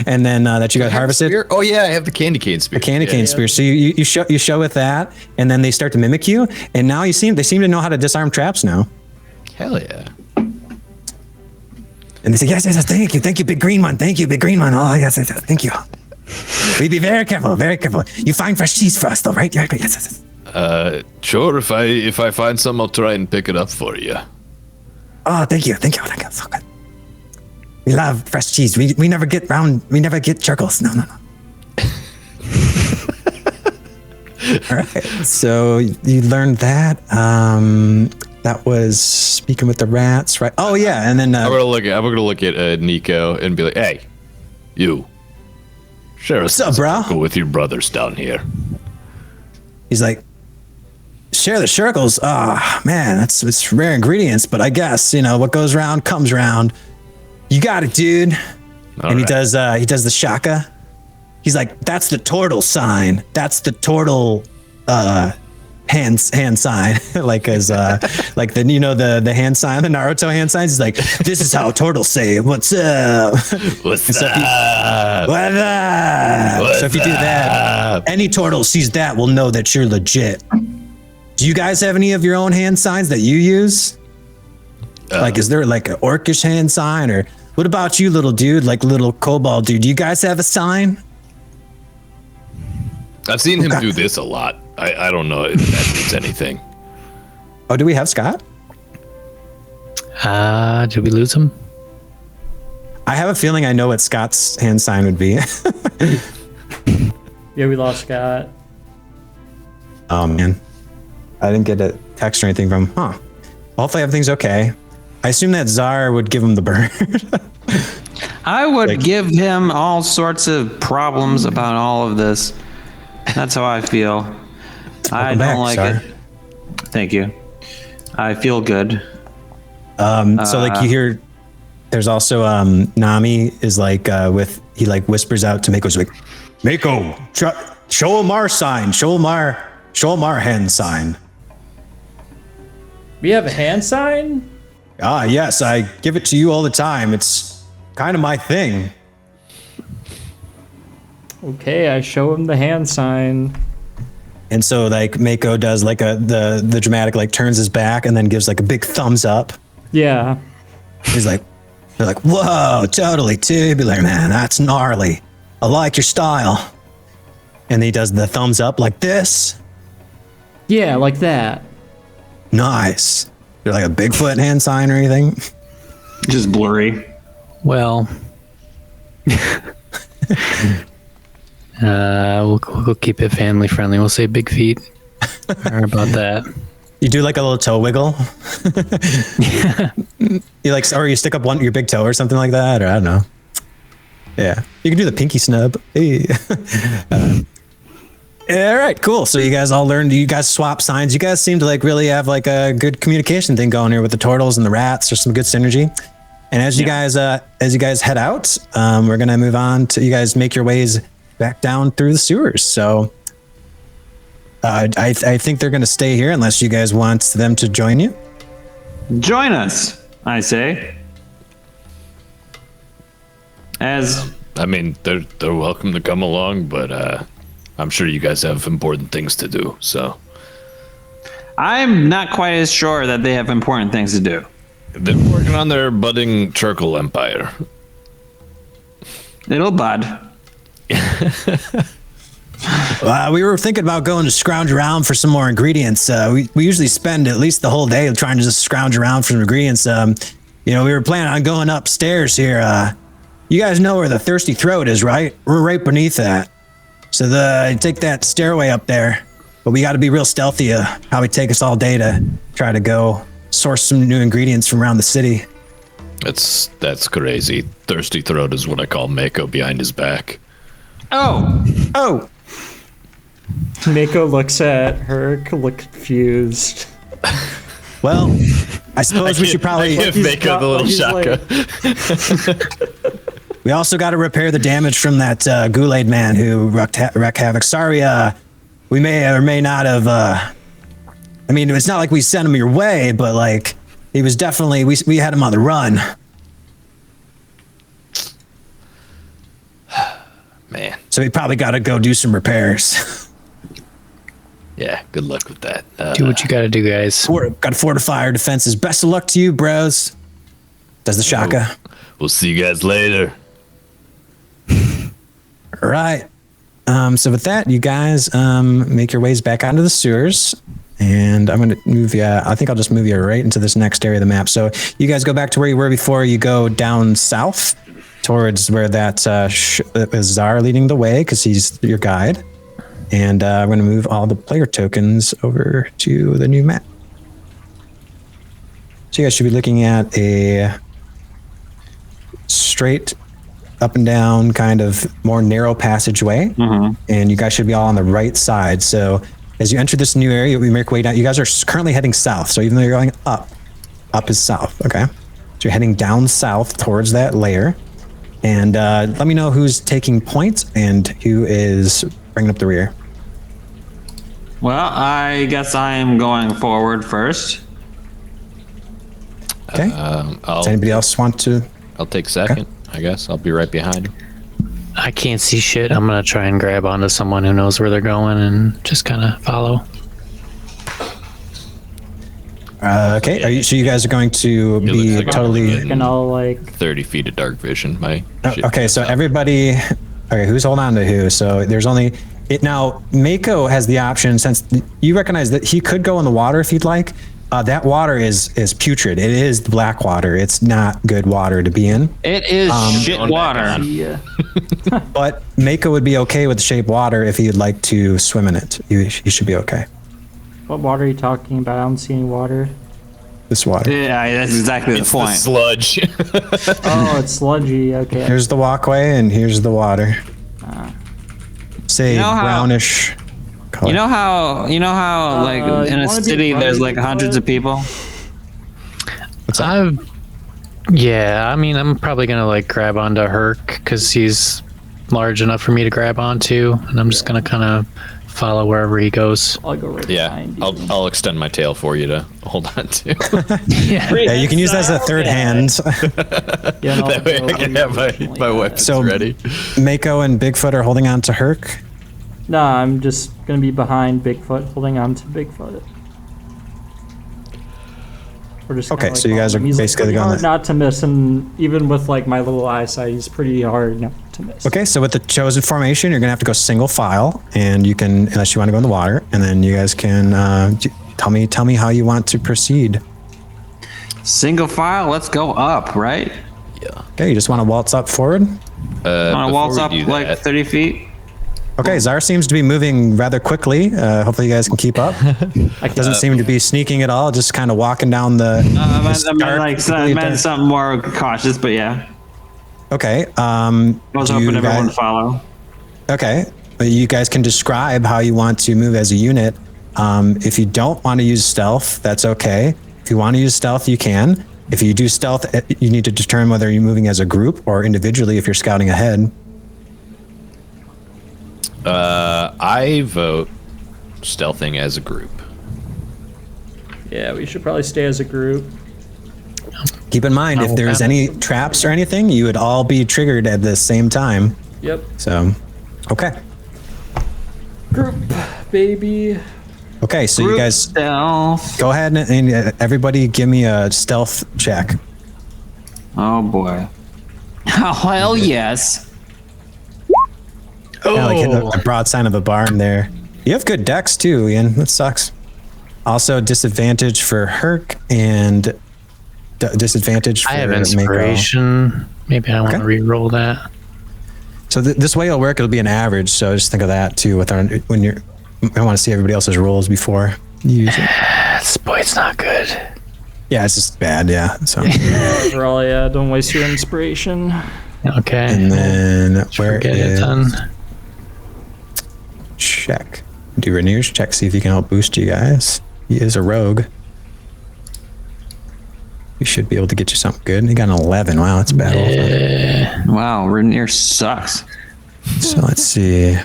and then that you got harvested. Spear? Oh yeah, I have the candy cane spear. The candy cane spear. So you show with that, and then they start to mimic you, and now they seem to know how to disarm traps now. Hell yeah. And they say, yes, thank you, big green one. Thank you, big green one. Oh, yes, thank you. We be very careful, very careful. You find fresh cheese for us, though, right? Yeah, yes. Sure. If I find some, I'll try and pick it up for you. Oh, thank you. So good. We love fresh cheese. We never get chircles. No. All right. So you learned that. That was speaking with the rats, right? Oh yeah, and then I'm gonna look at Nico and be like, "Hey, you, share What's up, bro? Go with your brothers down here." he's like, share the chircles. Ah, man, it's rare ingredients, but I guess what goes around comes around. You got it, dude. All and right. he does the shaka. He's like, that's the turtle sign. That's the turtle hand sign. like as like the hand sign, the Naruto hand signs. He's like, this is how turtles say what's up. What's And so if you- up? What up? So if you do that, any turtle sees that will know that you're legit. Do you guys have any of your own hand signs that you use? Like, is there like an orcish hand sign, or what about you, little dude? Like little Kobalt dude. Do you guys have a sign? I've seen him do this a lot. I don't know if that means anything. Oh, do we have Scott? Did we lose him? I have a feeling I know what Scott's hand sign would be. Yeah, we lost Scott. Oh man, I didn't get a text or anything from. Huh. Hopefully everything's okay. I assume that Tzar would give him the bird. I would give him all sorts of problems about all of this. That's how I feel. I Welcome don't back, like Tzar. it. Thank you. I feel good. So like you hear, there's also Nami is like he like whispers out to Mako. He's like, Mako, show him our sign. Show him our hand sign. We have a hand sign? Ah, yes, I give it to you all the time. It's kind of my thing. Okay, I show him the hand sign. And so like Mako does like the dramatic, like turns his back and then gives like a big thumbs up. Yeah. He's like, they're like, whoa, totally tubular, man. That's gnarly. I like your style. And he does the thumbs up like this. Yeah, like that. Nice. You're like a Bigfoot hand sign or anything? Just blurry. Well, we'll keep it family friendly. We'll say big feet. How about that? You do like a little toe wiggle. You like, or you stick up your big toe or something like that, or I don't know. Yeah, you can do the pinky snub. Hey. All right, cool. So you guys all learned. You guys swap signs. You guys seem to like really have like a good communication thing going here with the turtles and the rats. There's some good synergy. And as you guys head out, we're gonna move on to you guys make your ways back down through the sewers. So I think they're gonna stay here unless you guys want them to join you. Join us, I say. As I mean, they're welcome to come along, but I'm sure you guys have important things to do. So I'm not quite as sure that they have important things to do. they're working on their budding Chircle empire. It'll bud. We were thinking about going to scrounge around for some more ingredients. We usually spend at least the whole day trying to just scrounge around for some ingredients. We were planning on going upstairs here. You guys know where the Thirsty Throat is, right? We're right beneath that. So take that stairway up there. But we got to be real stealthy. Probably take us all day to try to go source some new ingredients from around the city. That's crazy. Thirsty Throat is what I call Mako behind his back. Oh. Mako looks at Hurk, look confused. Well, I suppose we should probably give Mako the little he's shaka. We also got to repair the damage from that Goulet man who wreaked havoc. Sorry, we may or may not have. I mean, it's not like we sent him your way, but like he was definitely we had him on the run. Man. So we probably got to go do some repairs. Yeah, good luck with that. Do what you gotta do, guys. Got to fortify our defenses. Best of luck to you, bros. Does the Shaka. We'll see you guys later. All right. So with that, you guys make your ways back onto the sewers. And I'm going to move you. I think I'll just move you right into this next area of the map. So you guys go back to where you were before. You go down south towards where that Tzar leading the way because he's your guide. And I'm going to move all the player tokens over to the new map. So you guys should be looking at a straight up and down kind of more narrow passageway. And you guys should be all on the right side. So as you enter this new area, we make your way down. You guys are currently heading south. So even though you're going up is south. Okay. So you're heading down south towards that lair. And let me know who's taking point and who is bringing up the rear. Well, I guess I am going forward first. Okay. Does anybody else want to? I'll take second, I guess. I'll be right behind him. I can't see shit. I'm gonna try and grab onto someone who knows where they're going and just kind of follow. Okay. So you guys are going to be like totally. And I'll like 30 feet of dark vision. Okay. So everybody. Okay. Who's holding on to who? So there's only. Now, Mako has the option, since you recognize that he could go in the water if he'd like. That water is putrid. It is black water. It's not good water to be in. It is shit water. yeah. But Mako would be okay with shape water if he'd like to swim in it. He should be okay. What water are you talking about? I don't see any water. This water. Yeah, that's exactly the point. Sludge. Oh, it's sludgy. Okay. Here's the walkway and here's the water. Say brownish color. You know how like in a city there's like hundreds of people? Yeah, I mean, I'm probably gonna like grab onto Hurk because he's large enough for me to grab onto, and I'm just gonna kind of follow wherever he goes. I'll go right Yeah, behind you. I'll extend my tail for you to hold on to. Yeah. Yeah, you can use that as a third hand. Yeah, no, That way I can have my weapons So- ready. Mako and Bigfoot are holding on to Hurk. No, I'm just gonna be behind Bigfoot, holding on to Bigfoot. We're just Okay, kinda, so you guys are he's, basically pretty going hard the- not to miss, and even with like my little eyesight, he's pretty hard not to miss. Okay, so with the chosen formation, you're gonna have to go single file, and you can, unless you want to go in the water, and then you guys can tell me how you want to proceed. Single file, let's go up, right? Okay, you just want to waltz up forward. Want to waltz up like 30 feet? Okay, Tzar seems to be moving rather quickly. Hopefully, you guys can keep up. Doesn't seem to be sneaking at all. Just kind of walking down the. I meant something more cautious, but yeah. Okay. I was hoping everyone would follow. Okay, you guys can describe how you want to move as a unit. If you don't want to use stealth, that's okay. If you want to use stealth, you can. If you do stealth, you need to determine whether you're moving as a group or individually if you're scouting ahead. I vote stealthing as a group. Yeah, we should probably stay as a group. Keep in mind, if there's any traps or anything, you would all be triggered at the same time. Yep. So, okay. Group, baby. Okay, so you guys Stealth. go ahead and everybody give me a stealth check. Oh boy. Oh, hell yes. Yeah, like hitting a broad sign of a barn there. You have good decks too, Ian. That sucks. Also, disadvantage for Hurk and disadvantage for I have Mako. inspiration. Maybe I want to re-roll that. So this way it'll work. It'll be an average. So just think of that too. When you're, I want to see everybody else's rolls before you use it. Boy, it's not good. Yeah, it's just bad. Yeah. So Overall, yeah, don't waste your inspiration. Okay. and then where Forget is it then. check? Do Renear's check. See if he can help boost you guys. He is a rogue. We should be able to get you something good. You got an 11. Wow, that's bad. Wow, Renear sucks. So let's see.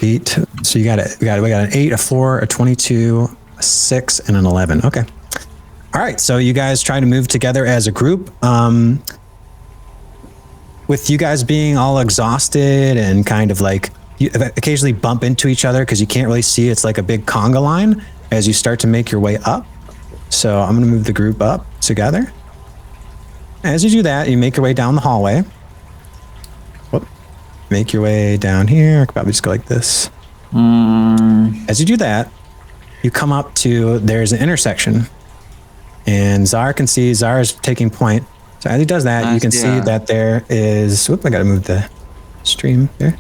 8. So we got an 8, a 4, a 22, a 6, and an 11. Okay. All right. So you guys try to move together as a group. With you guys being all exhausted and kind of like you occasionally bump into each other because you can't really see. It's like a big conga line as you start to make your way up. So I'm going to move the group up together. As you do that, you make your way down the hallway. Whoop. Make your way down here. I could probably just go like this. As you do that, you come up to, there's an intersection. And Tzar can see, Tzar is taking point. So as he does that, you can see that there is, whoop, I got to move the stream there.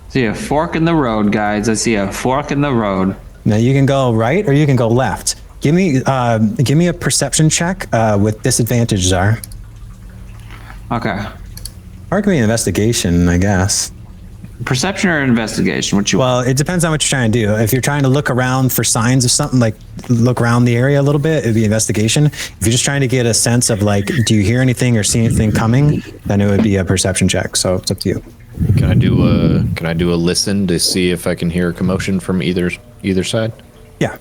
See a fork in the road, guys. I see a fork in the road. Now you can go right or you can go left. Give me a perception check with disadvantage, Tzar. Okay. Or it could be an investigation, I guess. Perception or investigation? What you want? Well, it depends on what you're trying to do. If you're trying to look around for signs of something, like look around the area a little bit, it'd be investigation. If you're just trying to get a sense of like, do you hear anything or see anything coming, then it would be a perception check. So it's up to you. Can I do a listen to see if I can hear a commotion from either side? Yeah.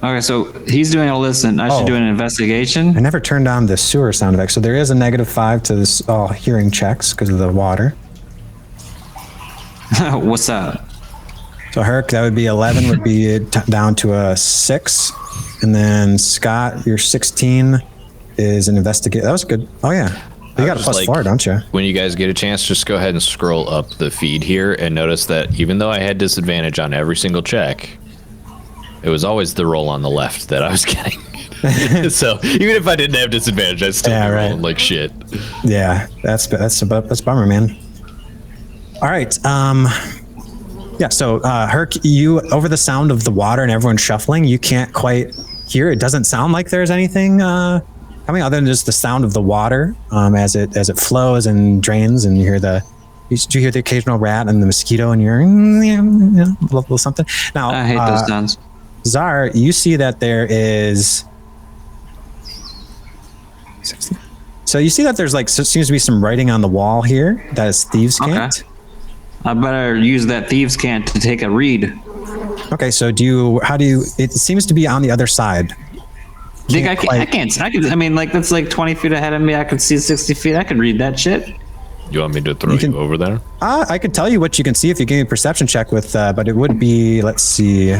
Okay, so he's doing a listen. I should do an investigation. I never turned on the sewer sound effect, so there is a -5 to this hearing checks because of the water. What's that? So Hurk, that would be 11, would be down to a 6, and then Scott, your 16 is an investigate. That was good. Oh yeah, you got a +4, don't you? When you guys get a chance, just go ahead and scroll up the feed here and notice that even though I had disadvantage on every single check, it was always the roll on the left that I was getting. So even if I didn't have disadvantage, I'd still be rolling like shit. Yeah, that's a bummer, man. All right. Yeah. So Hurk, you over the sound of the water and everyone shuffling, you can't quite hear. It doesn't sound like there's anything coming other than just the sound of the water as it flows and drains, and you hear the occasional rat and the mosquito, and you're a little something. Now I hate those sounds. Tzar, you see that there is 60. So you see that there's seems to be some writing on the wall here that is thieves' cant. Okay. I better use that thieves' cant to take a read. Okay, so it seems to be on the other side. I mean, like, that's like 20 feet ahead of me. I could see 60 feet. I could read that shit. You want me to throw you over there? I could tell you what you can see if you give me a perception check with, but it would be, let's see.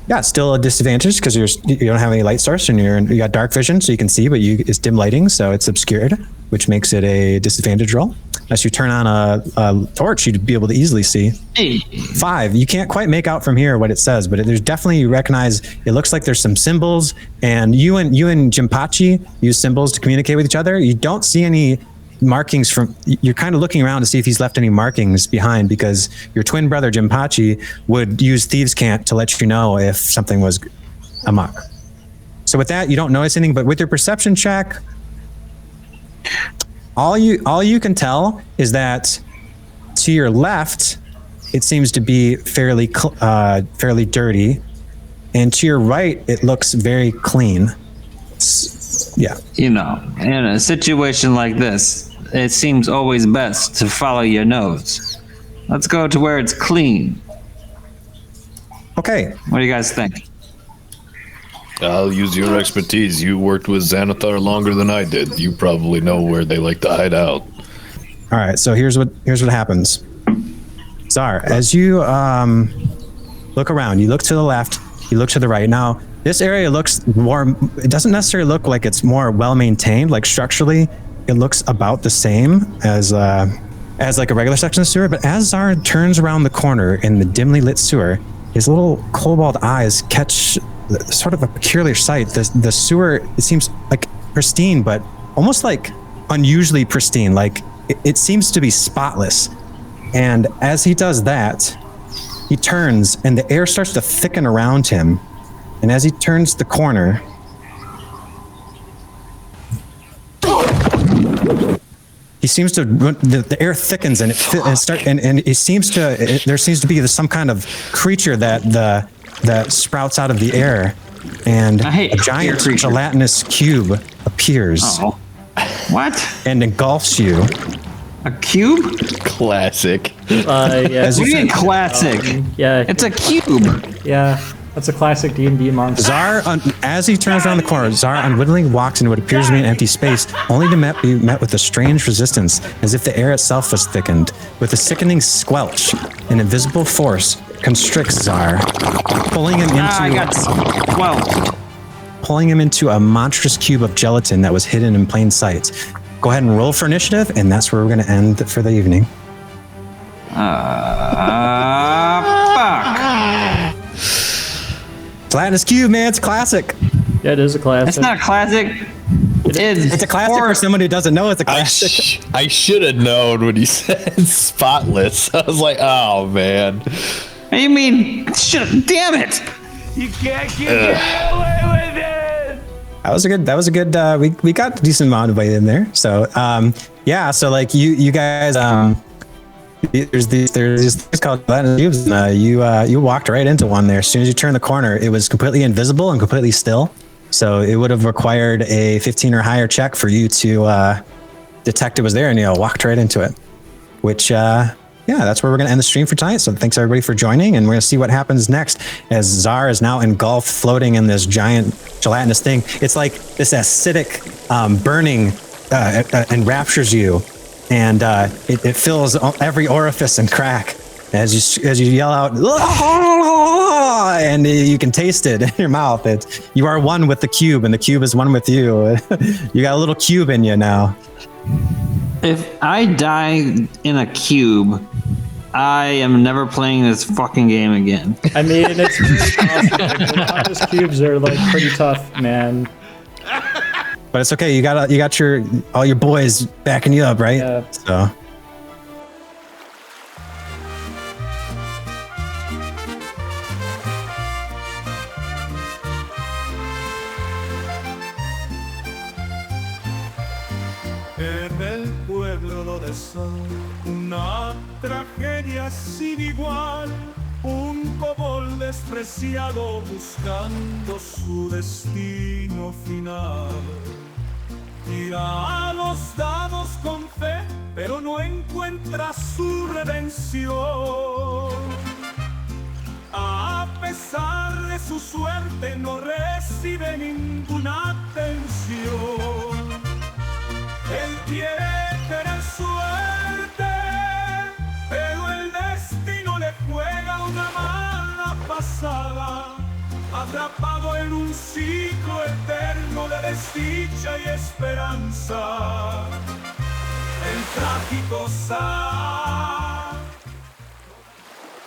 Yeah, still a disadvantage because you don't have any light source and you got dark vision, so you can see, but it's dim lighting, so it's obscured, which makes it a disadvantage roll. Unless you turn on a torch, you'd be able to easily see. 5. You can't quite make out from here what it says, but there's definitely, you recognize, it looks like there's some symbols, and you and Jimpachi use symbols to communicate with each other. You don't see any markings you're kind of looking around to see if he's left any markings behind, because your twin brother Jimpachi would use thieves' cant to let you know if something was amok. So with that, you don't notice anything, but with your perception check, all you can tell is that to your left it seems to be fairly dirty, and to your right it looks very clean. Yeah. In a situation like this, it seems always best to follow your nose. Let's go to where it's clean. Okay. What do you guys think? I'll use your expertise. You worked with Xanathar longer than I did. You probably know where they like to hide out. All right, so here's what happens. Tzar, as you look around, you look to the left, you look to the right. Now, this area looks more, it doesn't necessarily look like it's more well-maintained. Like structurally, it looks about the same as like a regular section of sewer, but as Tzar turns around the corner in the dimly lit sewer, his little cobalt eyes catch sort of a peculiar sight. The sewer, it seems like pristine, but almost like unusually pristine. Like it seems to be spotless. And as he does that, he turns and the air starts to thicken around him. And as he turns the corner, he seems to, the air thickens and there seems to be some kind of creature that sprouts out of the air, and I hate a giant air creatures. gelatinous cube appears Oh. What? and engulfs you. A cube? Classic. Yeah. As What do you mean said, classic? Yeah. It's a cube. Yeah. That's a classic D&D monster. Tzar, as he turns around the corner, Tzar unwittingly walks into what appears to be an empty space, only to be met with a strange resistance, as if the air itself was thickened. With a sickening squelch, an invisible force constricts Tzar, pulling him into a monstrous cube of gelatin that was hidden in plain sight. Go ahead and roll for initiative, and that's where we're going to end for the evening. Fuck. Gelatinous cube, man, it's a classic. Yeah, it is a classic. It's not classic. It's a classic for someone who doesn't know it's a classic. I should have known when he said spotless. I was like, oh man. What do you mean? Shit, damn it. You can't get away with it. That was a good. We got a decent amount of weight in there. So yeah. So like you guys there's these things called gelatinous cubes, and you walked right into one there. As soon as you turned the corner, it was completely invisible and completely still. So it would have required a 15 or higher check for you to detect it was there, and you walked right into it. Which yeah, that's where we're going to end the stream for tonight. So thanks everybody for joining, and we're going to see what happens next as Tzar is now engulfed, floating in this giant gelatinous thing. It's like this acidic burning enraptures you, and it fills every orifice and crack as you yell out, and you can taste it in your mouth. You are one with the cube, and the cube is one with you. You got a little cube in you now. If I die in a cube, I am never playing this fucking game again. I mean, it's very possible. Gelatinous cubes are like pretty tough, man. But it's okay. You got all your boys backing you up, right? Yeah. So. En el pueblo de Tzar, una tragedia sin igual, un kobold despreciado buscando su destino final. Tira a los dados con fe, pero no encuentra su redención. A pesar de su suerte, no recibe ninguna atención. Él quiere tener suerte, pero el destino le juega una mala pasada, atrapado en un ciclo eterno de desdicha y esperanza. El trágico Tzar